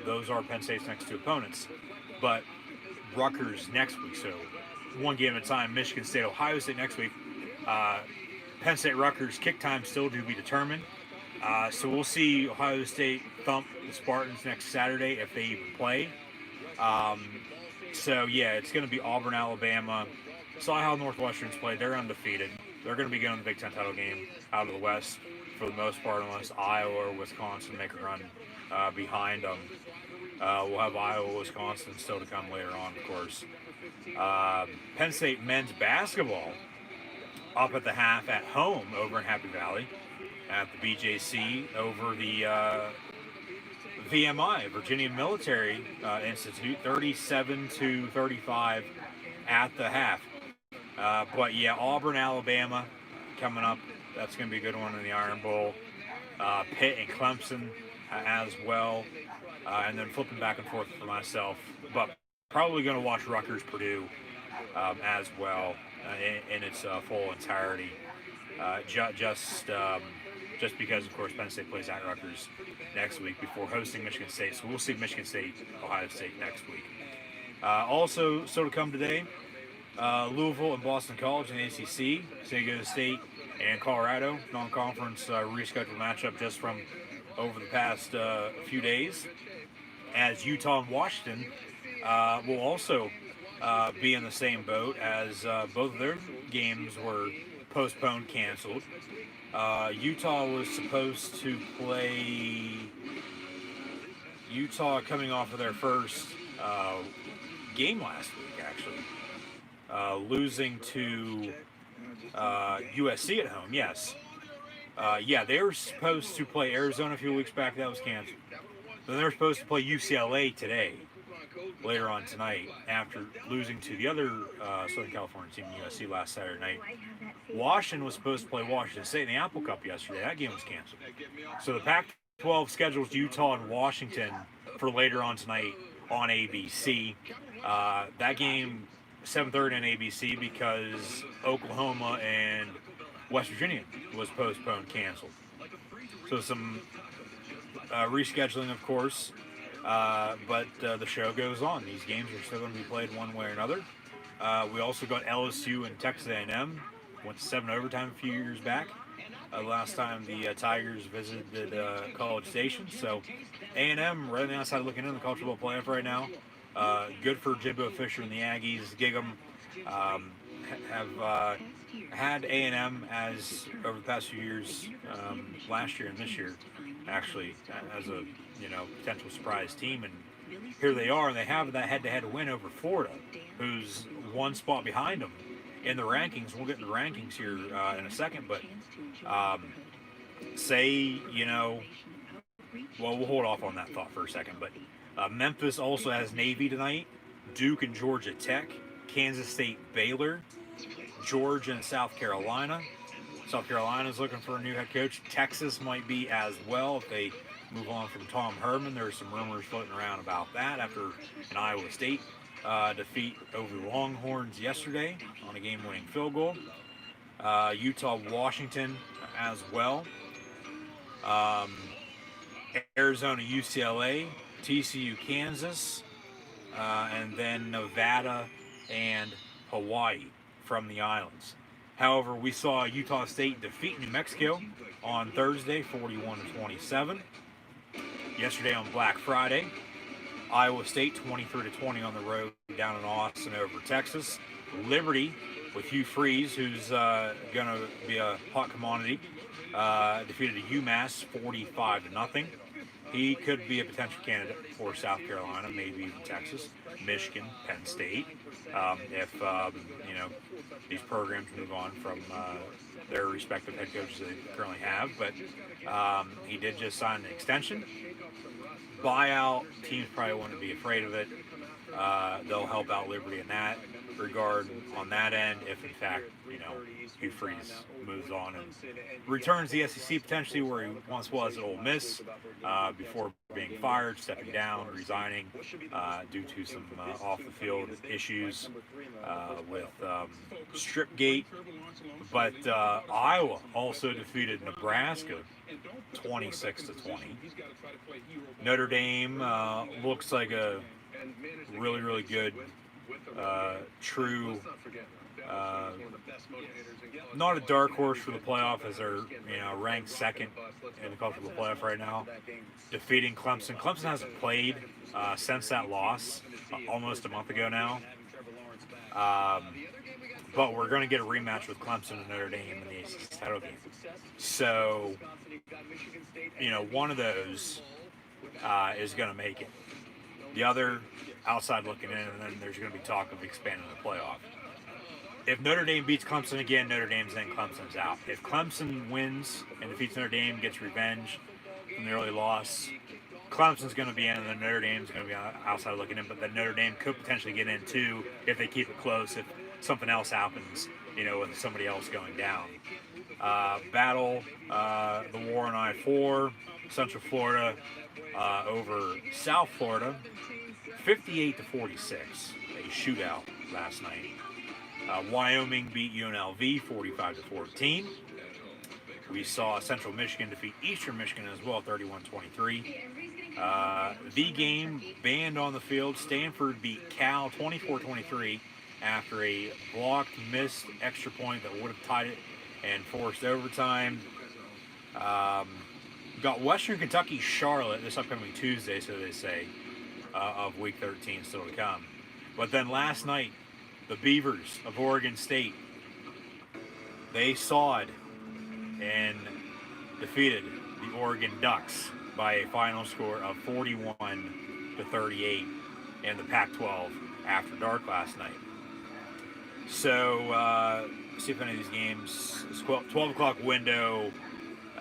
those are Penn State's next two opponents. But Rutgers next week, so one game at a time. Michigan State, Ohio State next week. Penn State, Rutgers kick time still to be determined. So we'll see Ohio State thump the Spartans next Saturday if they even play. So yeah, it's going to be Auburn, Alabama. Saw how Northwestern's played. They're undefeated. They're going to be going to the Big Ten title game out of the West for the most part, unless Iowa or Wisconsin make a run behind them. We'll have Iowa, Wisconsin still to come later on, of course. Penn State men's basketball up at the half at home over in Happy Valley at the BJC over the VMI, Virginia Military Institute, 37-35 at the half. But yeah, Auburn, Alabama coming up. That's going to be a good one in the Iron Bowl. Pitt and Clemson as well. And then flipping back and forth for myself. But probably going to watch Rutgers, Purdue as well in its full entirety. Just because, of course, Penn State plays at Rutgers next week before hosting Michigan State. So we'll see Michigan State, Ohio State next week. Also, so to come today, Louisville and Boston College in the ACC, San Diego State and Colorado, non-conference rescheduled matchup just from over the past few days. As Utah and Washington will also be in the same boat, as both of their games were postponed, canceled. Utah was supposed to play Utah coming off of their first game last week, actually. Losing to USC at home, yes. Yeah, they were supposed to play Arizona a few weeks back. That was canceled. Then they were supposed to play UCLA today, later on tonight, after losing to the other Southern California team, USC, last Saturday night. Washington was supposed to play Washington State in the Apple Cup yesterday. That game was canceled. So the Pac-12 schedules Utah and Washington for later on tonight on ABC. That game 7:30 on ABC because Oklahoma and West Virginia was postponed, canceled. So some rescheduling, of course, but the show goes on. These games are still going to be played one way or another. We also got LSU and Texas A&M. Went to 7 overtime a few years back. Last time the Tigers visited College Station. So A&M right on the outside looking in the college football playoff right now. Good for Jimbo Fisher and the Aggies. Gig'em have had A&M as over the past few years, last year and this year, actually, as a potential surprise team. And here they are, and they have that head-to-head win over Florida, who's one spot behind them in the rankings. We'll get in the rankings here in a second, but well, we'll hold off on that thought for a second. But Memphis also has Navy tonight, Duke and Georgia Tech, Kansas State, Baylor, Georgia and South Carolina. South Carolina's looking for a new head coach. Texas might be as well if they move on from Tom Herman. There are some rumors floating around about that after an Iowa State defeat over the Longhorns yesterday on a game-winning field goal. Utah, Washington as well. Arizona, UCLA, TCU, Kansas, and then Nevada and Hawaii from the islands. However, we saw Utah State defeat New Mexico on Thursday, 41-27. Yesterday on Black Friday, Iowa State 23-20 on the road down in Austin over Texas. Liberty with Hugh Freeze, who's going to be a hot commodity, defeated UMass 45-0. He could be a potential candidate for South Carolina, maybe even Texas, Michigan, Penn State, if these programs move on from their respective head coaches they currently have. But he did just sign an extension. Buyout, teams probably wouldn't be afraid of it. They'll help out Liberty in that regard on that end if, in fact, Hugh Freeze moves on and returns the SEC potentially where he once was at Ole Miss before being fired, stepping down, resigning due to some off-the-field issues with Stripgate. But Iowa also defeated Nebraska 26-20. Notre Dame looks like a really, really good, true, not a dark horse for the playoff as they're ranked second in the college football playoff right now, defeating Clemson. Clemson hasn't played since that loss almost a month ago now. But we're going to get a rematch with Clemson and Notre Dame in the ACC title game. So, one of those is going to make it. The other, outside looking in, and then there's going to be talk of expanding the playoff. If Notre Dame beats Clemson again, Notre Dame's in, Clemson's out. If Clemson wins and defeats Notre Dame, gets revenge from the early loss, Clemson's going to be in, and then Notre Dame's going to be outside looking in. But then Notre Dame could potentially get in too if they keep it close. If something else happens, with somebody else going down. Battle, the war on I-4, Central Florida over South Florida, 58-46, a shootout last night. Wyoming beat UNLV 45-14. We saw Central Michigan defeat Eastern Michigan as well, 31-23. The game banned on the field. Stanford beat Cal 24-23. after a blocked, missed extra point that would have tied it and forced overtime. Got Western Kentucky Charlotte this upcoming Tuesday, so they say, of Week 13 still to come. But then last night, the Beavers of Oregon State, they sawed and defeated the Oregon Ducks by a final score of 41-38 in the Pac-12 after dark last night. So, see if any of these games, this 12 o'clock window,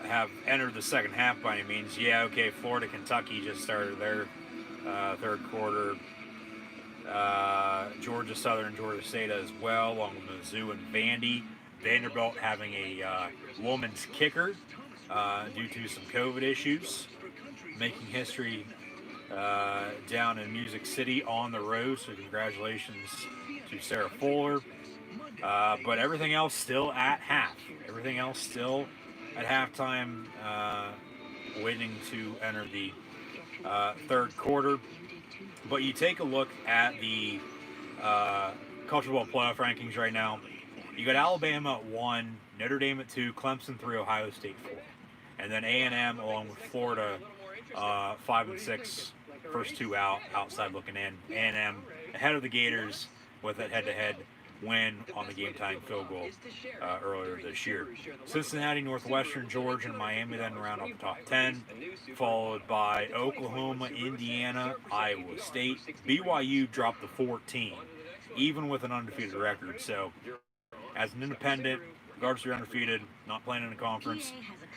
have entered the second half by any means. Yeah, okay, Florida, Kentucky just started their third quarter. Georgia Southern, Georgia State as well, along with Mizzou and Vandy. Vanderbilt having a woman's kicker due to some COVID issues, making history down in Music City on the road. So congratulations to Sarah Fuller. But everything else still at half. Everything else still at halftime, waiting to enter the third quarter. But you take a look at the college football playoff rankings right now. You got Alabama at 1, Notre Dame at 2, Clemson 3, Ohio State 4. And then A&M along with Florida 5 and 6, first two outside looking in. A&M ahead of the Gators with that head-to-head win on the game-time field goal earlier this year. Cincinnati, Northwestern, Georgia, and Miami then round out the top 10, followed by Oklahoma, Indiana, Iowa State. BYU dropped to 14, even with an undefeated record. So, as an independent, regardless if you're undefeated, not playing in a conference,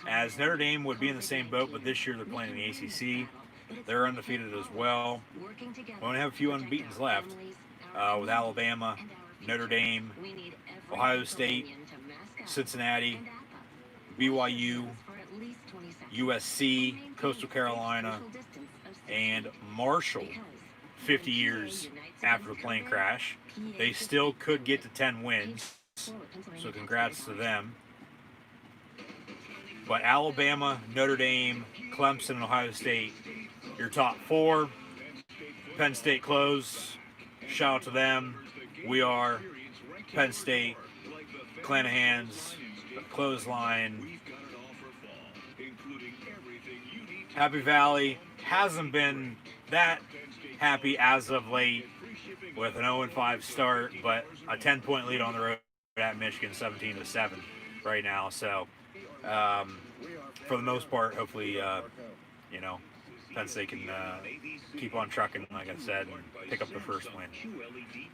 as Notre Dame would be in the same boat, but this year they're playing in the ACC. They're undefeated as well. We only have a few unbeatens left with Alabama, Notre Dame, Ohio State, Cincinnati, BYU, USC, Coastal Carolina, and Marshall. 50 years after the plane crash, they still could get to 10 wins, so congrats to them. But Alabama, Notre Dame, Clemson, and Ohio State, your top four. Penn State close. Shout out to them. We are Penn State, Clanahan's, clothesline. Happy Valley hasn't been that happy as of late with an 0-5 start, but a 10-point lead on the road at Michigan, 17-7 right now. So, for the most part, hopefully, Penn State can keep on trucking, like I said, and pick up the first win.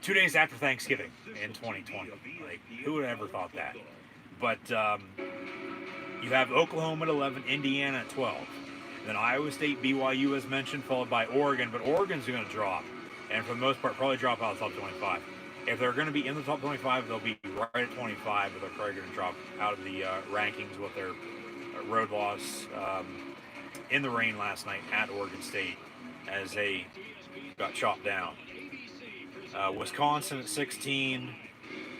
2 days after Thanksgiving in 2020. Like, who would have ever thought that? But you have Oklahoma at 11, Indiana at 12. Then Iowa State, BYU as mentioned, followed by Oregon. But Oregon's going to drop, and for the most part, probably drop out of the top 25. If they're going to be in the top 25, they'll be right at 25, but they're probably going to drop out of the rankings with their road loss in the rain last night at Oregon State as they got chopped down. Wisconsin at 16.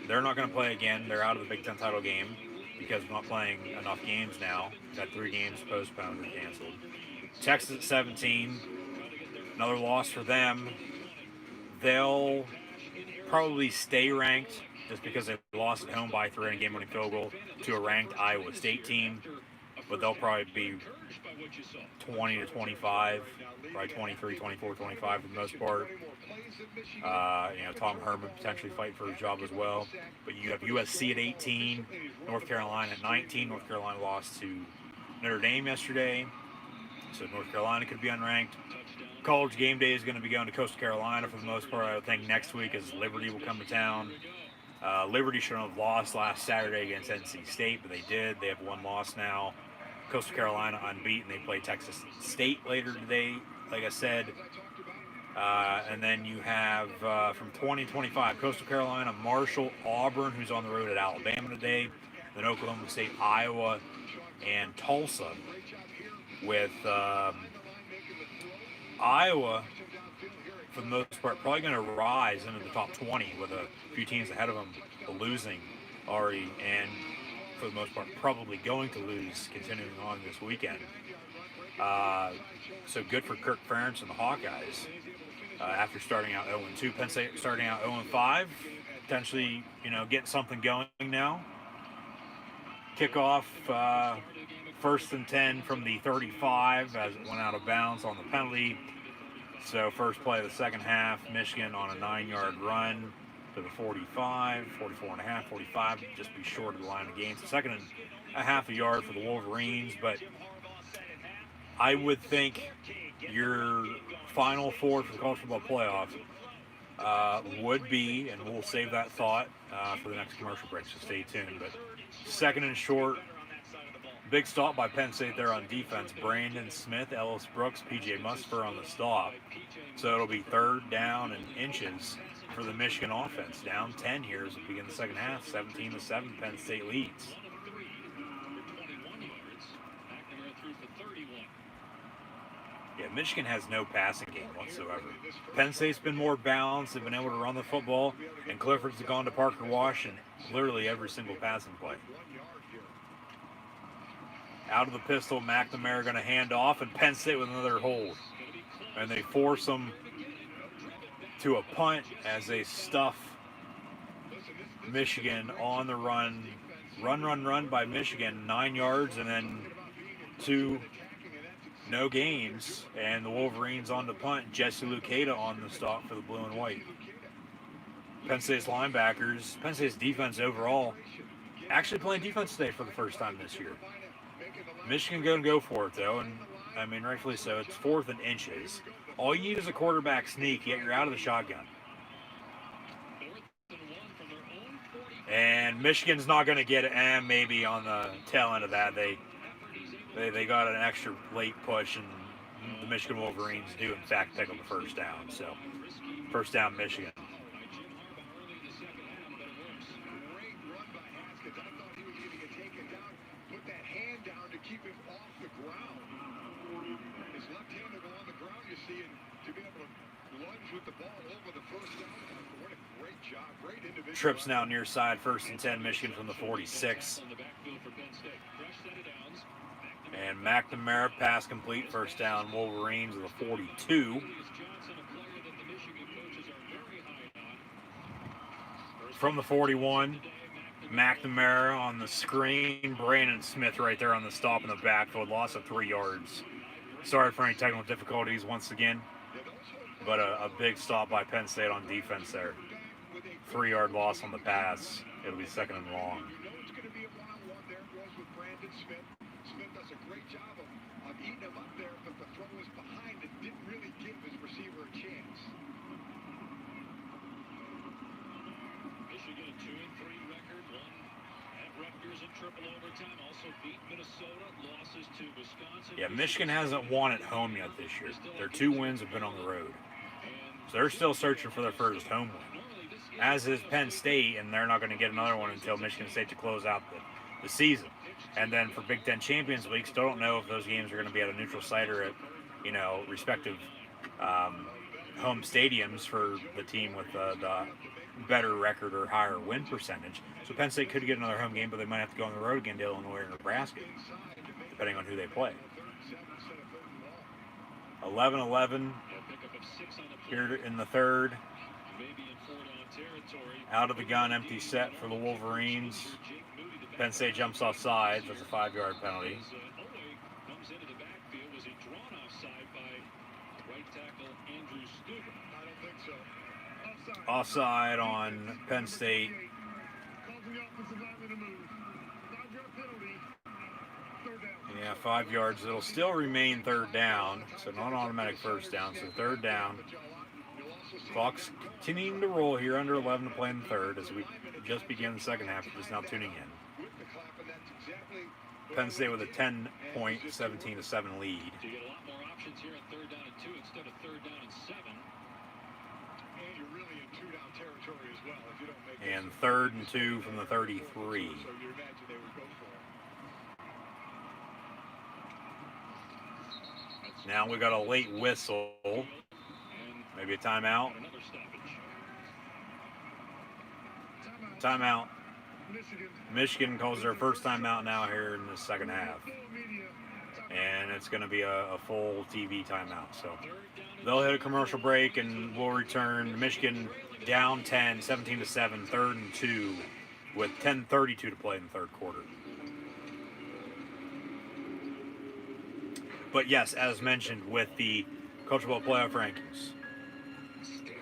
They're not going to play again. They're out of the Big Ten title game because we're not playing enough games now. We've got 3 games postponed or canceled. Texas at 17. Another loss for them. They'll probably stay ranked just because they lost at home by 3 in a game-winning field goal to a ranked Iowa State team. But they'll probably be 20-25, probably 23, 24, 25 for the most part. Tom Herman potentially fighting for his job as well. But you have USC at 18, North Carolina at 19. North Carolina lost to Notre Dame yesterday, so North Carolina could be unranked. College game day is going to be going to Coastal Carolina for the most part. I think next week as Liberty will come to town. Liberty should have lost last Saturday against NC State, but they did. They have 1 loss now. Coastal Carolina unbeaten. They play Texas State later today, like I said. And then you have from 2025, Coastal Carolina, Marshall, Auburn, who's on the road at Alabama today. Then Oklahoma State, Iowa, and Tulsa. With Iowa, for the most part, probably going to rise into the top 20 with a few teams ahead of them losing already, and for the most part, probably going to lose continuing on this weekend. So good for Kirk Ferentz and the Hawkeyes after starting out 0-2. Penn State starting out 0-5. potentially, getting something going now. Kickoff, 1st and 10 from the 35 as it went out of bounds on the penalty. So first play of the second half, Michigan on a 9-yard run to the 45, 44 and a half, 45, just be short of the line of gain. So second and a half a yard for the Wolverines, but I would think your final four for the college football playoff would be, and we'll save that thought for the next commercial break, so stay tuned. But second and short, big stop by Penn State there on defense. Brandon Smith, Ellis Brooks, P.J. Musfer on the stop. So it'll be third down and inches for the Michigan offense. Down 10 here as we begin the second half. 17-7, Penn State leads. Yeah, Michigan has no passing game whatsoever. Penn State's been more balanced. They've been able to run the football, and Clifford's gone to Parker Wash in literally every single passing play. Out of the pistol, McNamara going to hand off, and Penn State with another hold. And they force them to a punt as they stuff Michigan on the run. Run by Michigan, 9 yards, and then 2 no gains. And the Wolverines on the punt. Jesse Lucada on the stop for the blue and white. Penn State's linebackers, Penn State's defense overall, actually playing defense today for the first time this year. Michigan going to go for it, though, and I mean, rightfully so. It's 4th and inches. All you need is a quarterback sneak, yet you're out of the shotgun. And Michigan's not going to get it, and maybe on the tail end of that, they got an extra late push, and the Michigan Wolverines do, in fact, pick up the first down. So, first down, Michigan. Trips now near side, 1st and 10, Michigan from the 46. And McNamara pass complete, first down, Wolverines of the 42. From the 41, McNamara on the screen, Brandon Smith right there on the stop in the backfield, loss of 3 yards. Sorry for any technical difficulties once again, but a big stop by Penn State on defense there. 3-yard loss on the pass. It'll be second and long. Smith does a great job of eating him up there, but the throw was behind it. Didn't really give his receiver a chance. Michigan 2-3 record, won at Rutgers in triple overtime. Also beat Minnesota, losses to Wisconsin. Yeah, Michigan hasn't won at home yet this year. Their 2 wins have been on the road. So they're still searching for their first home win. As is Penn State, and they're not going to get another one until Michigan State to close out the season. And then for Big Ten Champions League, still don't know if those games are going to be at a neutral site or at, respective home stadiums for the team with the better record or higher win percentage. So Penn State could get another home game, but they might have to go on the road again to Illinois or Nebraska, depending on who they play. 11-11 here in the third. Out of the gun, empty set for the Wolverines. Penn State jumps off sides. That's a 5-yard penalty. Offside on Penn State. Yeah, 5 yards. It'll still remain third down, so not automatic first down. So third down. Clock's continuing to roll here, under 11 to play in the third as we just begin the second half. Just now tuning in. Penn State with a 10-point, 17-7 lead. You get a lot more options here on 3rd down and 2 instead of 3rd down and 7. And you're really in 2-down territory as well if you don't make And 3rd and 2 from the 33. So you imagine they would go for it. Now we got a late whistle. Maybe a timeout. Timeout. Michigan calls their first timeout now here in the second half. And it's going to be a full TV timeout. So they'll hit a commercial break and we'll return. Michigan down 10, 17-7, 3rd and 2, with 10:32 to play in the third quarter. But yes, as mentioned, with the College Football Playoff rankings,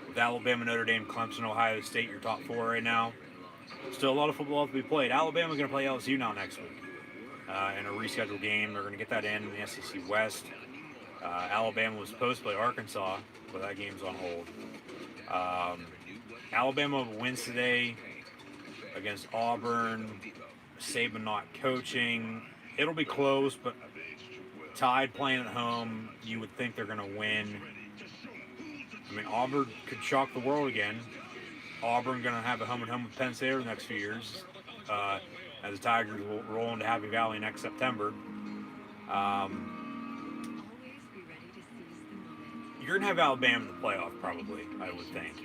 with Alabama, Notre Dame, Clemson, Ohio State, your top 4 right now. Still a lot of football to be played. Alabama's going to play LSU now next week in a rescheduled game. They're going to get that in the SEC West. Alabama was supposed to play Arkansas, but that game's on hold. Alabama wins today against Auburn. Saban not coaching. It'll be close, but Tide playing at home, you would think they're going to win. I mean, Auburn could shock the world again. Auburn going to have a home-and-home with Penn State over the next few years as the Tigers will roll into Happy Valley next September. You're going to have Alabama in the playoff probably, I would think.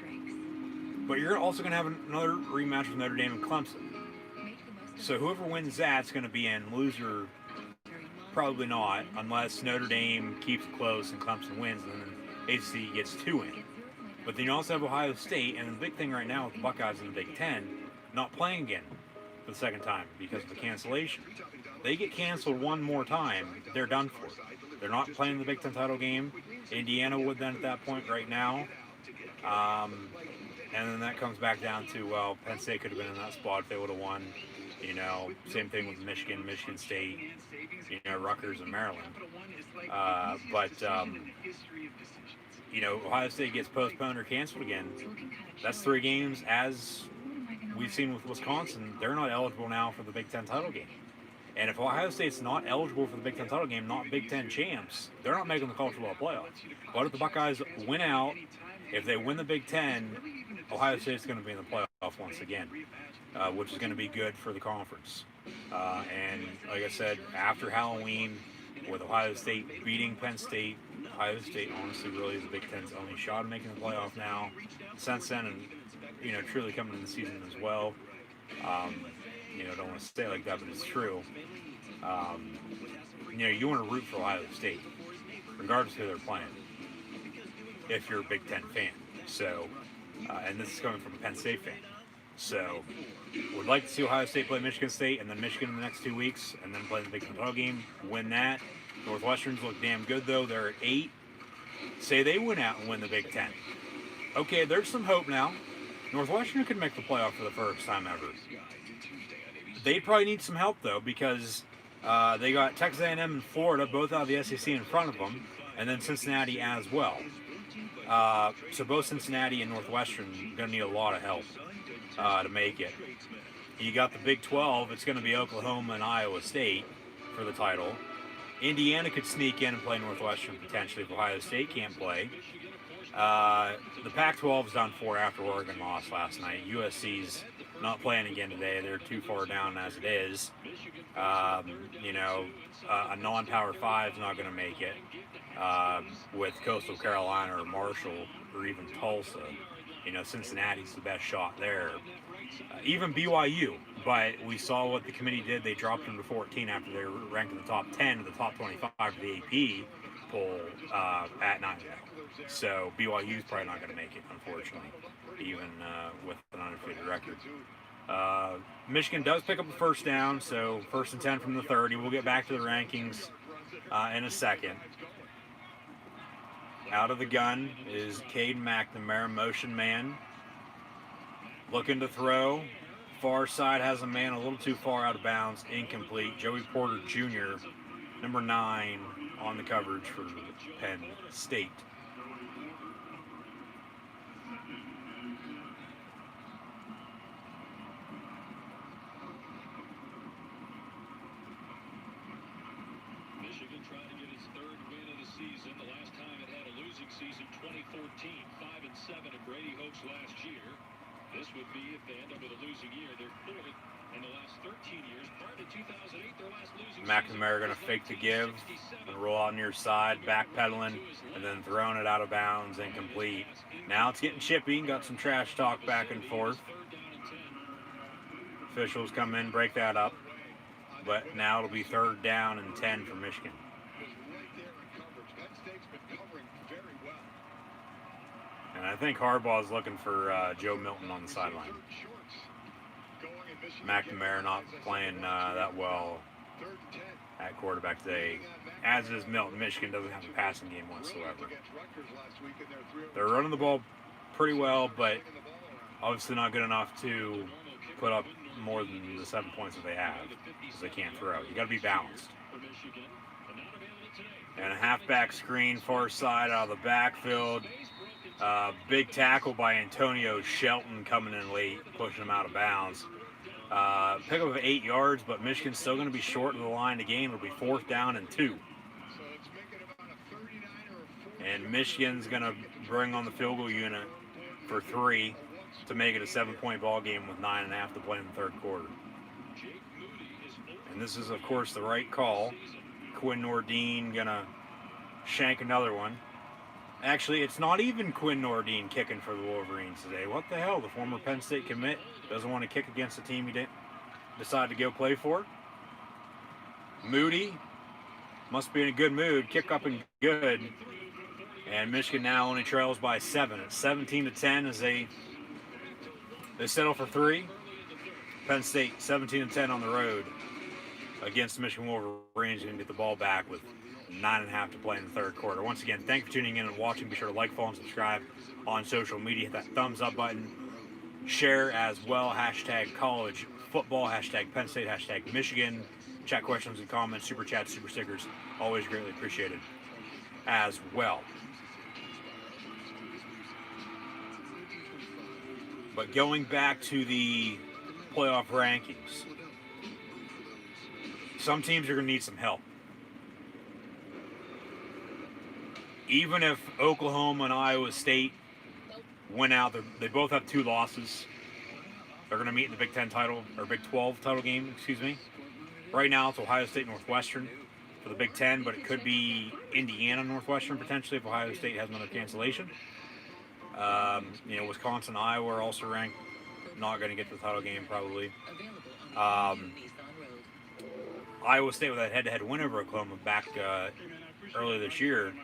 But you're also going to have another rematch with Notre Dame and Clemson. So whoever wins that's going to be in. Loser, probably not, unless Notre Dame keeps it close and Clemson wins, and then ACC gets 2 in. But then you also have Ohio State, and the big thing right now with the Buckeyes in the Big Ten, not playing again for the second time because of the cancellation. They get canceled one more time, they're done for. They're not playing the Big Ten title game. Indiana would then at that point right now. And then that comes back down to, well, Penn State could have been in that spot if they would have won. You know, same thing with Michigan, Michigan State, you know, Rutgers and Maryland. You know, Ohio State gets postponed or canceled again. That's 3 games. As we've seen with Wisconsin, they're not eligible now for the Big Ten title game. And if Ohio State's not eligible for the Big Ten title game, not Big Ten champs, they're not making the college football playoff. But if the Buckeyes win out, if they win the Big Ten, Ohio State's going to be in the playoff once again, which is going to be good for the conference. And like I said, after Halloween, with Ohio State beating Penn State, Ohio State honestly really is the Big Ten's only shot at making the playoff now. Since then, and you know, truly coming into the season as well. You know, don't want to say it like that, but it's true. You know, you want to root for Ohio State, regardless of who they're playing, if you're a Big Ten fan. So, and this is coming from a Penn State fan. So, would like to see Ohio State play Michigan State, and then Michigan in the next 2 weeks, and then play the Big Ten title game, win that. Northwestern's look damn good, though. They're at 8. Say they win out and win the Big Ten. Okay, there's some hope now. Northwestern could make the playoff for the first time ever. They probably need some help, though, because they got Texas A&M and Florida, both out of the SEC in front of them, and then Cincinnati as well. So both Cincinnati and Northwestern are going to need a lot of help to make it. You got the Big 12. It's going to be Oklahoma and Iowa State for the title. Indiana could sneak in and play Northwestern potentially if Ohio State can't play. The Pac-12 is done for after Oregon lost last night. USC's not playing again today. They're too far down as it is. You know, a non-Power 5 is not going to make it with Coastal Carolina or Marshall or even Tulsa. You know, Cincinnati's the best shot there. Even BYU, but we saw what the committee did. They dropped them to 14 after they were ranked in the top 10 to the top 25 of the AP poll at 9. So BYU's probably not going to make it, unfortunately, even with an undefeated record. Michigan does pick up a first down, so 1st and 10 from the 30. We'll get back to the rankings in a second. Out of the gun is Cade McNamara, motion man. Looking to throw. Far side has a man a little too far out of bounds, incomplete. Joey Porter Jr., number 9, on the coverage for Penn State. Michigan trying to get its 3rd win of the season. The last time it had a losing season, 2014, 5-7 at Brady Hoke's last year. This would be, if they end up with a losing year, their 4th in the last 13 years. Prior to 2008, their last losing McNamara going to fake the give and roll out near side, backpedaling, and then throwing it out of bounds, incomplete. Now it's getting chippy, got some trash talk back and forth. Officials come in, break that up. But now it'll be 3rd down and 10 for Michigan. And I think Harbaugh's looking for Joe Milton on the sideline. McNamara not playing that well at quarterback today, as is Milton. Michigan doesn't have a passing game whatsoever. They're running the ball pretty well, but obviously not good enough to put up more than the 7 points that they have, because they can't throw. You got to be balanced. And a halfback screen, far side out of the backfield. Big tackle by Antonio Shelton coming in late, pushing him out of bounds. Pickup of 8 yards, but Michigan's still going to be short of the line to gain. It'll be 4th down and 2. And Michigan's going to bring on the field goal unit for 3 to make it a 7-point ball game with 9.5 to play in the 3rd quarter. And this is, of course, the right call. Quinn Nordine going to shank another one. Actually, it's not even Quinn Nordine kicking for the Wolverines today. What the hell? The former Penn State commit doesn't want to kick against the team he didn't decide to go play for. Moody must be in a good mood. Kick up and good. And Michigan now only trails by 7. It's 17-10 as they settle for 3. Penn State 17-10 on the road against the Michigan Wolverines, and get the ball back with 9.5 to play in the 3rd quarter. Once again, thanks for tuning in and watching. Be sure to like, follow, and subscribe on social media. Hit that thumbs up button. Share as well. Hashtag college football. Hashtag Penn State. Hashtag Michigan. Chat questions and comments. Super chats, super stickers. Always greatly appreciated as well. But going back to the playoff rankings, some teams are going to need some help. Even if Oklahoma and Iowa State win out, they both have 2 losses. They're going to meet in the Big 10 title, or Big 12 title game, excuse me. Right now it's Ohio State Northwestern for the Big 10, but it could be Indiana Northwestern potentially if Ohio State has another cancellation. Wisconsin, Iowa are also ranked. Not going to get to the title game probably. Iowa State with that head-to-head win over Oklahoma back earlier this year.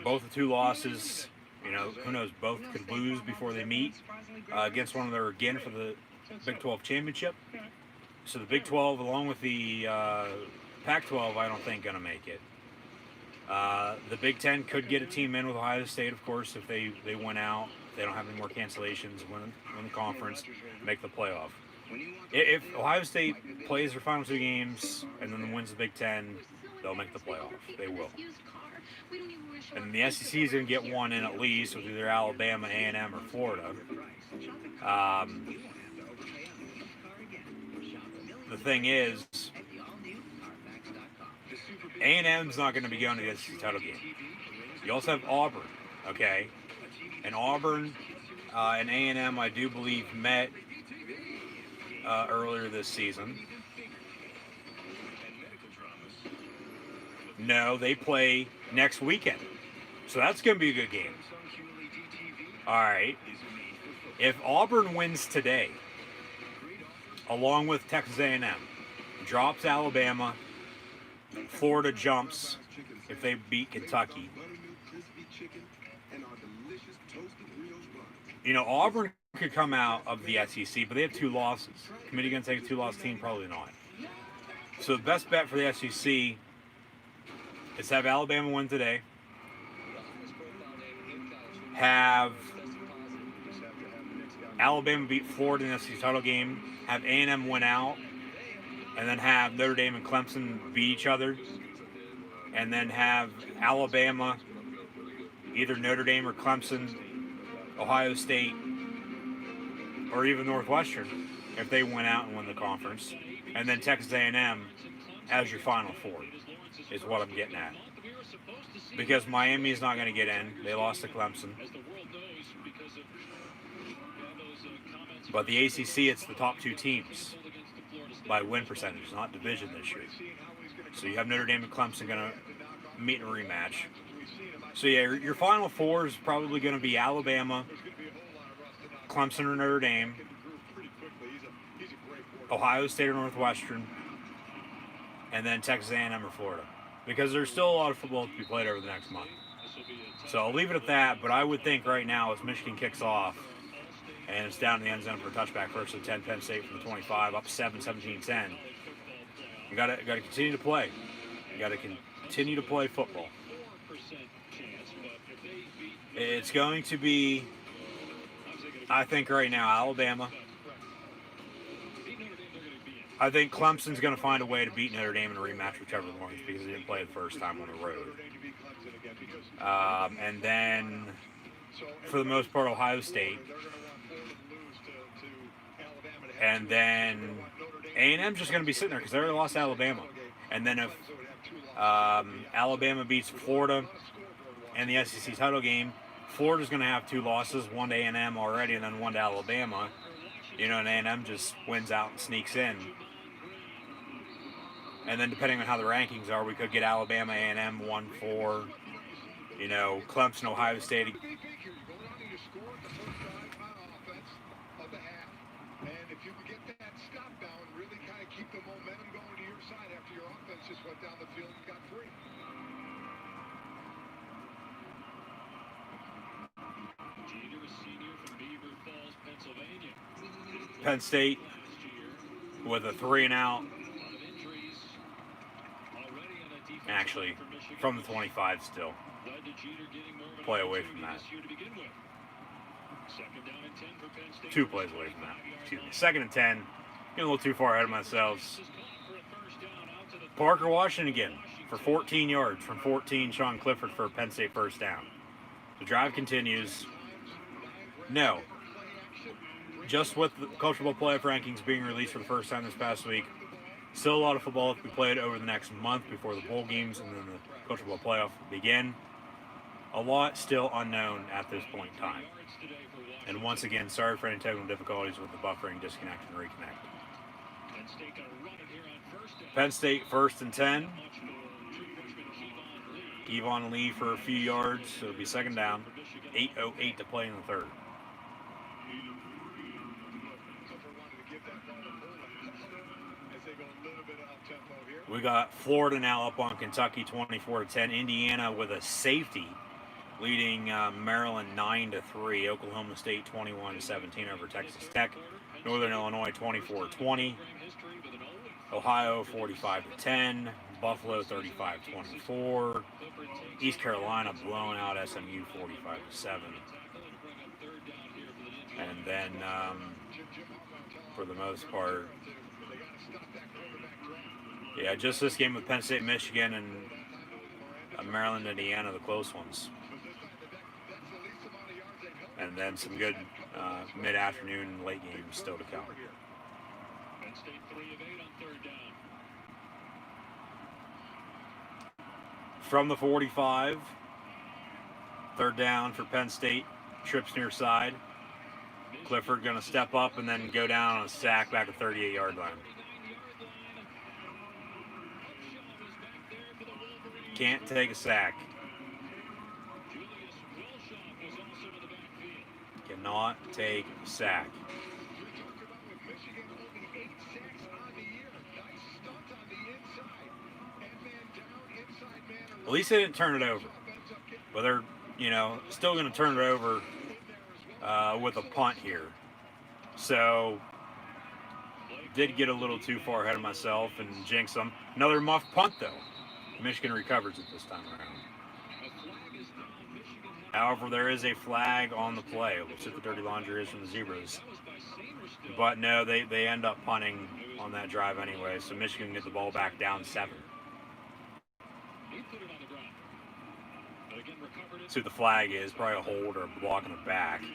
Both the 2 losses, who knows, both could lose before they meet against one another again for the Big 12 championship. So the Big 12, along with the Pac-12, I don't think going to make it. The Big 10 could get a team in with Ohio State, of course, if they win out. They don't have any more cancellations, win the conference, make the playoff. If Ohio State plays their final 2 games and then wins the Big 10, they'll make the playoff. They will. And the SEC is going to get one in at least with either Alabama, A&M, or Florida. The thing is, A&M's not going to be going to the SEC title game. You also have Auburn, okay? And Auburn and A&M, I do believe, met earlier this season. No, they play next weekend. So that's going to be a good game. All right. If Auburn wins today, along with Texas A&M, drops Alabama, Florida jumps if they beat Kentucky. Auburn could come out of the SEC, but they have 2 losses. Committee going to take a 2-loss team? Probably not. So the best bet for the SEC is have Alabama win today, have Alabama beat Florida in the SEC title game, have A&M win out, and then have Notre Dame and Clemson beat each other, and then have Alabama, either Notre Dame or Clemson, Ohio State, or even Northwestern, if they win out and win the conference, and then Texas A&M as your Final Four, is what I'm getting at. Because Miami is not going to get in. They lost to Clemson. But the ACC, it's the top 2 teams by win percentage, not division this year. So you have Notre Dame and Clemson going to meet in a rematch. So yeah, your Final Four is probably going to be Alabama, Clemson or Notre Dame, Ohio State or Northwestern, and then Texas A&M or Florida. Because there's still a lot of football to be played over the next month. So I'll leave it at that, but I would think right now as Michigan kicks off and it's down in the end zone for a touchback, first and 10, Penn State from the 25, up 7, 17-10. You gotta continue to play. You gotta continue to play football. It's going to be, I think right now, Alabama. I think Clemson's going to find a way to beat Notre Dame in a rematch with Trevor Lawrence because he didn't play the first time on the road. And then, for the most part, Ohio State. And then A&M's just going to be sitting there because they already lost to Alabama. And then if Alabama beats Florida in the SEC title game, Florida's going to have 2 losses, one to A&M already and then one to Alabama. You know, and A&M just wins out and sneaks in. And then depending on how the rankings are, we could get Alabama, A&M 1-4, you know, Clemson, Ohio State. And if you can get that stop down, really kind of keep the momentum going to your side after your offense just went down the field and got free. Penn State with a 3-and-out. Actually, from the 25 still. Play away from that. 2 plays away from that. Excuse me. 2nd and 10. Getting a little too far ahead of myself. Parker Washington again for 14 yards from 14. Sean Clifford for a Penn State first down. The drive continues. No. Just with the College Football Playoff rankings being released for the first time this past week, still a lot of football to be played over the next month before the bowl games and then the College Football Playoff begin. A lot still unknown at this point in time. And once again, sorry for any technical difficulties with the buffering, disconnect, and reconnect. Penn State 1st and 10. Kevon Lee for a few yards. So it'll be 2nd down. 8:08 to play in the 3rd. We got Florida now up on Kentucky 24-10. Indiana with a safety leading Maryland 9-3. Oklahoma State 21-17 over Texas Tech. Northern Illinois 24-20. Ohio 45-10. Buffalo 35-24. East Carolina blowing out SMU 45-7. And then for the most part, yeah, just this game with Penn State, Michigan, and Maryland, Indiana, the close ones. And then some good mid-afternoon and late games still to come. Penn State 3 of 8 on 3rd down. From the 45, 3rd down for Penn State. Trips near side. Clifford going to step up and then go down on a sack back at 38-yard line. Can't take a sack. Cannot take a sack. At least they didn't turn it over. But they're, you know, still going to turn it over with a punt here. So, did get a little too far ahead of myself and jinx them. Another muff punt, though. Michigan recovers it this time around. However, there is a flag on the play. We'll see what the dirty laundry is from the Zebras. But no, they end up punting on that drive anyway, so Michigan gets the ball back down 7. See what the flag is, probably a hold or a block in the back. Going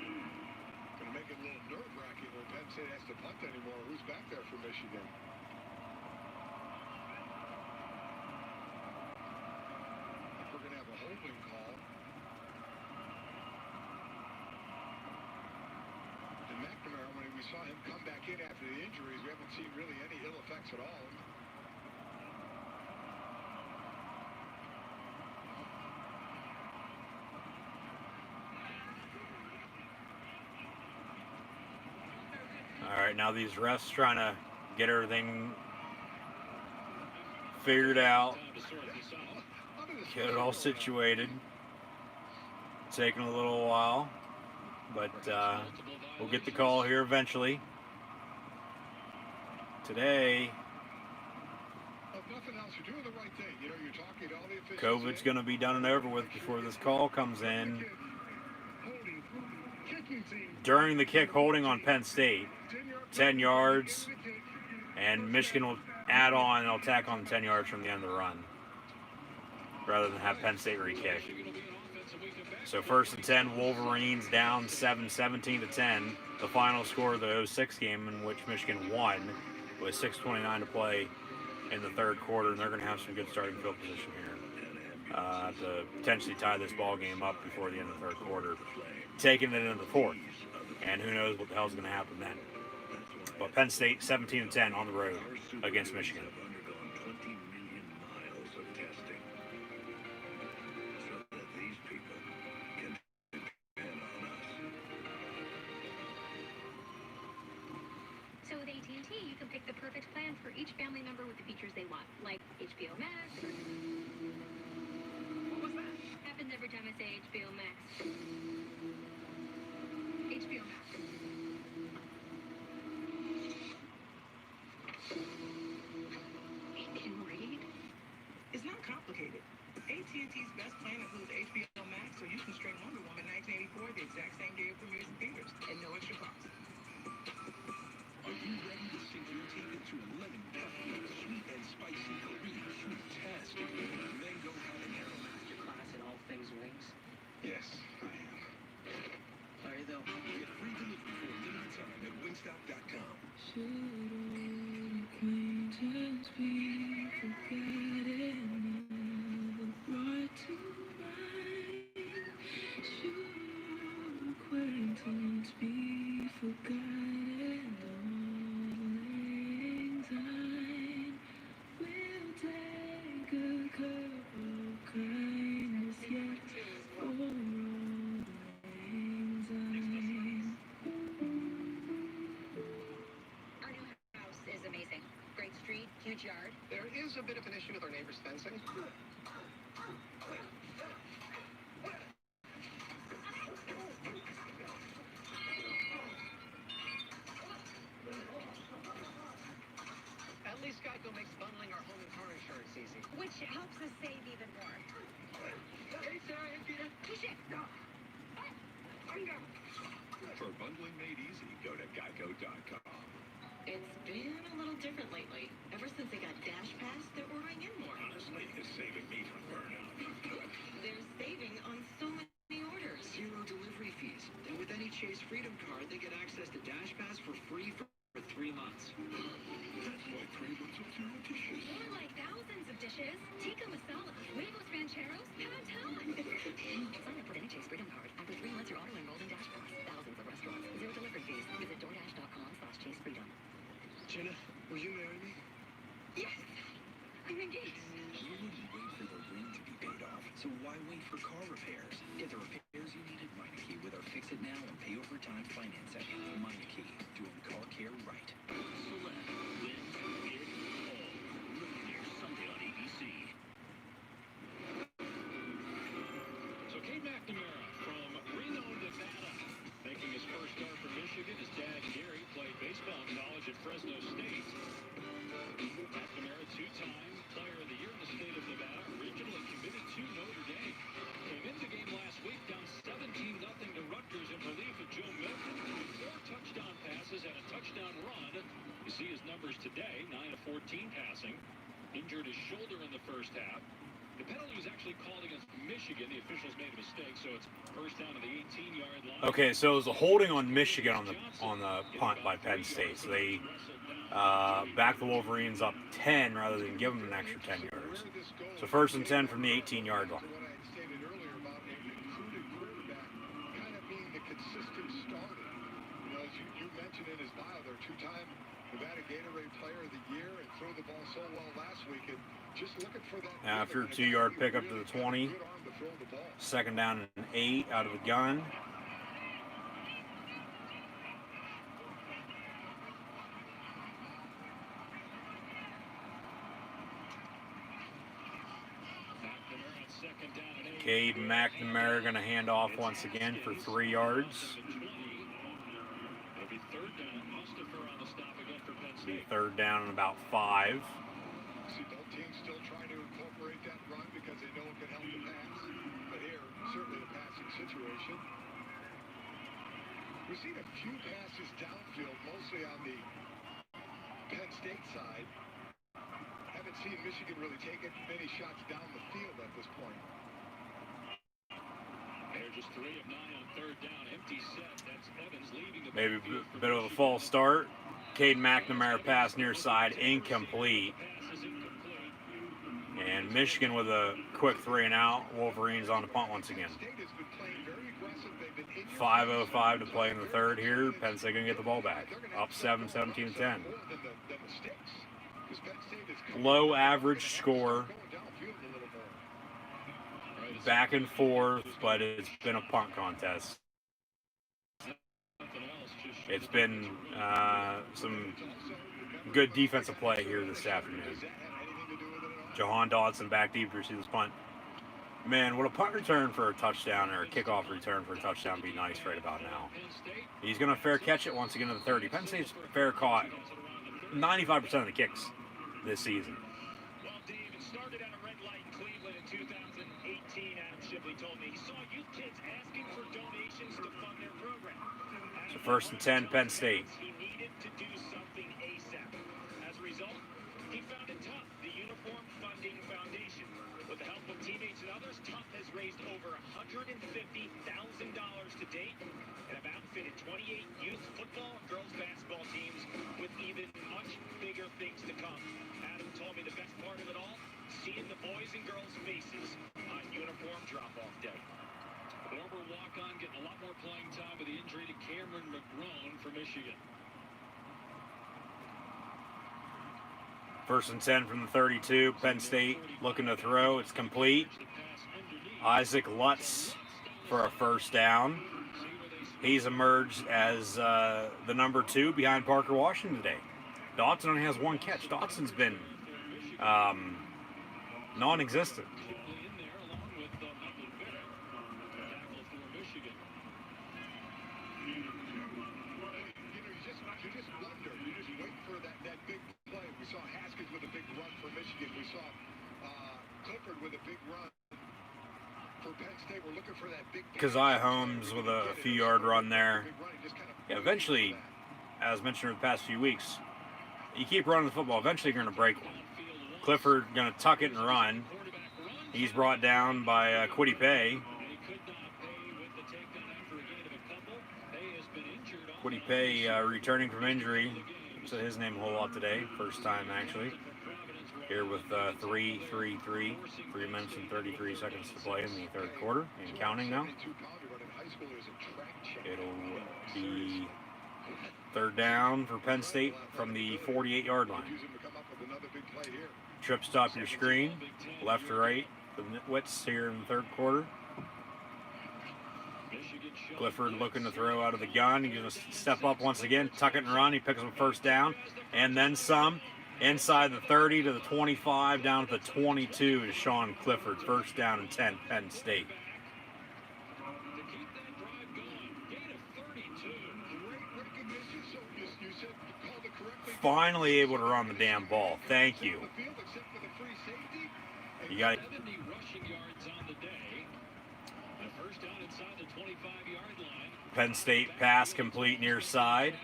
to make it a little nerve-wracking when Penn State has to punt anymore. Who's back there for Michigan? We're going to have a holding call. And McNamara, when we saw him come back in after the injuries, we haven't seen really any ill effects at all. All right, now these refs trying to get everything figured out, get it all situated. taking a little while, but we'll get the call here eventually. Today, COVID's going to be done and over with before this call comes in. During the kick, holding on Penn State, 10 yards, and Michigan will add on, they'll tack on 10 yards from the end of the run, rather than have Penn State re-kick. So 1st and 10, Wolverines down 17-10. The final score of the 06 game in which Michigan won with 6:29 to play in the third quarter, and they're going to have some good starting field position here to potentially tie this ball game up before the end of the third quarter, taking it into the fourth. And who knows what the hell's going to happen then. But Penn State 17-10 on the road against Michigan. So with AT&T, you can pick the perfect plan for each family member with the features they want, like HBO Max. What was that? Happens every time I say HBO Max. HBO Max. It can read. It's not complicated. AT&T's best plan includes HBO Max, so you can stream Wonder Woman 1984 the exact same day it premieres in theaters, and no extra cost. Are you ready to sink your teeth into lemon pepper, sweet and spicy Korean sweet-tastic? Then go have an arrow masterclass in all things wings. Yes, I am. Sorry though. Get free delivery for a limited time at wingstop.com. Acquaintance be forgotten, never brought to mind. Should acquaintance be forgotten, darling time. We'll take a cup of kindness yet for all time. Our new house is amazing. Great street, huge yard. There is a bit of an issue with our neighbor's fencing. At least Geico makes bundling our home and car insurance easy. Which helps us save even more. Hey, Sarah, hey, Peter. Shit, no. For bundling made easy, go to geico.com. It's been a little different lately. Ever since they got Dash Pass, they're ordering in more. Honestly, it's saving me from burnout. They're saving on so many orders. Zero delivery fees. And with any Chase Freedom card, they get access to Dash Pass for free for 3 months. That's like 3 months of zero dishes. More like thousands of dishes. Tikka masala, huevos rancheros, pad thai. Sign up with any Chase Freedom card. After 3 months, you're auto-enrolled in Dash Pass. Thousands of restaurants. Zero delivery fees. Visit DoorDash.com/ChaseFreedom. Jenna, will you marry me? Yes, I'm engaged. You wouldn't wait for the ring to be paid off, so why wait for car repairs? Get the repairs you need at Meineke with our Fix It Now and Pay Over Time financing. Meineke, doing car care right. Select, win, bid, all. Millionaire Sunday on ABC. So Kate McNamara from Reno, Nevada, making his first start for Michigan. His dad, Gary, played baseball in college at Fresno State. McNamara, two-time player of the year in the state of Nevada, originally committed to Notre Dame. Came into the game last week, down 17-0 to Rutgers in relief of Joe Milton. 4 touchdown passes and a touchdown run. You see his numbers today, 9 of 14 passing. Injured his shoulder in the first half. The penalty was actually called against Michigan. The officials made a mistake, so it's first down to the 18-yard line. Okay, so it was a holding on Michigan on the punt by Penn State. So they back the Wolverines up 10 rather than give them an extra 10 yards. So 1st and 10 from the 18-yard line. What I had stated earlier about a recruited quarterback kind of being the consistent starter. You know, as you mentioned in his bio, they're two-time Nevada Gatorade Player of the Year and threw the ball so well last week. And just looking for that. After a 2-yard pickup to the 20. 2nd down and 8 out of the gun. McNamara at Cade McNamara going to hand off once again for 3 yards. Be third down and about 5. See, both teams still trying to incorporate that run because they know it can help the pass. But here, certainly the passing situation. We've seen a few passes downfield, mostly on the Penn State side. Haven't seen Michigan really take it many shots down the field at this point. They're just 3 of 9 on third down. Empty set. That's Evans leaving the Maybe a bit of a false start. Cade McNamara pass near side, incomplete. And Michigan with a quick 3 and out. Wolverines on the punt once again. 5:05 to play in the third here. Penn State going to get the ball back. Up 7, 17-10. Low average score. Back and forth, but it's been a punt contest. It's been some good defensive play here this afternoon. Jahan Dodson back deep to receive this punt. Man, would a punt return for a touchdown or a kickoff return for a touchdown be nice right about now? He's going to fair catch it once again to the 30. Penn State's fair caught 95% of the kicks this season. Well, Dave, it started at a red light in Cleveland in 2018. Adam Shipley told me he saw youth kids asking for donations to fund their program. So first and 10, Penn State. He needed to do something ASAP. As a result, he founded TUF, the Uniform Funding Foundation. With the help of teammates and others, TUF has raised over $150,000 to date and have outfitted 28 youth football and girls basketball teams with even much bigger things to come. Adam told me the best part of it all, seeing the boys and girls' faces on uniform drop-off day. Former walk-on getting a lot more playing time with the injury to Cameron McGrone for Michigan. First and 10 from the 32. Penn State looking to throw. It's complete. Isaac Lutz for a first down. He's emerged as the number 2 behind Parker Washington today. Dodson only has 1 catch. Dodson's been non-existent. With a big run for Penn State. We're looking for that big Keziah Holmes with a few yard run there. Yeah, eventually, as mentioned over the past few weeks, you keep running the football, eventually you're going to break one. Clifford going to tuck it and run. He's brought down by Kwity Paye. Kwity Paye returning from injury. Said his name a whole lot today. First time, actually. Here with 3 minutes and 33 seconds to play in the third quarter and counting now. It'll be third down for Penn State from the 48-yard line. Trip stop your screen, left to right, the nitwits here in the third quarter. Clifford looking to throw out of the gun. He's going to step up once again, tuck it and run. He picks up a first down and then some. Inside the 30 to the 25, down to the 22 is Sean Clifford. First down and 10, Penn State. Finally able to run the damn ball. Thank you. You got it. Penn State pass complete near side.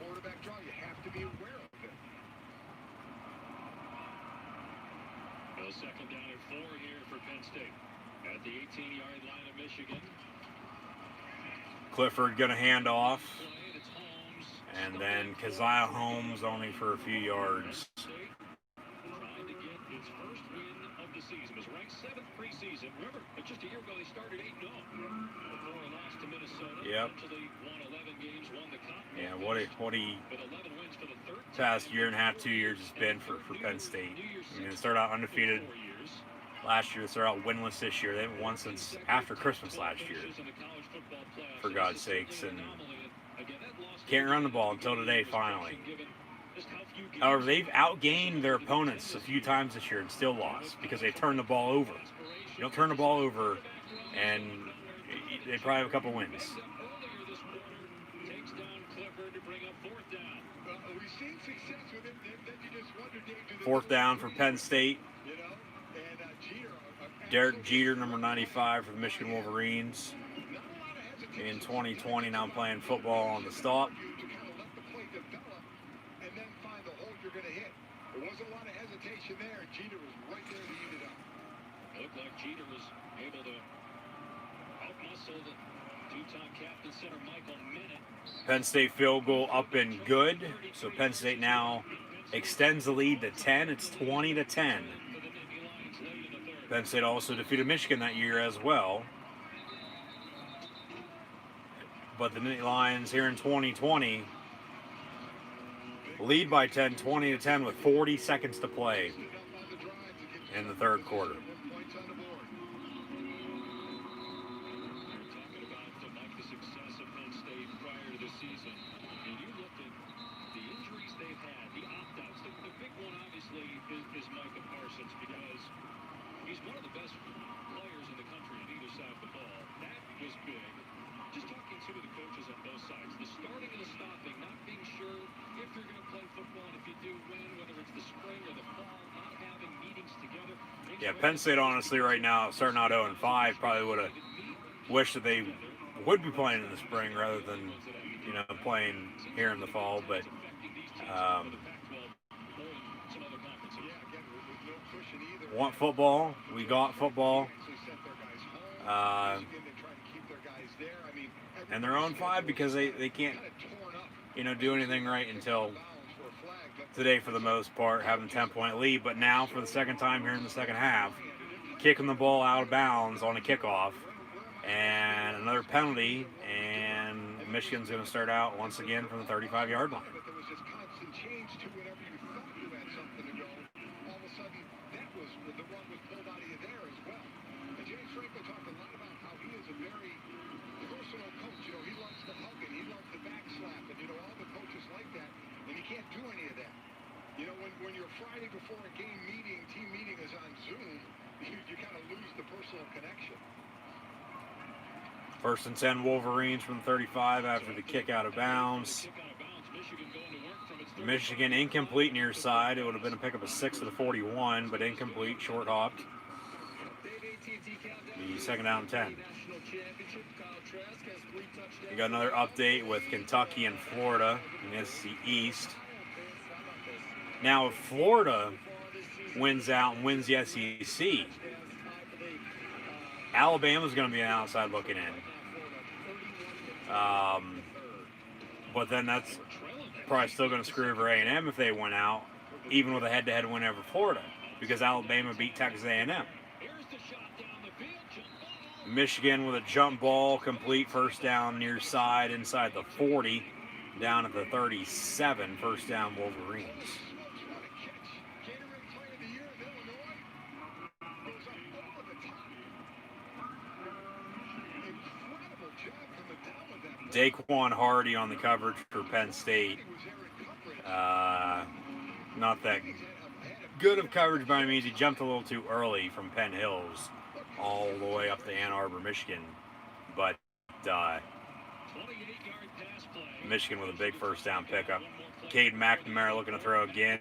Quarterback draw, you have to be aware of it. Second down and 4 here for Penn State at the 18-yard line of Michigan. Clifford going to hand off. And then Keziah Holmes only for a few yards. Trying to get its first win of the season. It was ranked 7th preseason. Remember, just a year ago they started 8-0 before a loss to Minnesota. Yep. Eventually won 11 games, won the cup. Yeah, what he past year and a half, 2 years has been for Penn State. I mean, they started out undefeated last year. They started out winless this year. They haven't won since after Christmas last year, for God's sakes. And can't run the ball until today, finally. However, they've outgained their opponents a few times this year and still lost because they turned the ball over. You don't turn the ball over, and they probably have a couple wins. Fourth down for Penn State. Derek Jeter, number 95 for the Michigan Wolverines. In 2020, now playing football on the stop. And then find the hole you're going to hit. There wasn't a lot of hesitation there. Jeter was right there to eat it up. It looked like Jeter was able to out-muscle the two-time captain center Michael Minute. Penn State field goal up and good. So Penn State now extends the lead to 10. It's 20-10. Penn State also defeated Michigan that year as well. But the Nittany Lions here in 2020 lead by 10, 20-10 with 40 seconds to play in the third quarter. He's one of the best players in the country on either side of the ball. That was big. Just talking to the coaches on both sides. The starting and the stopping, not being sure if you're going to play football, and if you do, when, whether it's the spring or the fall, not having meetings together. Yeah, Penn State, honestly, right now, starting out 0-5, probably would have wished that they would be playing in the spring rather than, playing here in the fall. But want football. We got football. And they're 0-5 because they can't, do anything right until today for the most part, having a 10-point lead. But now for the second time here in the second half, kicking the ball out of bounds on a kickoff and another penalty, and Michigan's going to start out once again from the 35-yard line. When you're Friday before a game meeting, team meeting is on Zoom, you kind of lose the personal connection. First and 10 Wolverines from 35 after the kick out of bounds. Michigan incomplete near side. It would have been a pickup of 6 to the 41, but incomplete, short hopped. The second down and 10. We got another update with Kentucky and Florida in the SEC East. Now, if Florida wins out and wins the SEC, Alabama's going to be an outside looking in. But then that's probably still going to screw over A&M if they win out, even with a head-to-head win over Florida, because Alabama beat Texas A&M. Michigan with a jump ball, complete first down near side inside the 40, down at the 37, first down Wolverines. Daquan Hardy on the coverage for Penn State. Not that good of coverage by any means. He jumped a little too early from Penn Hills all the way up to Ann Arbor, Michigan. But Michigan with a big first down pickup. Cade McNamara looking to throw again.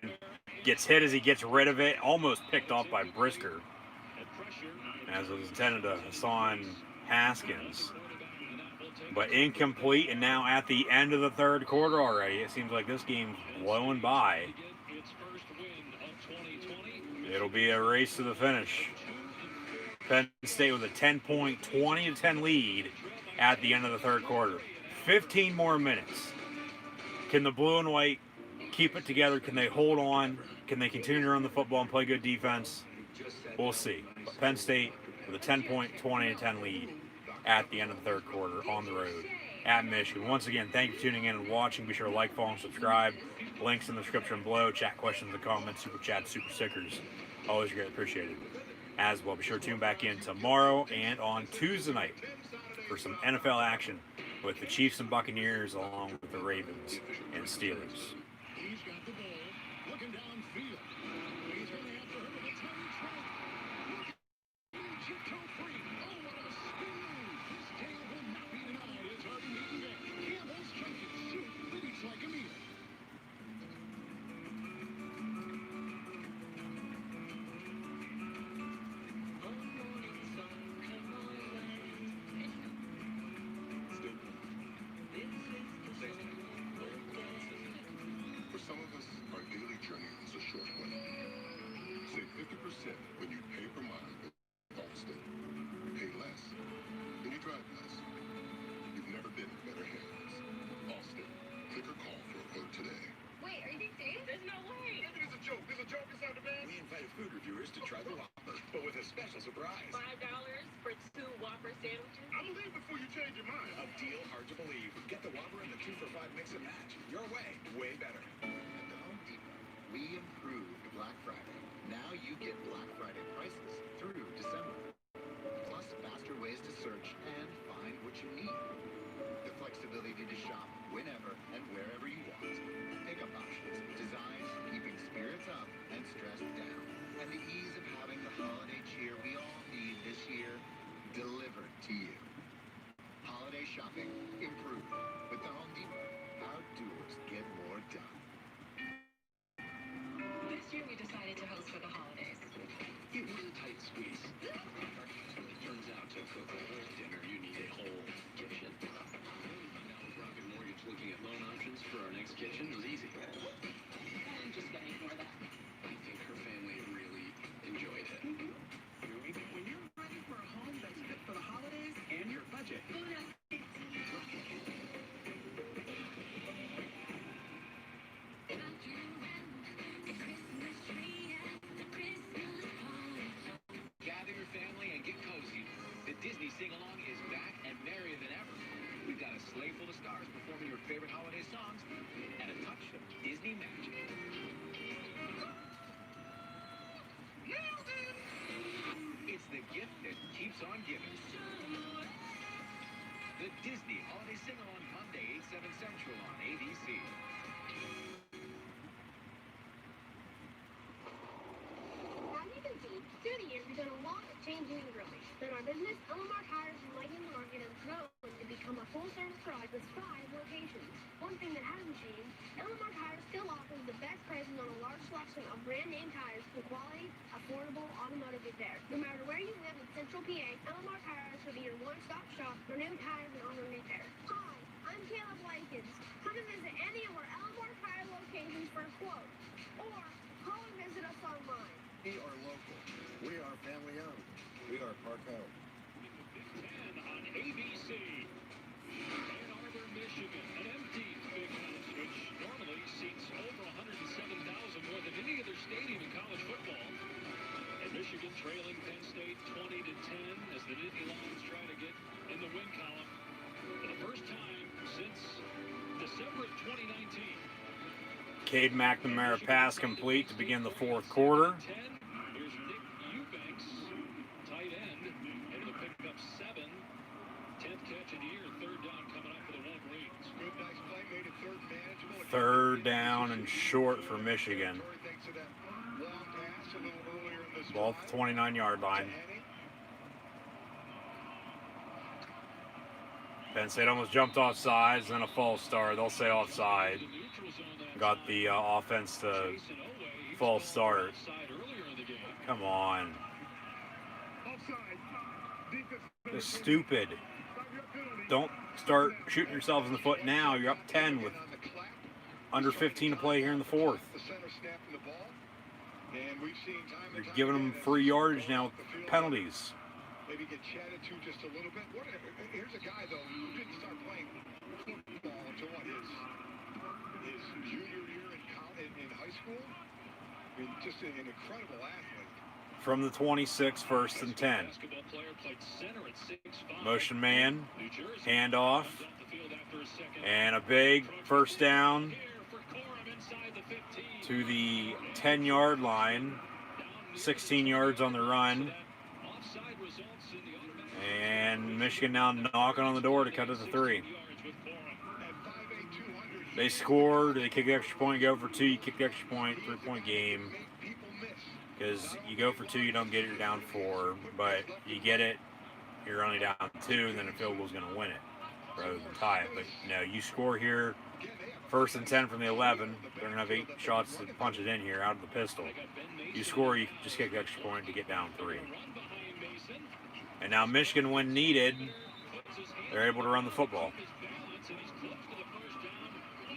Gets hit as he gets rid of it. Almost picked off by Brisker, as it was intended to Hassan Haskins. But incomplete, and now at the end of the third quarter already. It seems like this game's blowing by. It'll be a race to the finish. Penn State with a 10-point, 20-10 lead at the end of the third quarter. 15 more minutes. Can the blue and white keep it together? Can they hold on? Can they continue to run the football and play good defense? We'll see. But Penn State with a 10-point, 20-10 lead at the end of the third quarter on the road at Michigan. Once again, thank you for tuning in and watching. Be sure to like, follow, and subscribe. Links in the description below. Chat questions and comments, super chat, super stickers. Always greatly appreciated. As well, be sure to tune back in tomorrow and on Tuesday night for some NFL action with the Chiefs and Buccaneers along with the Ravens and Steelers. He's got the ball, looking downfield. He's going to have to hurt the Chip toe free. Oh, what a spin! His tail will not be denied as Harvey meets Vic. Campbell's chunky soup that eats like a meal. For some of us, our daily journey is a short one. Save 50% when you pay per mile with Allstate. Pay less, then you drive less. You've never been in better hands. Allstate. Click or call for a quote today. Wait, are you being serious? There's no way. Maybe there's a joke. There's a joke inside the bag. We invited food reviewers to try the Whopper, but with a special surprise. $5 for 2 Whopper sandwiches? I'm gonna leave before you change your mind. A deal hard to believe. Get the Whopper and the 2 for $5 mix and match. Your way, way better. At the Home Depot, we improved Black Friday. Now you get Black Friday prices through December. Plus faster ways to search and find what you need. The flexibility to shop whenever and wherever you want. Pickup options, designs keeping spirits up and stress down. And the ease of having the holiday cheer we all need this year delivered to you. Holiday shopping improved. With the Home Depot, our doers get more done. This year we decided to host for the holidays. It was a tight squeeze. Turns out to cook a whole dinner, you need a whole kitchen. Now with Rocket Mortgage looking at loan options for our next kitchen was easy. I'm just gonna ignore that. I think her family really enjoyed it. When you're ready for a home that's fit for the holidays and your budget. Gather your family and get cozy. The Disney Sing-Along is back and merrier than ever. We've got a sleigh full of stars performing your favorite holiday songs and a touch of Disney magic. Nailed it! It's the gift that keeps on giving. The Disney Holiday Sing-Along Monday, 8/7 Central on ABC. As you can see, through the years we've done a lot of changing and growing. But our business, Elmar Tires and Lighting the Market, has grown to become a full-service garage with 5 locations. One thing that hasn't changed, Elmar Tires still offers the best prices on a large selection of brand-name tires for quality, affordable automotive repair. No matter where you live in Central PA, Elmar Tires will be your one-stop shop for new tires and auto repair. Hi, I'm Caleb Likens. Come and visit any of our Elmar Tire locations for a quote. Or call and visit us online. We are local. We are family owned. We are Parco. Penn on ABC. Ann Arbor, Michigan, an empty big house, which normally seats over 107,000 more than any other stadium in college football. And Michigan trailing Penn State 20-10 as the Nittany Lions try to get in the win column for the first time since December of 2019. Cade McNamara pass complete to begin the fourth quarter. Here's Nick Eubanks, tight end, able to pick up 7. 10th catch of the year, 3rd down coming up for the Wolverines. Good, nice play, made it third manageable. Third down and short for Michigan. Thanks to that long pass a little earlier in this Ball at the 29-yard line. Penn State almost jumped off sides, then a false start. They'll say offside. Got the offense to false start. Come on. Just stupid. Don't start shooting yourselves in the foot now. You're up 10 with under 15 to play here in the fourth. You're giving them free yardage now with penalties. Maybe get chatted to just a little bit. Here's a guy, though, who didn't start playing football until his junior year in high school. I mean, just an incredible athlete. From the 26, 1st and 10. Motion man, handoff, and a big first down to the 10-yard line. 16 yards on the run. And Michigan now knocking on the door to cut it to 3. They scored. They kick the extra point, go for 2. You kick the extra point, 3-point game. because you go for 2, you don't get it, you're down 4, but you get it, you're only down 2, and then a field goal is going to win it rather than tie it. But no, you score here, 1st and 10 from the 11. They're going to have 8 shots to punch it in here out of the pistol. You score, you just kick the extra point to get down 3. And now Michigan, when needed, they're able to run the football.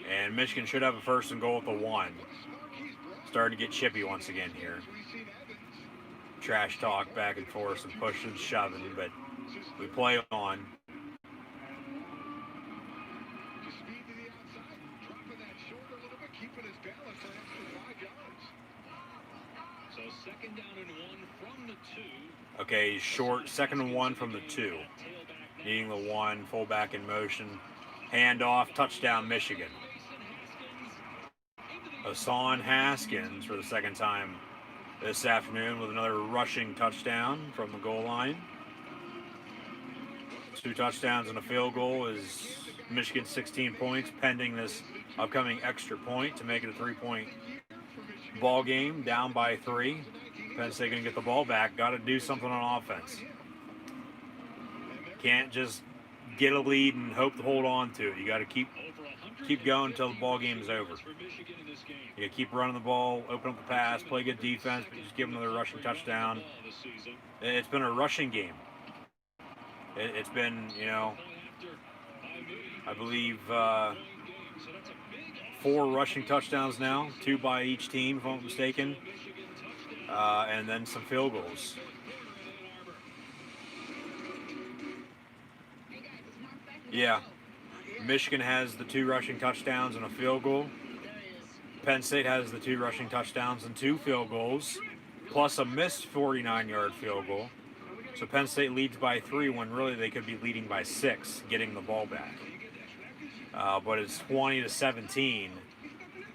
And Michigan should have a 1st and goal at the 1. Starting to get chippy once again here. Trash talk back and forth, some pushing, shoving, but we play on. So 2nd down and 1 from the 2. Okay, short, 2nd and 1 from the 2. Needing the 1, fullback in motion. Handoff, touchdown, Michigan. Hassan Haskins for the 2nd time this afternoon with another rushing touchdown from the goal line. 2 touchdowns and a field goal is Michigan 16 points, pending this upcoming extra point to make it a 3-point ball game, down by 3. Penn State going to get the ball back. Got to do something on offense. Can't just get a lead and hope to hold on to it. You got to keep going until the ball game is over. You got to keep running the ball, open up the pass, play good defense, but just give them another rushing touchdown. It's been a rushing game. It's been, I believe 4 rushing touchdowns now, 2 by each team, if I'm not mistaken, and then some field goals. Yeah, Michigan has the 2 rushing touchdowns and a field goal. Penn State has the 2 rushing touchdowns and 2 field goals, plus a missed 49-yard field goal. So Penn State leads by 3 when really they could be leading by 6, getting the ball back. But it's 20-17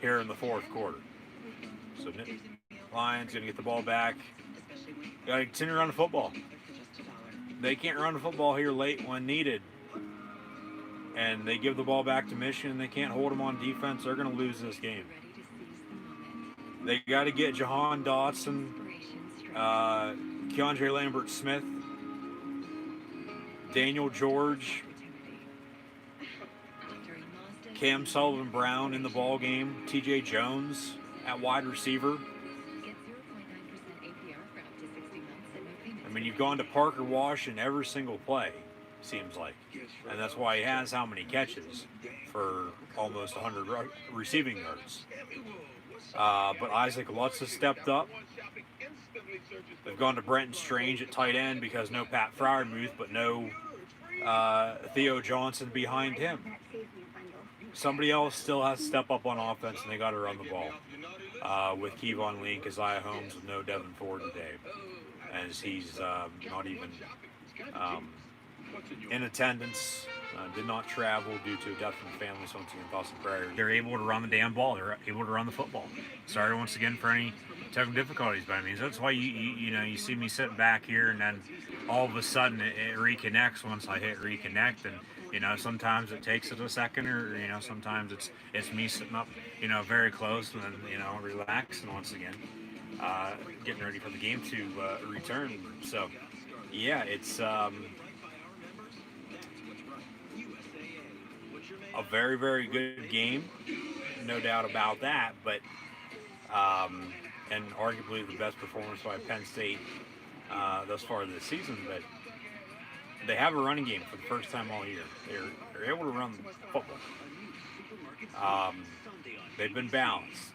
here in the 4th quarter. So Lions going to get the ball back. Got to continue to run the football. They can't run the football here late when needed. And they give the ball back to Michigan. They can't hold them on defense. They're going to lose this game. They got to get Jahan Dotson, Keandre Lambert-Smith, Daniel George, Cam Sullivan-Brown in the ball game, T.J. Jones at wide receiver. I mean, you've gone to Parker Washington every single play, seems like. And that's why he has how many catches for almost 100 receiving yards. But Isaac Lutz has stepped up. They've gone to Brenton Strange at tight end because no Pat Freiermuth, but no Theo Johnson behind him. Somebody else still has to step up on offense, and they got to run the ball with Kevon Lee and Keziah Holmes with no Devin Ford today, as he's not even in attendance. Did not travel due to a death in the family, so once again, thoughts and prayers. They're able to run the damn ball. They're able to run the football. Sorry once again for any technical difficulties, but I mean, that's why you see me sitting back here, and then all of a sudden it reconnects once I hit reconnect, and sometimes it takes it a second, or sometimes it's me sitting up very close and then relaxing once again, getting ready for the game to return. So yeah, it's a very, very good game, no doubt about that, but and arguably the best performance by Penn State thus far this season. But they have a running game for the first time all year. They're able to run football. They've been balanced,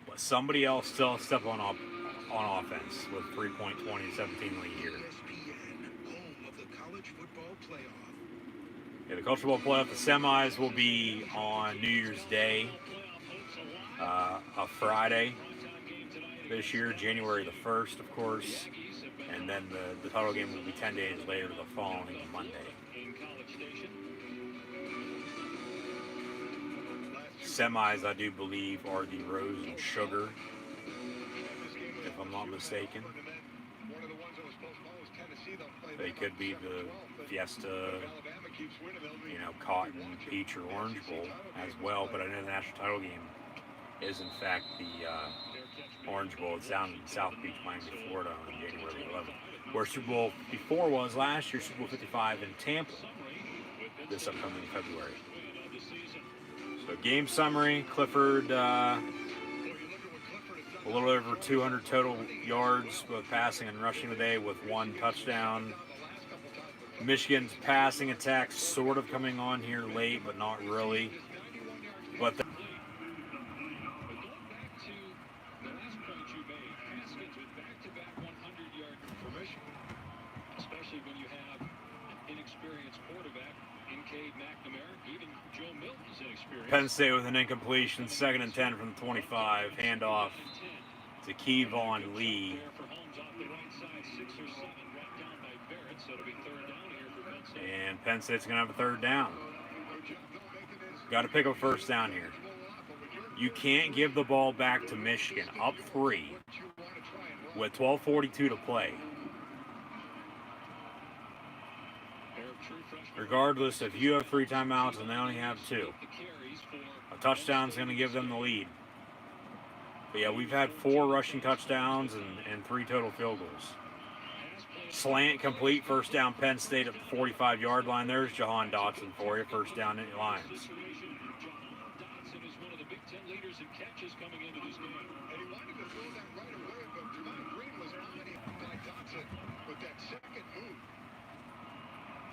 but somebody else still stepped on offense with 3.20 17 lead here. Yeah, the college football playoff, the semis will be on New Year's Day, a Friday this year, January the 1st, of course, and then the title game will be 10 days later, the following Monday. Semis, I do believe, are the Rose and Sugar, if I'm not mistaken. They could be the Fiesta, Cotton, Peach, or Orange Bowl as well, but I know the national title game is in fact the Orange Bowl. It's down in South Beach, Miami, Florida on January 11th. Where Super Bowl 54 was last year, Super Bowl 55 in Tampa this upcoming February. So game summary, Clifford, a little over 200 total yards, both passing and rushing today with 1 touchdown. Michigan's passing attack sort of coming on here late, but not really. But especially when you have an inexperienced quarterback in Cade McNamara. Even Joe Milton's inexperienced. Penn State with an incompletion, 2nd and 10 from the 25. Handoff to Kevon Lee. And Penn State's going to have a 3rd down. Got to pick up 1st down here. You can't give the ball back to Michigan up 3 with 12:42 to play. Regardless, if you have 3 timeouts and they only have 2, a touchdown's going to give them the lead. But yeah, we've had 4 rushing touchdowns and 3 total field goals. Slant complete, 1st down Penn State at the 45-yard line. There's Jahan Dotson for you, 1st down in Lions.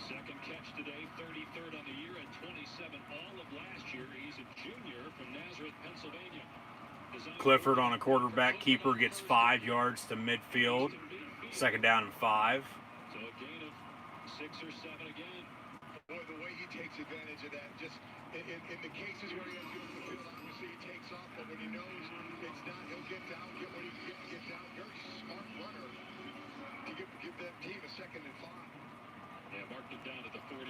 Second catch today, 33rd on the year, and 27 all of last year. He's a junior from Nazareth, Pennsylvania. Clifford on a quarterback keeper gets 5 yards to midfield. 2nd down and 5. So a gain of 6 or 7 again. Boy, the way he takes advantage of that, just in the cases where he has to the field, obviously he takes off, but when he knows it's not, he'll get down, get what he can get down. Very smart runner to give that team a 2nd and 5. Yeah, marked it down at the 49.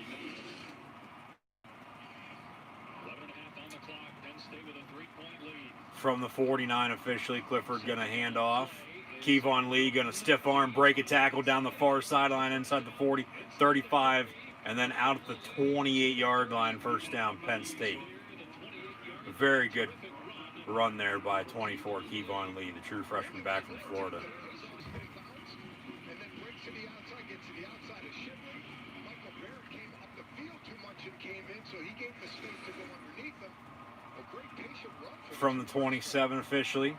11 and a half on the clock. Penn State with a 3-point lead. From the 49 officially, Clifford going to hand off. Kevon Lee going to stiff arm, break a tackle down the far sideline inside the 40, 35, and then out at the 28-yard line, 1st down, Penn State. A very good run there by 24, Kevon Lee, the true freshman back from Florida. From the 27 officially,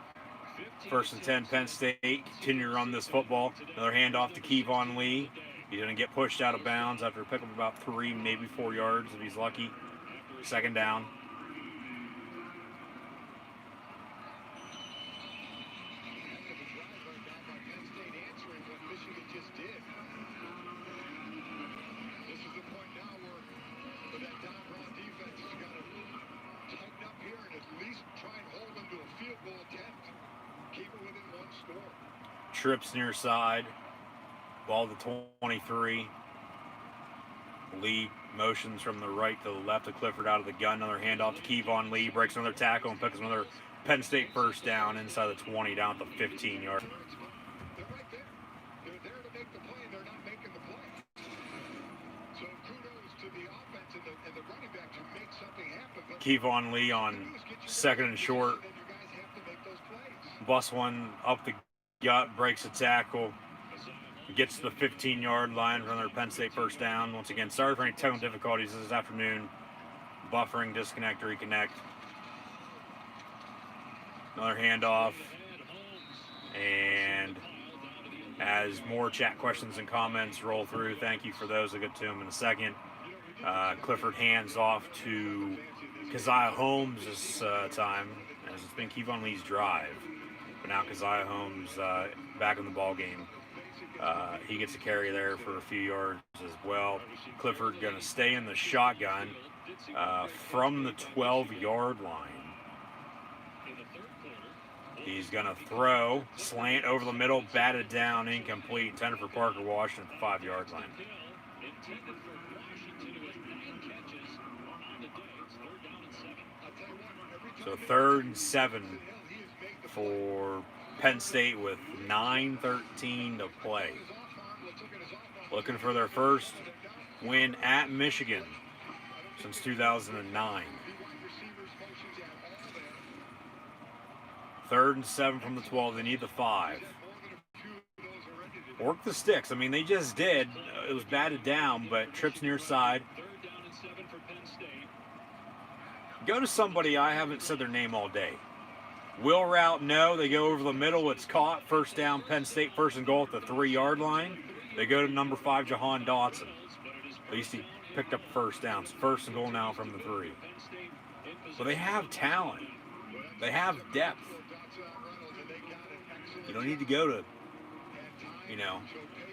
1st and 10 Penn State, continue to run this football. Another handoff to Kevon Lee. He's going to get pushed out of bounds after a pick up about 3, maybe 4 yards if he's lucky. 2nd down. Trips near side. Ball to 23. Lee motions from the right to the left of Clifford out of the gun. Another handoff to Kevon Lee. Breaks another tackle and picks another Penn State 1st down inside the 20 down at the 15-yard. They're right there. They're there to make the play, and they're not making the play. So kudos to the offense and the running back to make something happen. But Kevon Lee on 2nd and short. Bus one up the gut, breaks a tackle, gets to the 15-yard line for another Penn State 1st down. Once again, sorry for any technical difficulties this afternoon. Buffering, disconnect, reconnect. Another handoff. And as more chat questions and comments roll through, thank you for those. I'll get to them in a second. Clifford hands off to Keziah Holmes this time, as it's been Kevon Lee's drive. But now Keziah Holmes back in the ball game. He gets a carry there for a few yards as well. Clifford going to stay in the shotgun from the 12-yard line. He's going to throw, slant over the middle, batted down, incomplete, intended for Parker Washington at the 5-yard line. So 3rd and 7 for Penn State with 9:13 to play. Looking for their first win at Michigan since 2009. 3rd and 7 from the 12. They need the 5. Work the sticks. I mean, they just did. It was batted down, but trips near side. Go to somebody I haven't said their name all day. Will route, no. They go over the middle. It's caught. First down, Penn State, 1st and goal at the 3-yard line. They go to number 5, Jahan Dotson. At least he picked up first down. It's 1st and goal now from the 3. But they have talent. They have depth. You don't need to go to,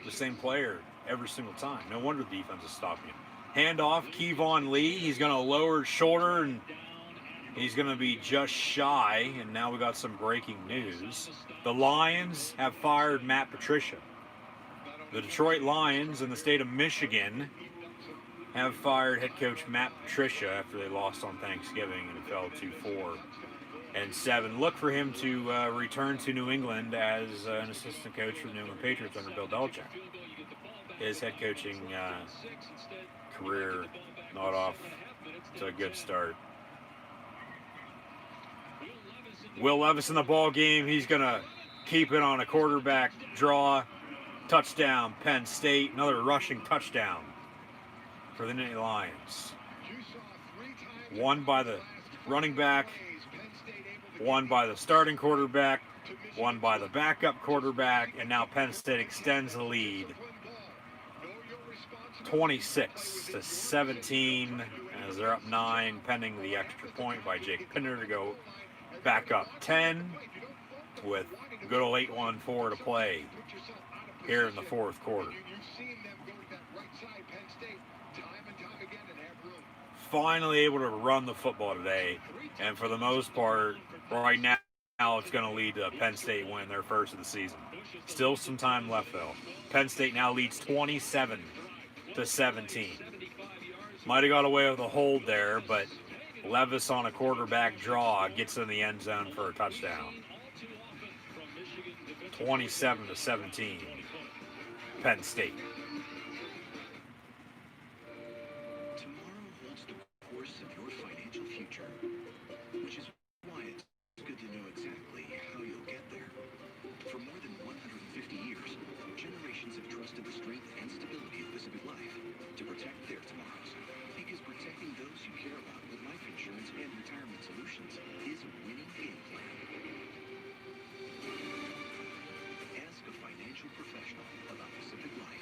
the same player every single time. No wonder the defense is stopping him. Handoff, Kevon Lee. He's going to lower his shoulder, and he's going to be just shy. And now we got some breaking news. The Lions have fired Matt Patricia. The Detroit Lions in the state of Michigan have fired head coach Matt Patricia after they lost on Thanksgiving and it fell to 4-7. Look for him to return to New England as an assistant coach for the New England Patriots under Bill Belichick. His head coaching career not off to a good start. Will Levis in the ball game. He's going to keep it on a quarterback draw. Touchdown, Penn State. Another rushing touchdown for the Nittany Lions. One by the running back, one by the starting quarterback, one by the backup quarterback, and now Penn State extends the lead 26-17 as they're up 9 pending the extra point by Jake Pinder to go back up 10 with good old 8-1-4 to play here in the 4th quarter. Finally able to run the football today, and for the most part, right now it's going to lead to Penn State win their first of the season. Still some time left though. Penn State now leads 27-17. Might have got away with a hold there, but Levis on a quarterback draw gets in the end zone for a touchdown. 27-17, Penn State. Which is why it's good to know exactly how you'll get there. For more than 150 years, generations have trusted the strength and stability of Pacific Life to protect their tomorrows. Because protecting those you care about with life insurance and retirement solutions is a winning game plan. Ask a financial professional about Pacific Life.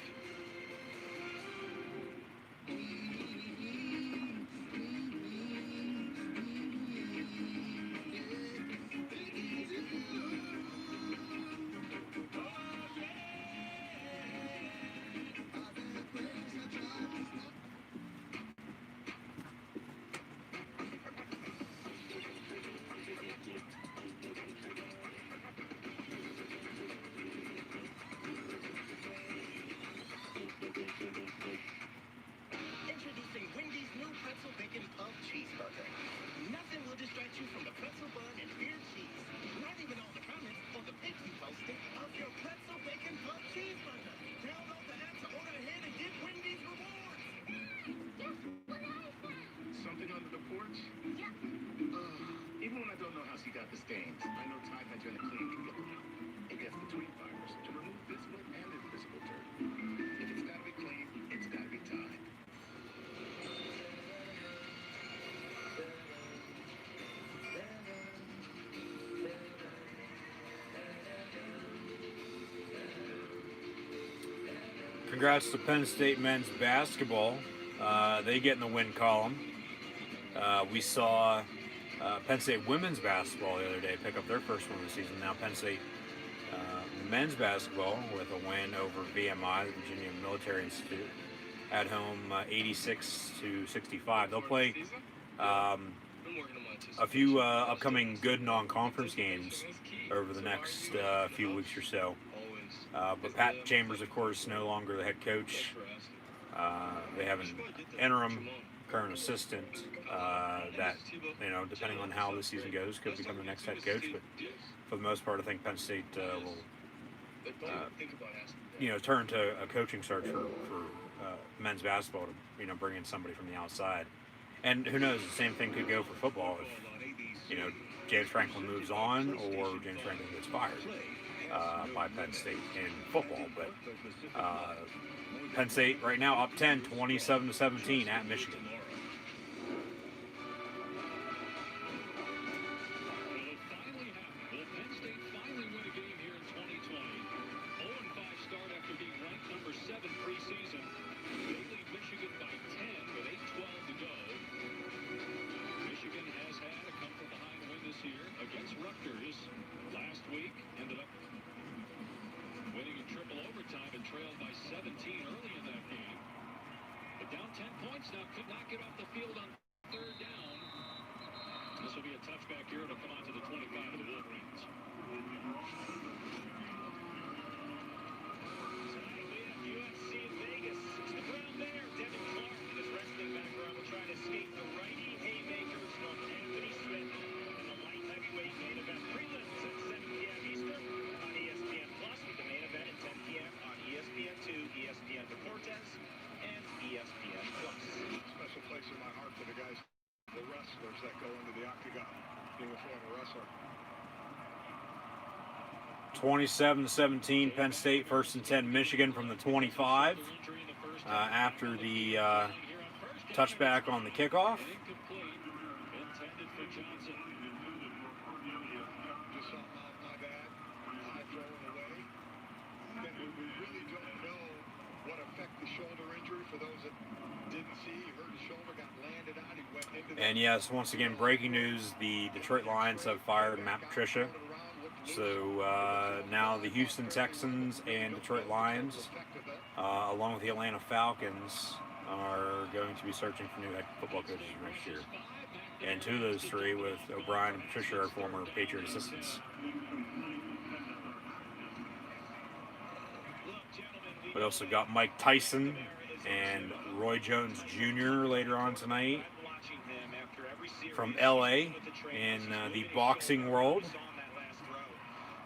Introducing Wendy's new pretzel bacon pub cheeseburger. Nothing will distract you from the pretzel bun and beer cheese. Not even all the comments or the pics you posted of your pretzel bacon pub cheeseburger. Download the app to order ahead and get Wendy's rewards. Something under the porch? Yep. Even when I don't know how she got the stains, I know Tide Hygienic Clean can get them out. It gets between fibers to remove visible and invisible dirt. If it's gotta be clean, it's gotta be Tide. Congrats to Penn State men's basketball. They get in the win column. We saw Penn State women's basketball the other day pick up their first win of the season. Now Penn State men's basketball with a win over VMI, the Virginia Military Institute, at home 86-65. They'll play a few upcoming good non-conference games over the next few weeks or so. But Pat Chambers, of course, no longer the head coach. They have an interim current assistant that, depending on how the season goes, could become the next head coach. But for the most part, I think Penn State will, turn to a coaching search for men's basketball to, bring in somebody from the outside. And who knows, the same thing could go for football. If, James Franklin moves on or James Franklin gets fired by Penn State in football. But Penn State right now up 10, 27-17 at Michigan. Against Rutgers last week, ended up winning in triple overtime and trailed by 17 early in that game. But down 10 points now, could not get off the field on third down. This will be a touchback here. It'll come out to the 25 of the Wolverines. Tonight we have USC in Vegas. It's the Brown Bear. Devin Clark in his wrestling background will try to escape the righty haymakers from Anthony Smith. Heavyweight main event prelims at 7 p.m. Eastern on ESPN Plus, with the main event at 10 p.m. on ESPN2, ESPN Deportes, and ESPN Plus. Special place in my heart for the guys, the wrestlers that go into the octagon, being a former wrestler. 27-17, Penn State, 1st and 10, Michigan from the 25 after the touchback on the kickoff. Intended for Johnson. We really don't know what effect the shoulder injury, for those that didn't see, he hurt his shoulder, got landed on, he went into And yes, once again, breaking news, the Detroit Lions have fired Matt Patricia. So now the Houston Texans and Detroit Lions, along with the Atlanta Falcons, are going to be searching for new head football coaches next year. And two of those three, with O'Brien and Patricia, are former Patriot assistants. We also got Mike Tyson and Roy Jones Jr. later on tonight from LA in the boxing world.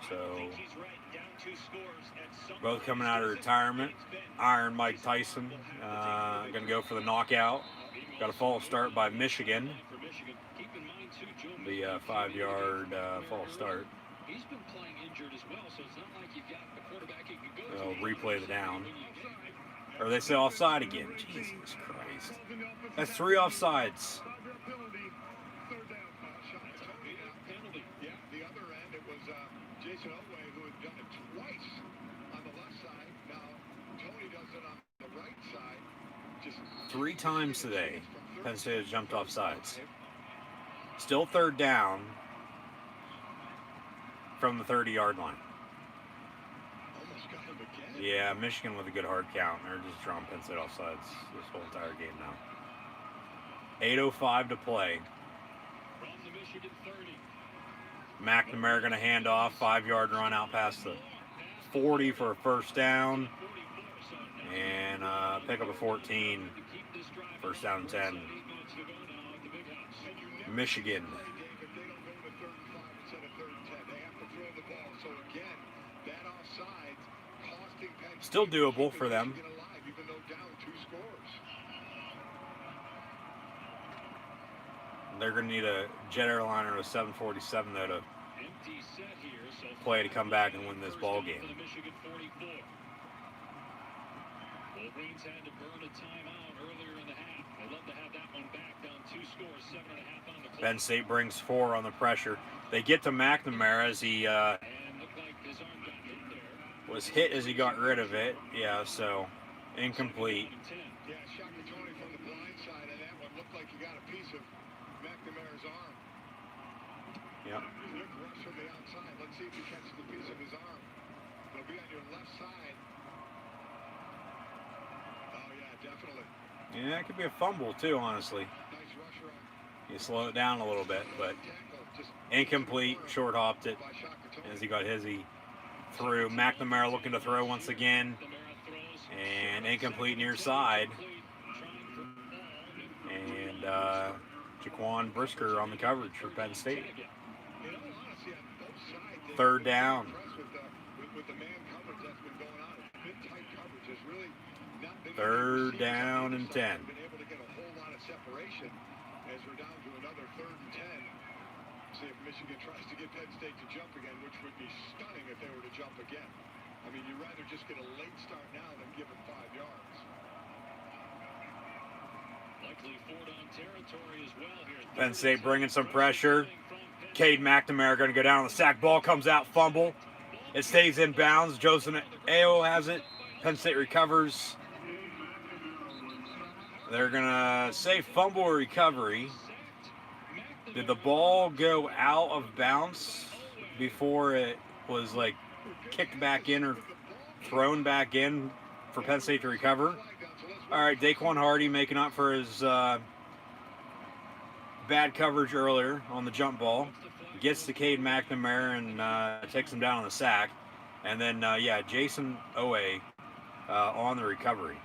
So both coming out of retirement. Iron Mike Tyson going to go for the knockout. Got a false start by Michigan. The 5-yard false start. He's been playing injured as well, so it's not like you've got a quarterback you can go They'll replay the down. Or they say offside again. Jesus Christ. That's 3 offsides. Yeah, the other end, it was Jason Otway who had done it twice on the left side. Now, Tony does it on the right side. Just 3 times today, Penn State has jumped off sides. Still 3rd down from the 30-yard line. almost got him again. Yeah, Michigan with a good hard count. They're just drawing Penn State off sides this whole entire game now. 8:05 to play. from the Michigan 30. McNamara going to hand off, 5-yard run out past the 40 for a first down. And pick up a 14, first down and 10. Michigan. Still doable for them. They're going to need a jet airliner or a 747 though to play to come back and win this ball game. Wolverines had to burn a timeout earlier in the half. They'd love to have that one back, down 2 scores, 7.5 on the clock. Penn State brings 4 on the pressure. They get to McNamara as he was hit as he got rid of it. Yeah, so incomplete. Yeah, Shaka Tony from the blind side, and that one looked like he got a piece of McNamara's arm. Yep. Quick rush from the outside. Let's see if he catches the piece of his arm. It'll be on your left side. Oh, yeah, definitely. Yeah, it could be a fumble too, honestly. Nice rusher on. You slow it down a little bit, but incomplete, short hopped it. As he got his, he threw. McNamara looking to throw once again. And incomplete near side. And Jaquan Brisker on the coverage for Penn State. 3rd down. With the man coverage that's been going on, good tight coverage has really not been 3rd down and 10. been able to get a whole lot of separation as we're down to another 3rd and 10. if Michigan tries to get Penn State to jump again, which would be stunning if they were to jump again. I mean, you'd rather just get a late start now than give it 5 yards. Likely Ford on territory as well here. Penn State bringing some pressure. Cade McNamara going to go down on the sack. Ball comes out, fumble. It stays in bounds. Joseph Ayo has it. Penn State recovers. They're going to say fumble or recovery. Did the ball go out of bounds before it was like kicked back in or thrown back in for Penn State to recover? All right, Daquan Hardy making up for his bad coverage earlier on the jump ball. Gets to Cade McNamara and takes him down on the sack. And then, Jason Owe on the recovery.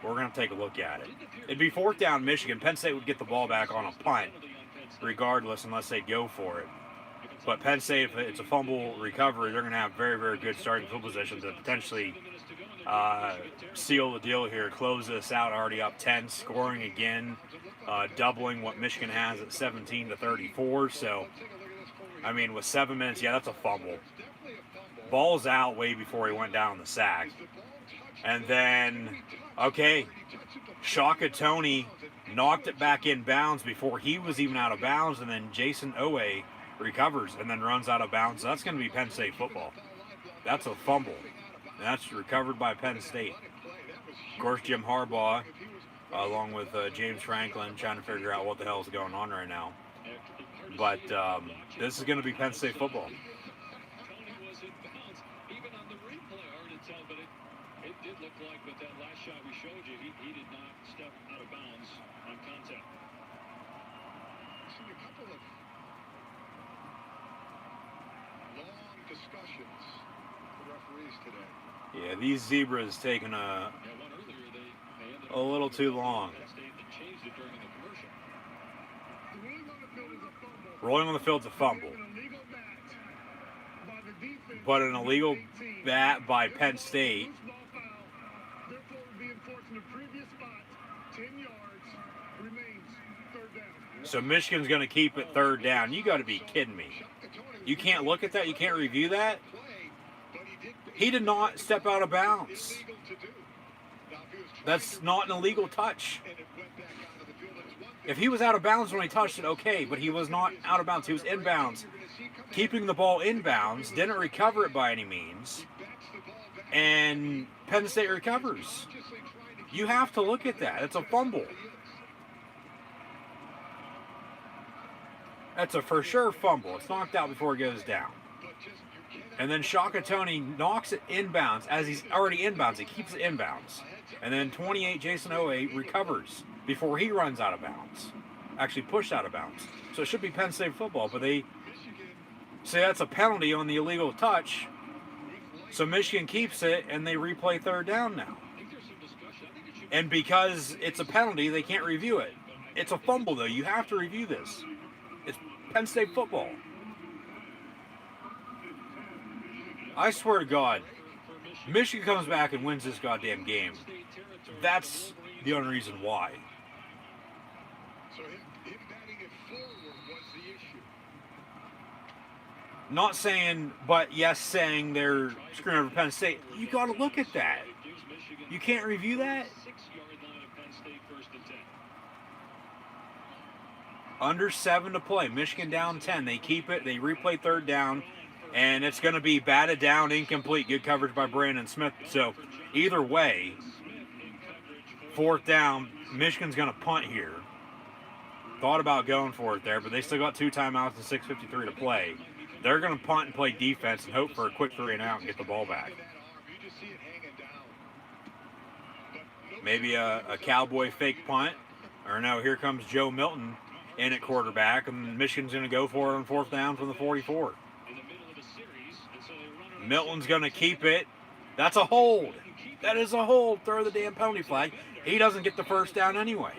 We're going to take a look at it. It'd be 4th down Michigan. Penn State would get the ball back on a punt regardless unless they go for it. But Penn State, if it's a fumble recovery, they're going to have very, very good starting field position to potentially seal the deal here, close this out already up 10, scoring again, doubling what Michigan has at 17-34. So, I mean, with 7 minutes, that's a fumble. Ball's out way before he went down the sack. And then, Shaka Toney knocked it back in bounds before he was even out of bounds, and then Jason Owe recovers and then runs out of bounds. So that's going to be Penn State football. That's a fumble. And that's recovered by Penn State. Of course, Jim Harbaugh, along with James Franklin, trying to figure out what the hell is going on right now. But this is going to be Penn State football. It did look like, but that last shot we showed you, he did not step out of bounds on contact. Seen a couple of long discussions with the referees today. Yeah, these zebras taking a little too long. Rolling on the field's a fumble. But an illegal bat by Penn State. So Michigan's going to keep it 3rd down. You got to be kidding me. You can't look at that? You can't review that? He did not step out of bounds. That's not an illegal touch. If he was out of bounds when he touched it, okay, but he was not out of bounds. He was in bounds. Keeping the ball in bounds, didn't recover it by any means. And Penn State recovers. You have to look at that. It's a fumble. That's a for sure fumble. It's knocked out before it goes down. And then Shaka Toney knocks it inbounds. As he's already inbounds, he keeps it inbounds. And then 28 Jason Owe recovers before he runs out of bounds. Actually pushed out of bounds. So it should be Penn State football, but they say that's a penalty on the illegal touch. So Michigan keeps it, and they replay 3rd down now. And because it's a penalty, they can't review it. It's a fumble, though. You have to review this. It's Penn State football. I swear to God, Michigan comes back and wins this goddamn game. That's the only reason why. So him batting it forward was the issue. Not saying, but yes, saying they're screwing over Penn State. You got to look at that. You can't review that? Under 7 to play. Michigan down 10. They keep it. They replay 3rd down. And it's going to be batted down, incomplete. Good coverage by Brandon Smith. So either way, 4th down, Michigan's going to punt here. Thought about going for it there, but they still got 2 timeouts and 6:53 to play. They're going to punt and play defense and hope for a quick 3 and out and get the ball back. Maybe a Cowboy fake punt. Or no, here comes Joe Milton in at quarterback, and Michigan's going to go for it on 4th down from the 44. Milton's going to keep it. That's a hold. That is a hold. Throw the damn penalty flag. He doesn't get the 1st down anyway.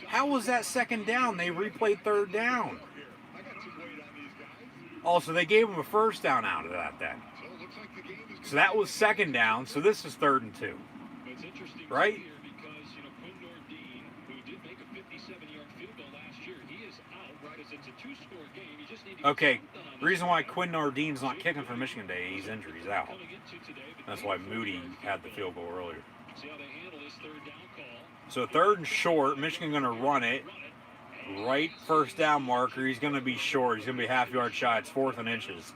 How was that 2nd down? They replayed 3rd down. Also, they gave him a 1st down out of that then. So that was 2nd down. So this is 3rd and 2. It's interesting right? here because, Quinn Nordine, who did make a 57-yard field goal last year, he is out, right, as it's a two-score game. You just need to Okay, the reason why Quinn Nardine's not kicking for Michigan Day, he's injured, he's out. That's why Moody had the field goal earlier. See how they handle this third down call. So 3rd and short, Michigan going to run it. Right first down marker, he's going to be short. He's going to be half-yard shy. It's 4th and inches.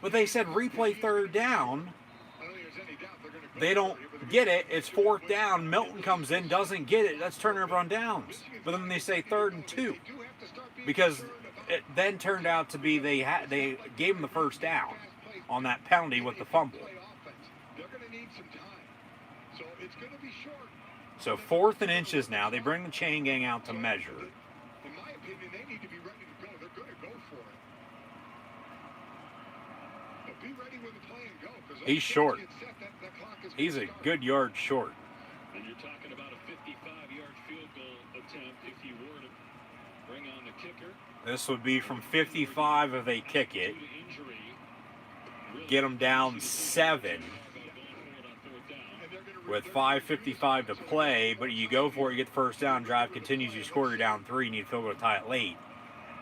But they said replay 3rd down. They don't get it. It's 4th down. Milton comes in, doesn't get it. That's turnover on downs. But then they say 3rd and 2. Because it then turned out to be they gave him the first down on that penalty with the fumble. So 4th and inches now. They bring the chain gang out to measure. In my opinion, they need to be ready to go. They're going to go for it. But be ready when the play and go. He's short. He's a good yard short. And you're talking about a 55-yard field goal attempt if you were to bring on the kicker. This would be from 55 if they kick it. Get them down 7 with 5:55 to play, but you go for it, you get the first down, drive continues, you score, you're down 3, you need to field goal to tie it late.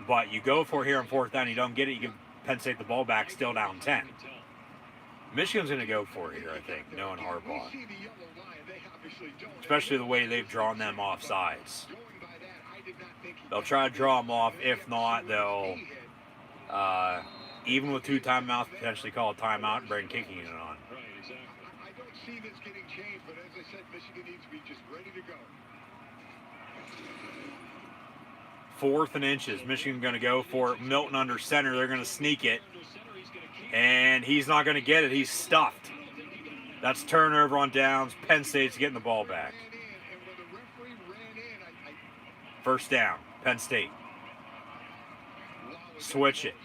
But you go for it here on 4th down, you don't get it, you give Penn State the ball back, still down 10. Michigan's going to go for it here, I think, knowing Harbaugh. Especially the way they've drawn them off sides. They'll try to draw them off. If not, they'll, even with 2 timeouts, potentially call a timeout and bring kicking in on. I don't see this getting changed, but as I said, Michigan needs to be just ready to go. 4th and inches. Michigan going to go for it. Milton under center. They're going to sneak it. And he's not going to get it. He's stuffed. That's turnover on downs. Penn State's getting the ball back. First down. Penn State. Switch it.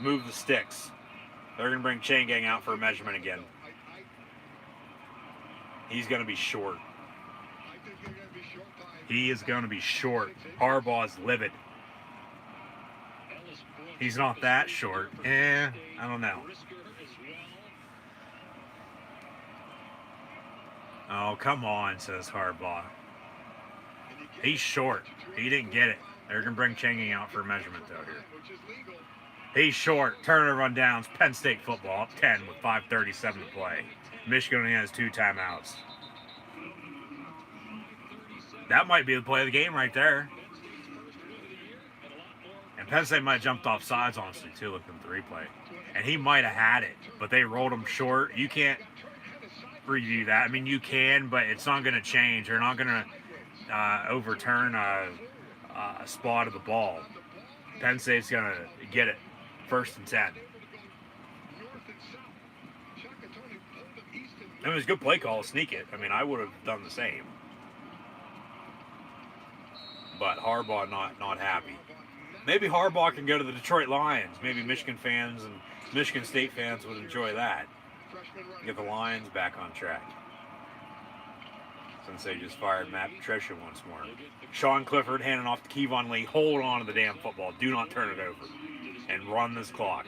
Move the sticks. They're going to bring chain gang out for a measurement again. He's going to be short. He is going to be short. Harbaugh's livid. He's not that short. I don't know. Oh, come on, says Harbaugh. He's short. He didn't get it. They're going to bring Changing out for a measurement, though, here. He's short. Turnover on downs. Penn State football up 10 with 5:37 to play. Michigan only has 2 timeouts. That might be the play of the game right there. And Penn State might have jumped off sides, honestly, too, looking at the replay. And he might have had it, but they rolled him short. You can't review that. I mean, you can, but it's not going to change. They're not going to overturn a spot of the ball. Penn State's going to get it. 1st and 10. It was a good play call to sneak it. I mean, I would have done the same. But Harbaugh not happy. Maybe Harbaugh can go to the Detroit Lions. Maybe Michigan fans and Michigan State fans would enjoy that. Get the Lions back on track. Since they just fired Matt Patricia once more. Sean Clifford handing off to Kevon Lee. Hold on to the damn football. Do not turn it over. And run this clock.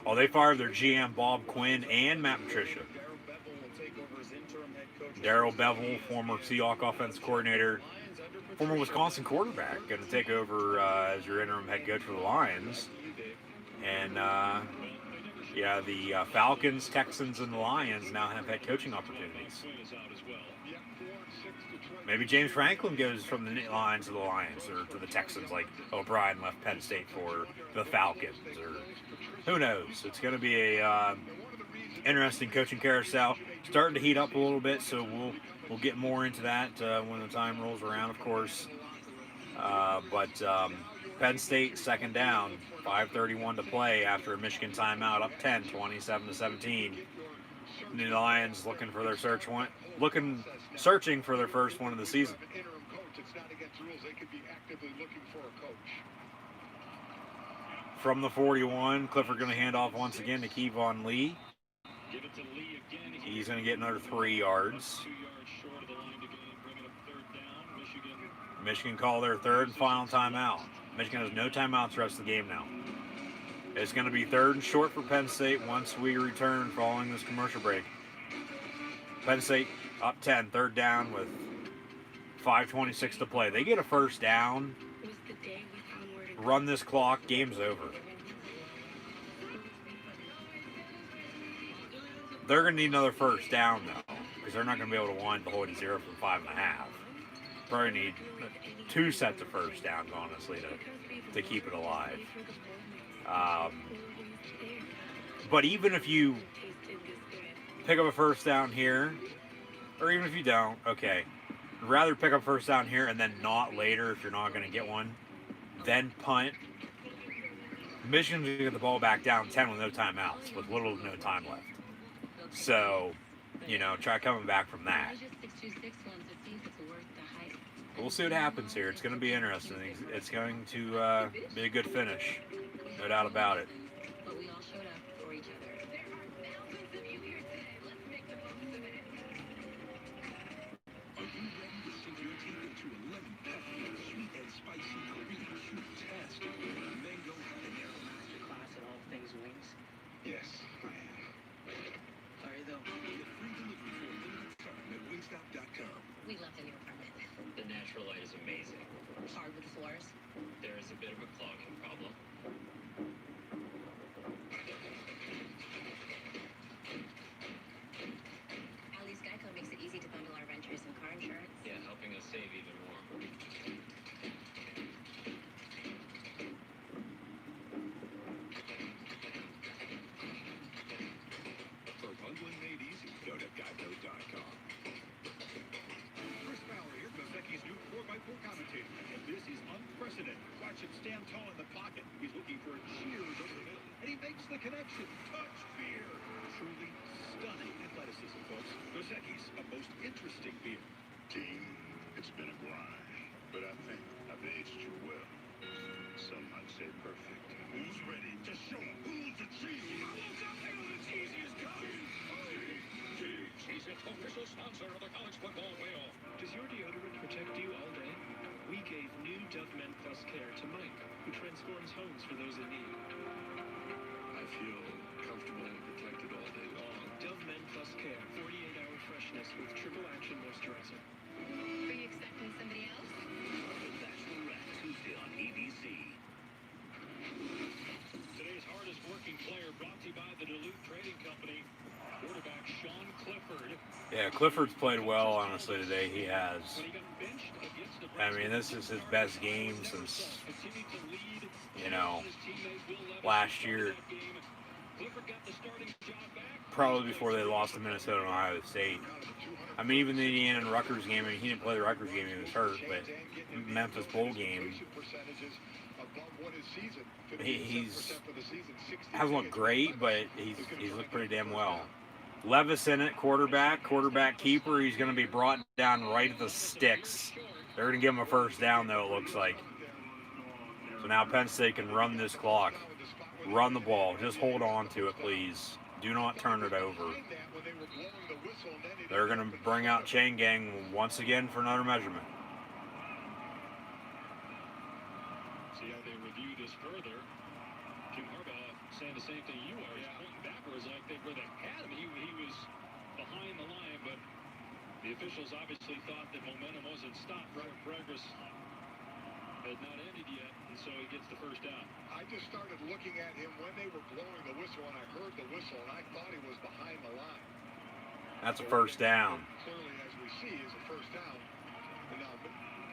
Oh, they fired their GM Bob Quinn and Matt Patricia. Darrell Bevel, former Seahawks offensive coordinator, former Wisconsin quarterback, going to take over as your interim head coach for the Lions. And yeah, the Falcons, Texans, and the Lions now have head coaching opportunities. Maybe James Franklin goes from the Lions to the Lions, or to the Texans, like O'Brien left Penn State for the Falcons, or who knows. It's going to be a interesting coaching carousel. Starting to heat up a little bit, so we'll get more into that when the time rolls around, of course. But Penn State, 2nd down, 5:31 to play after a Michigan timeout, up 10, 27-17. The Lions looking for their searching for their first one of the season. From the 41, Clifford going to hand off once again to Kevon Lee. He's going to get another 3 yards. Michigan call their 3rd and final timeout. Michigan has no timeouts the rest of the game now. It's going to be 3rd and short for Penn State once we return following this commercial break. Penn State up 10, 3rd down with 5:26 to play. They get a first down, run this clock, game's over. They're going to need another first down, though, because they're not going to be able to wind the Hoyt 0 from 5.5. Probably need 2 sets of first downs, honestly, to keep it alive. But even if you pick up a first down here, or even if you don't, okay, I'd rather pick up first down here and then not later if you're not going to get one, then punt. Michigan's going to get the ball back down 10 with no timeouts, with little to no time left. So, try coming back from that. We'll see what happens here. It's going to be interesting. It's going to be a good finish. No doubt about it. But we all showed up for each other. There are thousands of you here today. Let's make the most of it. Are you ready to sink your teeth into a lemon-pepper, sweet and spicy Korean shoot-tastic mango habanero masterclass in all things wings? Yes, I am. Sorry, though. Get free delivery for a limited time at wingstop.com. We love the new apartment. The natural light is amazing. Hardwood floors. There is a bit of a clogging problem. At least Geico makes it easy to bundle our renters and car insurance. Yeah, helping us save even more. For bundling made easy, go to geico.com. Chris Fowler here, Kosecki's new 4x4 commentator. And this is unprecedented. Watch him stand tall in the pocket. He's looking for a cheers over the middle. And he makes the connection. Touch beer. Truly stunning athleticism, folks. Kosecki's a most interesting beer. Team, it's been a grind, but I think I've aged you well. Some might say perfect. Who's ready to show 'em who's the cheese? The cheese is coming. Cheese is official sponsor of the college football playoff. Does your deodorant protect you all day? We gave new Dove Men Plus Care to Mike, who transforms homes for those in need. I feel comfortable and protected all day long. Dove Men Plus Care, 48-hour freshness with triple action moisturizer. Are you expecting somebody else? The Bachelorette, Tuesday on ABC. Today's hardest working player brought to you by the Duluth Trading Company. Quarterback Sean Clifford. Yeah, Clifford's played well, honestly, today. He has. I mean, this is his best game since, last year. Probably before they lost to Minnesota and Ohio State. I mean, even the Indiana and Rutgers game, he didn't play the Rutgers game, he was hurt, but Memphis Bowl game, he's hasn't looked great, but he's looked pretty damn well. Levis in it, quarterback keeper. He's going to be brought down right at the sticks. They're going to give him a first down, though, it looks like. So now Penn State can run this clock. Run the ball. Just hold on to it, please. Do not turn it over. They're going to bring out Chain Gang once again for another measurement. See how they review this further. Jim Harbaugh saying the same thing you are. He's pointing backwards like they were the academy. He was behind the line, but the officials obviously thought that momentum wasn't stopped. Progress had not ended yet, and so he gets the first down. I just started looking at him when they were blowing the whistle, and I heard the whistle, and I thought he was behind the line. That's a first down. Clearly, as we see, is a first down. And now,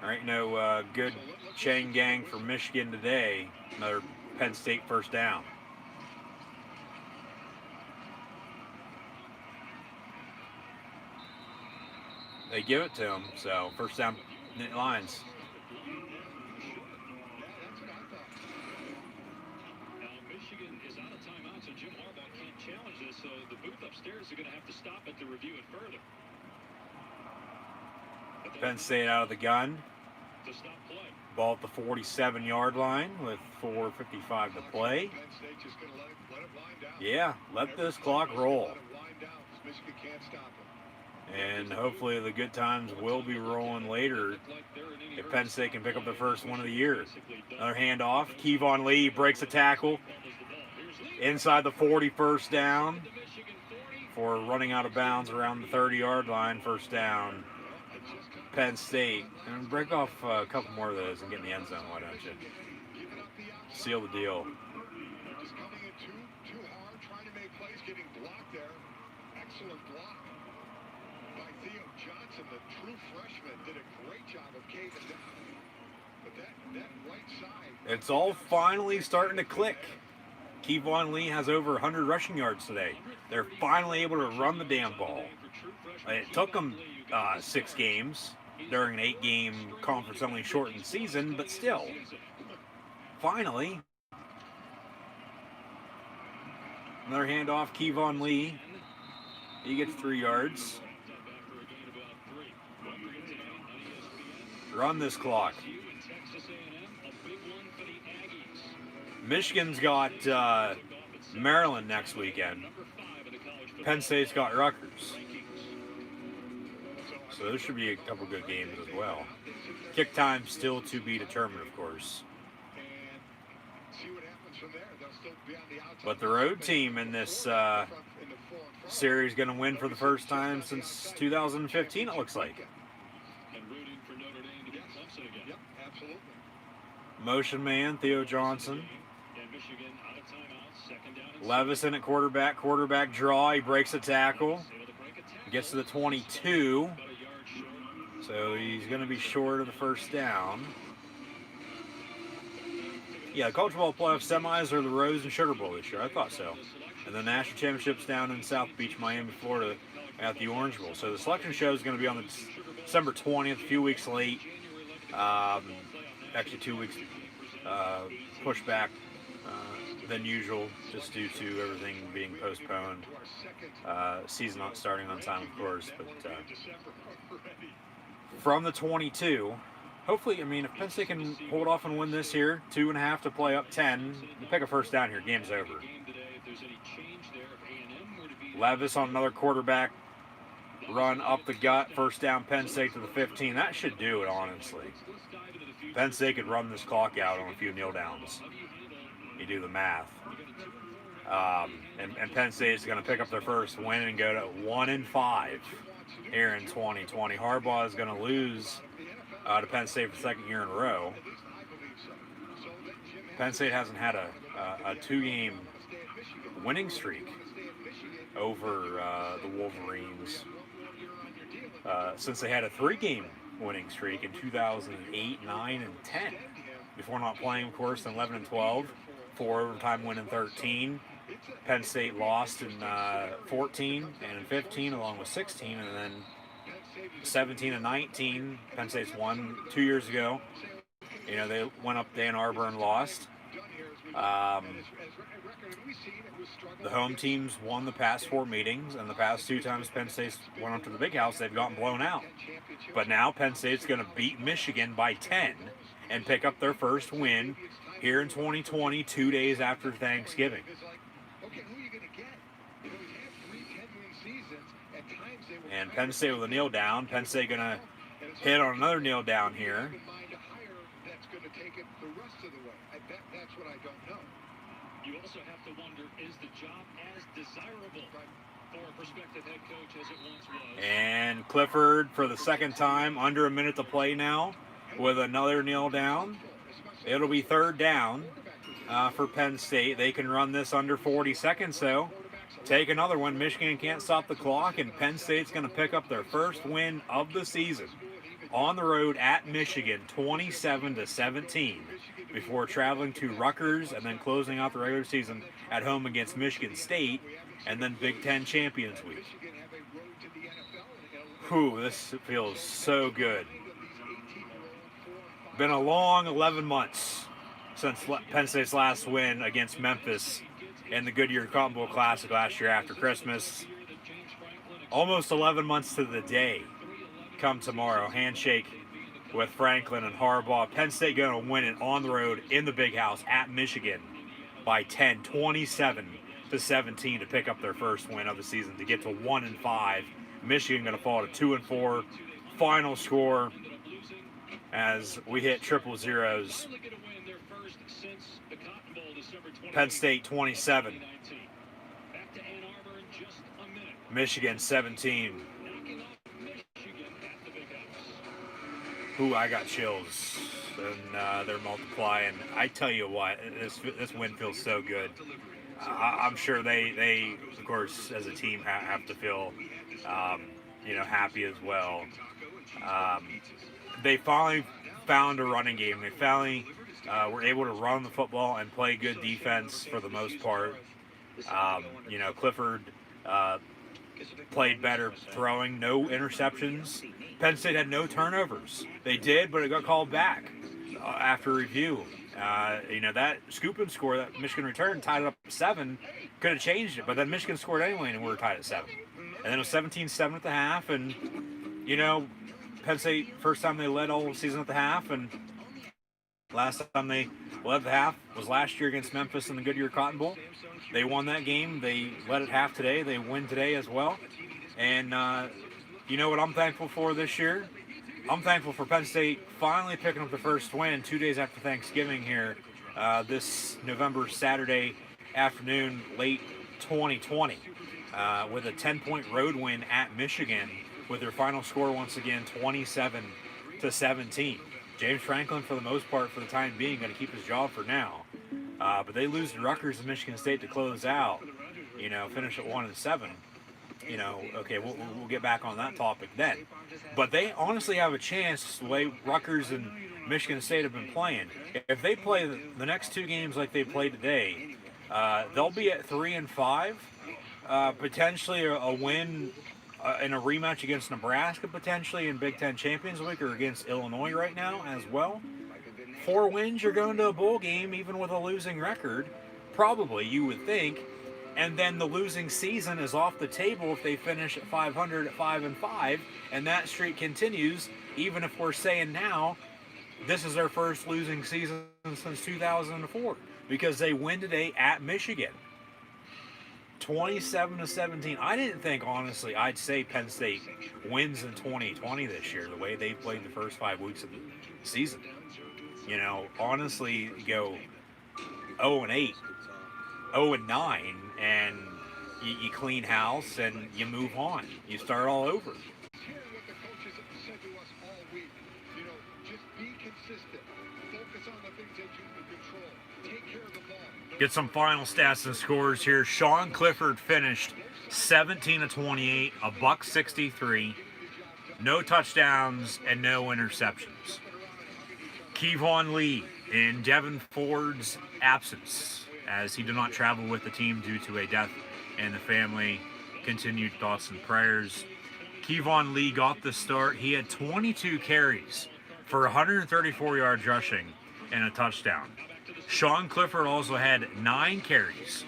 All right, no good Chain Gang for Michigan today. Another Penn State first down. They give it to him, so first down lines. Now, Michigan is out of timeouts, and Jim Harbaugh can't challenge this, so the booth upstairs are going to have to stop it to review it further. Penn State out of the gun. To stop play. Ball at the 47-yard line with 4:55 to play. Yeah, let this clock roll. And hopefully the good times will be rolling later if Penn State can pick up the first one of the year. Another handoff. Kevon Lee breaks a tackle. inside the 40, first down, for running out of bounds around the 30-yard line, first down, Penn State. And break off a couple more of those and get in the end zone, why don't you? Seal the deal. Just coming in too hard, trying to make plays, getting blocked there. Excellent block by Theo Johnson, the true freshman, did a great job of caving down. But that right side. It's all finally starting to click. Kevon Lee has over 100 rushing yards today. They're finally able to run the damn ball. It took them 6 games during an 8-game conference-only shortened season, but still, finally. Another handoff, Kevon Lee. He gets 3 yards. Run this clock. Michigan's got Maryland next weekend. Penn State's got Rutgers. So those should be a couple good games as well. Kick time still to be determined, of course. But the road team in this series is going to win for the first time since 2015, it looks like. Motion man, Theo Johnson. Levis in at quarterback draw. He breaks a tackle. Gets to the 22. So he's going to be short of the first down. Yeah, College Football Playoff semis are the Rose and Sugar Bowl this year. I thought so. And the National Championships down in South Beach, Miami, Florida at the Orange Bowl. So the selection show is going to be on the December 20th, a few weeks late. Actually 2 weeks pushed back than usual, just due to everything being postponed. Season not starting on time, of course. But from the 22, hopefully, I mean, if Penn State can hold off and win this here, 2.5 to play up 10, to pick a first down here, game's over. Levis on another quarterback run up the gut, first down Penn State to the 15. That should do it, honestly. Penn State could run this clock out on a few kneel downs. You do the math. And Penn State is going to pick up their first win and go to 1-5 here in 2020. Harbaugh is going to lose to Penn State for the second year in a row. Penn State hasn't had a 2-game winning streak over the Wolverines since they had a 3-game winning streak in 2008, 9, and 10. Before not playing, of course, in 11 and 12, 4 overtime win in 13. Penn State lost in 14 and in 15, along with 16, and then 17 and 19. Penn State's won 2 years ago. You know, they went up to Ann Arbor and lost. The home teams won the past 4 meetings, and the past 2 times Penn State went up to the Big House, they've gotten blown out. But now Penn State's going to beat Michigan by 10 and pick up their first win here in 2020, 2 days after Thanksgiving. And Penn State with a kneel down. Penn State going to hit on another kneel down here. You also have to wonder, is the job as desirable for a prospective head coach as it once was? And Clifford for the second time, under a minute to play now, with another kneel down. It'll be third down for Penn State. They can run this under 40 seconds, so take another one. Michigan can't stop the clock, and Penn State's going to pick up their first win of the season on the road at Michigan, 27-17. Before traveling to Rutgers and then closing out the regular season at home against Michigan State, and then Big Ten Champions Week. Whew, this feels so good. Been a long 11 months since Penn State's last win against Memphis in the Goodyear Cotton Bowl Classic last year after Christmas. Almost 11 months to the day come tomorrow. Handshake with Franklin and Harbaugh. Penn State going to win it on the road in the Big House at Michigan by 10, 27-17 to pick up their first win of the season to get to 1-5. Michigan going to fall to 2-4. Final score as we hit triple zeros. Penn State 27. Michigan 17. Ooh, I got chills, and they're multiplying. I tell you what, this win feels so good. I'm sure they of course, as a team, have to feel, happy as well. They finally found a running game. They finally were able to run the football and play good defense for the most part. Clifford played better throwing, no interceptions. Penn State had no turnovers. They did, but it got called back after review. That scoop and score that Michigan returned tied it up at 7, could have changed it, but then Michigan scored anyway and we were tied at 7. And then it was 17-7 at the half, and, Penn State, first time they led all season at the half, and last time they led the half was last year against Memphis in the Goodyear Cotton Bowl. They won that game. They led at half today. They win today as well. And you know what I'm thankful for this year? I'm thankful for Penn State finally picking up the first win 2 days after Thanksgiving here this November Saturday afternoon, late 2020, with a 10-point road win at Michigan, with their final score once again 27-17. James Franklin, for the most part, for the time being, going to keep his job for now. But they lose to Rutgers and Michigan State to close out. Finish at 1-7. Okay, we'll get back on that topic then. But they honestly have a chance the way Rutgers and Michigan State have been playing. If they play the next 2 games like they played today, they'll be at 3-5. Potentially a win in a rematch against Nebraska, potentially in Big Ten Champions Week, or against Illinois right now as well. 4 wins, you're going to a bowl game even with a losing record. Probably, you would think. And then the losing season is off the table if they finish at 500 at 5-5, and that streak continues, even if we're saying now this is their first losing season since 2004, because they win today at Michigan. 27-17. I didn't think, honestly, I'd say Penn State wins in 2020 this year, the way they played the first 5 weeks of the season. Honestly, go 0-8, 0-9, and you clean house and you move on. You start all over. Get some final stats and scores here. Sean Clifford finished 17-28, a $163, no touchdowns and no interceptions. Kevon Lee, in Devin Ford's absence, as he did not travel with the team due to a death in the family, continued thoughts and prayers. Kevon Lee got the start. He had 22 carries for 134 yards rushing and a touchdown. Sean Clifford also had 9 carries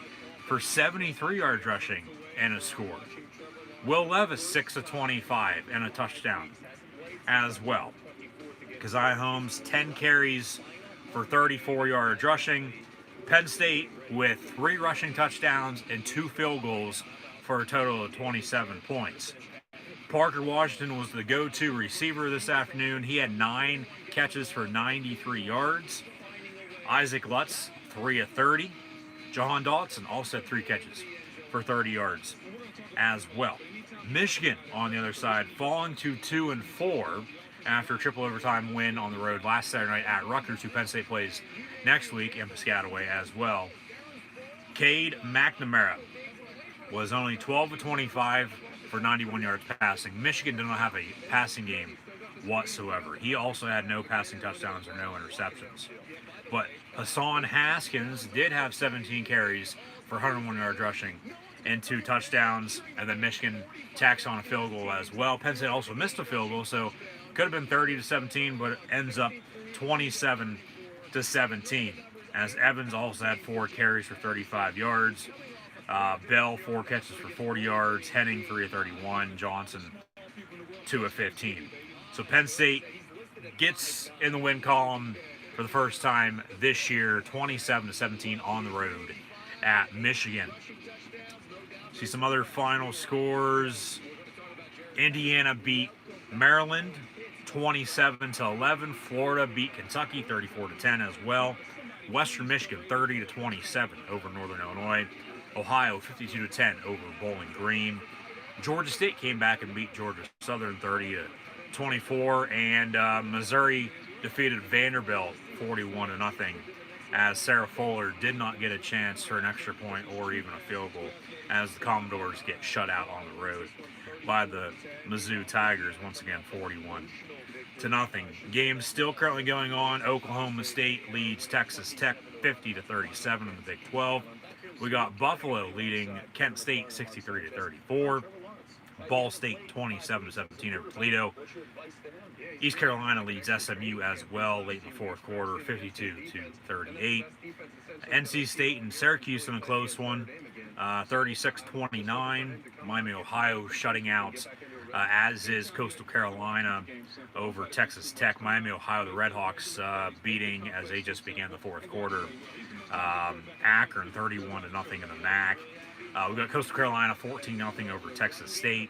for 73 yards rushing and a score. Will Levis, 6-25 and a touchdown as well. Keziah Holmes, 10 carries for 34 yards rushing. Penn State with 3 rushing touchdowns and 2 field goals for a total of 27 points. Parker Washington was the go-to receiver this afternoon. He had 9 catches for 93 yards. Isaac Lutz, 3-30. Jahan Dotson also had 3 catches for 30 yards as well. Michigan, on the other side, falling to 2-4 after a triple overtime win on the road last Saturday night at Rutgers, who Penn State plays next week in Piscataway as well. Cade McNamara was only 12-25 for 91 yards passing. Michigan did not have a passing game whatsoever. He also had no passing touchdowns or no interceptions. But Hassan Haskins did have 17 carries for 101 yards rushing and 2 touchdowns, and then Michigan tacks on a field goal as well. Penn State also missed a field goal, so could have been 30-17, but it ends up 27-17, as Evans also had 4 carries for 35 yards. Bell, 4 catches for 40 yards. Henning, 3-31. Johnson, 2-15. So Penn State gets in the win column for the first time this year, 27-17 on the road at Michigan. See some other final scores. Indiana beat Maryland 27-11. Florida beat Kentucky 34-10 as well. Western Michigan 30-27 over Northern Illinois. Ohio 52-10 over Bowling Green. Georgia State came back and beat Georgia Southern 30-24, and Missouri defeated Vanderbilt 41-0, as Sarah Fuller did not get a chance for an extra point or even a field goal, as the Commodores get shut out on the road by the Mizzou Tigers, once again 41-0. Game still currently going on. Oklahoma State leads Texas Tech 50-37 in the Big 12. We got Buffalo leading Kent State 63-34. Ball State 27-17 over Toledo. East Carolina leads SMU as well late in the fourth quarter, 52-38. NC State and Syracuse in a close one, 36-29. Miami, Ohio shutting out, as is Coastal Carolina over Texas Tech. Miami, Ohio, the Redhawks beating, as they just began the fourth quarter, Akron 31-0 in the MAC. We've got Coastal Carolina 14-0 over Texas State.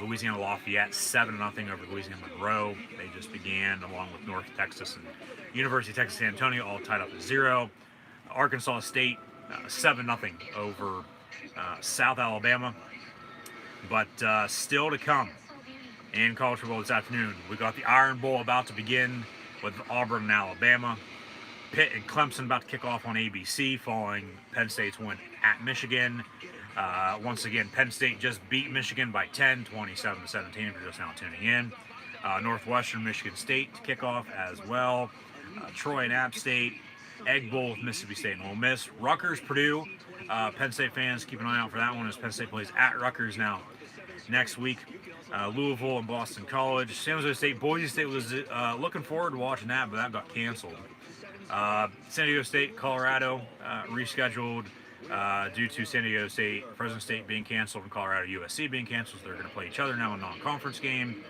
Louisiana Lafayette 7-0 over Louisiana Monroe. They just began, along with North Texas and University of Texas San Antonio, all tied up at 0. Arkansas State 7-0 over South Alabama. But still to come in college football this afternoon. We got the Iron Bowl about to begin with Auburn and Alabama. Pitt and Clemson about to kick off on ABC following Penn State's win at Michigan. Once again, Penn State just beat Michigan by 10, 27-17 if you're just now tuning in. Northwestern, Michigan State to kick off as well. Troy and App State. Egg Bowl with Mississippi State and Ole Miss. Rutgers, Purdue. Penn State fans, keep an eye out for that one as Penn State plays at Rutgers now next week. Louisville and Boston College. San Jose State, Boise State was looking forward to watching that, but that got canceled. San Diego State, Colorado rescheduled due to San Diego State, Fresno State being canceled, and Colorado USC being canceled. So they're going to play each other now in a non-conference game.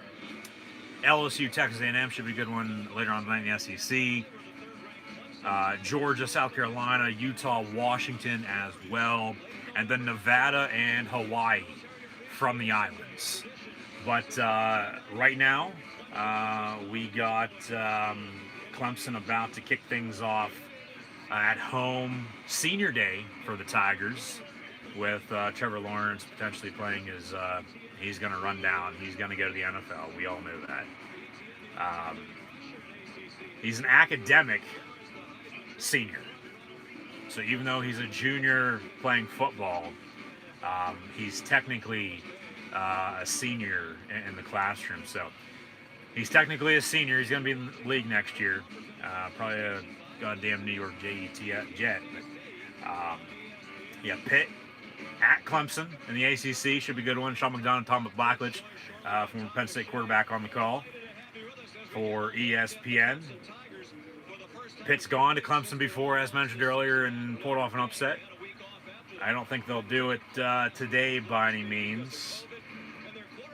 LSU, Texas A&M should be a good one later on tonight in the SEC. Georgia, South Carolina, Utah, Washington as well, and then Nevada and Hawaii from the islands. But right now, we got Clemson about to kick things off at home. Senior day for the Tigers, with Trevor Lawrence potentially playing his, he's going to run down. He's going to go to the NFL. We all know that. He's an academic senior. So even though he's a junior playing football, he's technically a senior in the classroom. So he's technically a senior. He's going to be in the league next year. Probably a goddamn New York Jet. But, yeah, Pitt at Clemson in the ACC should be a good one. Sean McDonough and Tom Blackledge, former Penn State quarterback, on the call for ESPN. Pitt's gone to Clemson before, as mentioned earlier, and pulled off an upset. I don't think they'll do it today by any means.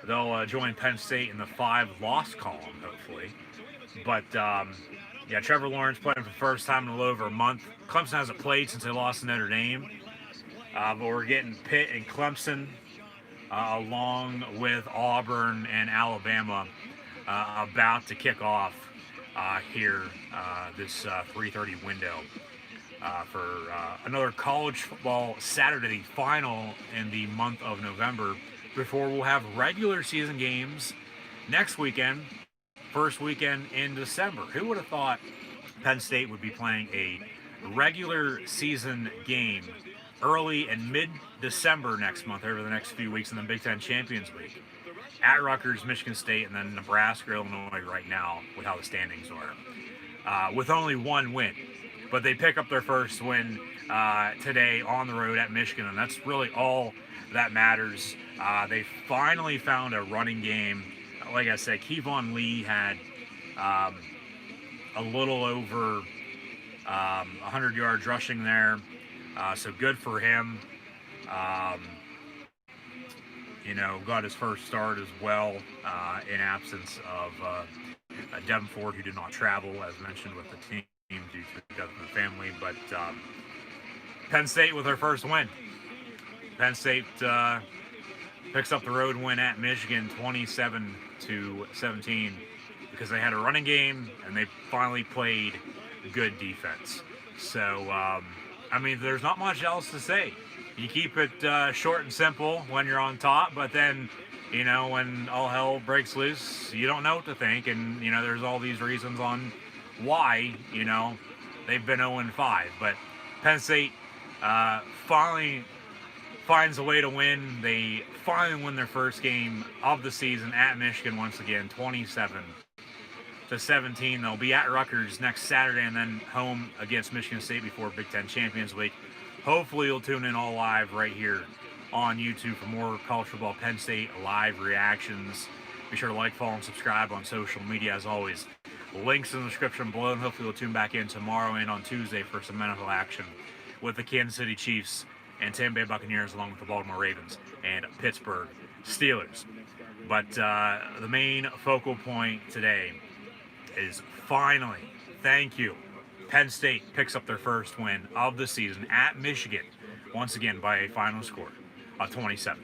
They'll join Penn State in the 5-loss column, hopefully. But, yeah, Trevor Lawrence playing for the first time in a little over a month. Clemson hasn't played since they lost to Notre Dame. But we're getting Pitt and Clemson, along with Auburn and Alabama, about to kick off here this 3:30 window for another college football Saturday final in the month of November, before we'll have regular season games next weekend, first weekend in December. Who would have thought Penn State would be playing a regular season game early and mid-December next month, over the next few weeks in the Big Ten Champions League, at Rutgers, Michigan State, and then Nebraska, Illinois right now, with how the standings are, with only one win. But they pick up their first win today on the road at Michigan, and that's really all that matters. They finally found a running game. Like I said, Kevon Lee had a little over 100 yards rushing there, so good for him. You know, got his first start as well in absence of Devin Ford, who did not travel, as mentioned, with the team due to death in the family. But Penn State with their first win. Penn State picks up the road win at Michigan, 27-17, because they had a running game and they finally played good defense. So, I mean, there's not much else to say. You keep it short and simple when you're on top, but then, you know, when all hell breaks loose, you don't know what to think. And, you know, there's all these reasons on why, you know, they've been 0-5. But Penn State finally finds a way to win. They finally win their first game of the season at Michigan once again, 27-17. They'll be at Rutgers next Saturday and then home against Michigan State before Big Ten Champions Week. Hopefully you'll tune in all live right here on YouTube for more college football Penn State live reactions. Be sure to like, follow, and subscribe on social media as always. Links in the description below, and hopefully you'll tune back in tomorrow and on Tuesday for some NFL action with the Kansas City Chiefs and Tampa Bay Buccaneers along with the Baltimore Ravens and Pittsburgh Steelers. But the main focal point today is finally, thank you, Penn State picks up their first win of the season at Michigan, once again by a final score of 27-17.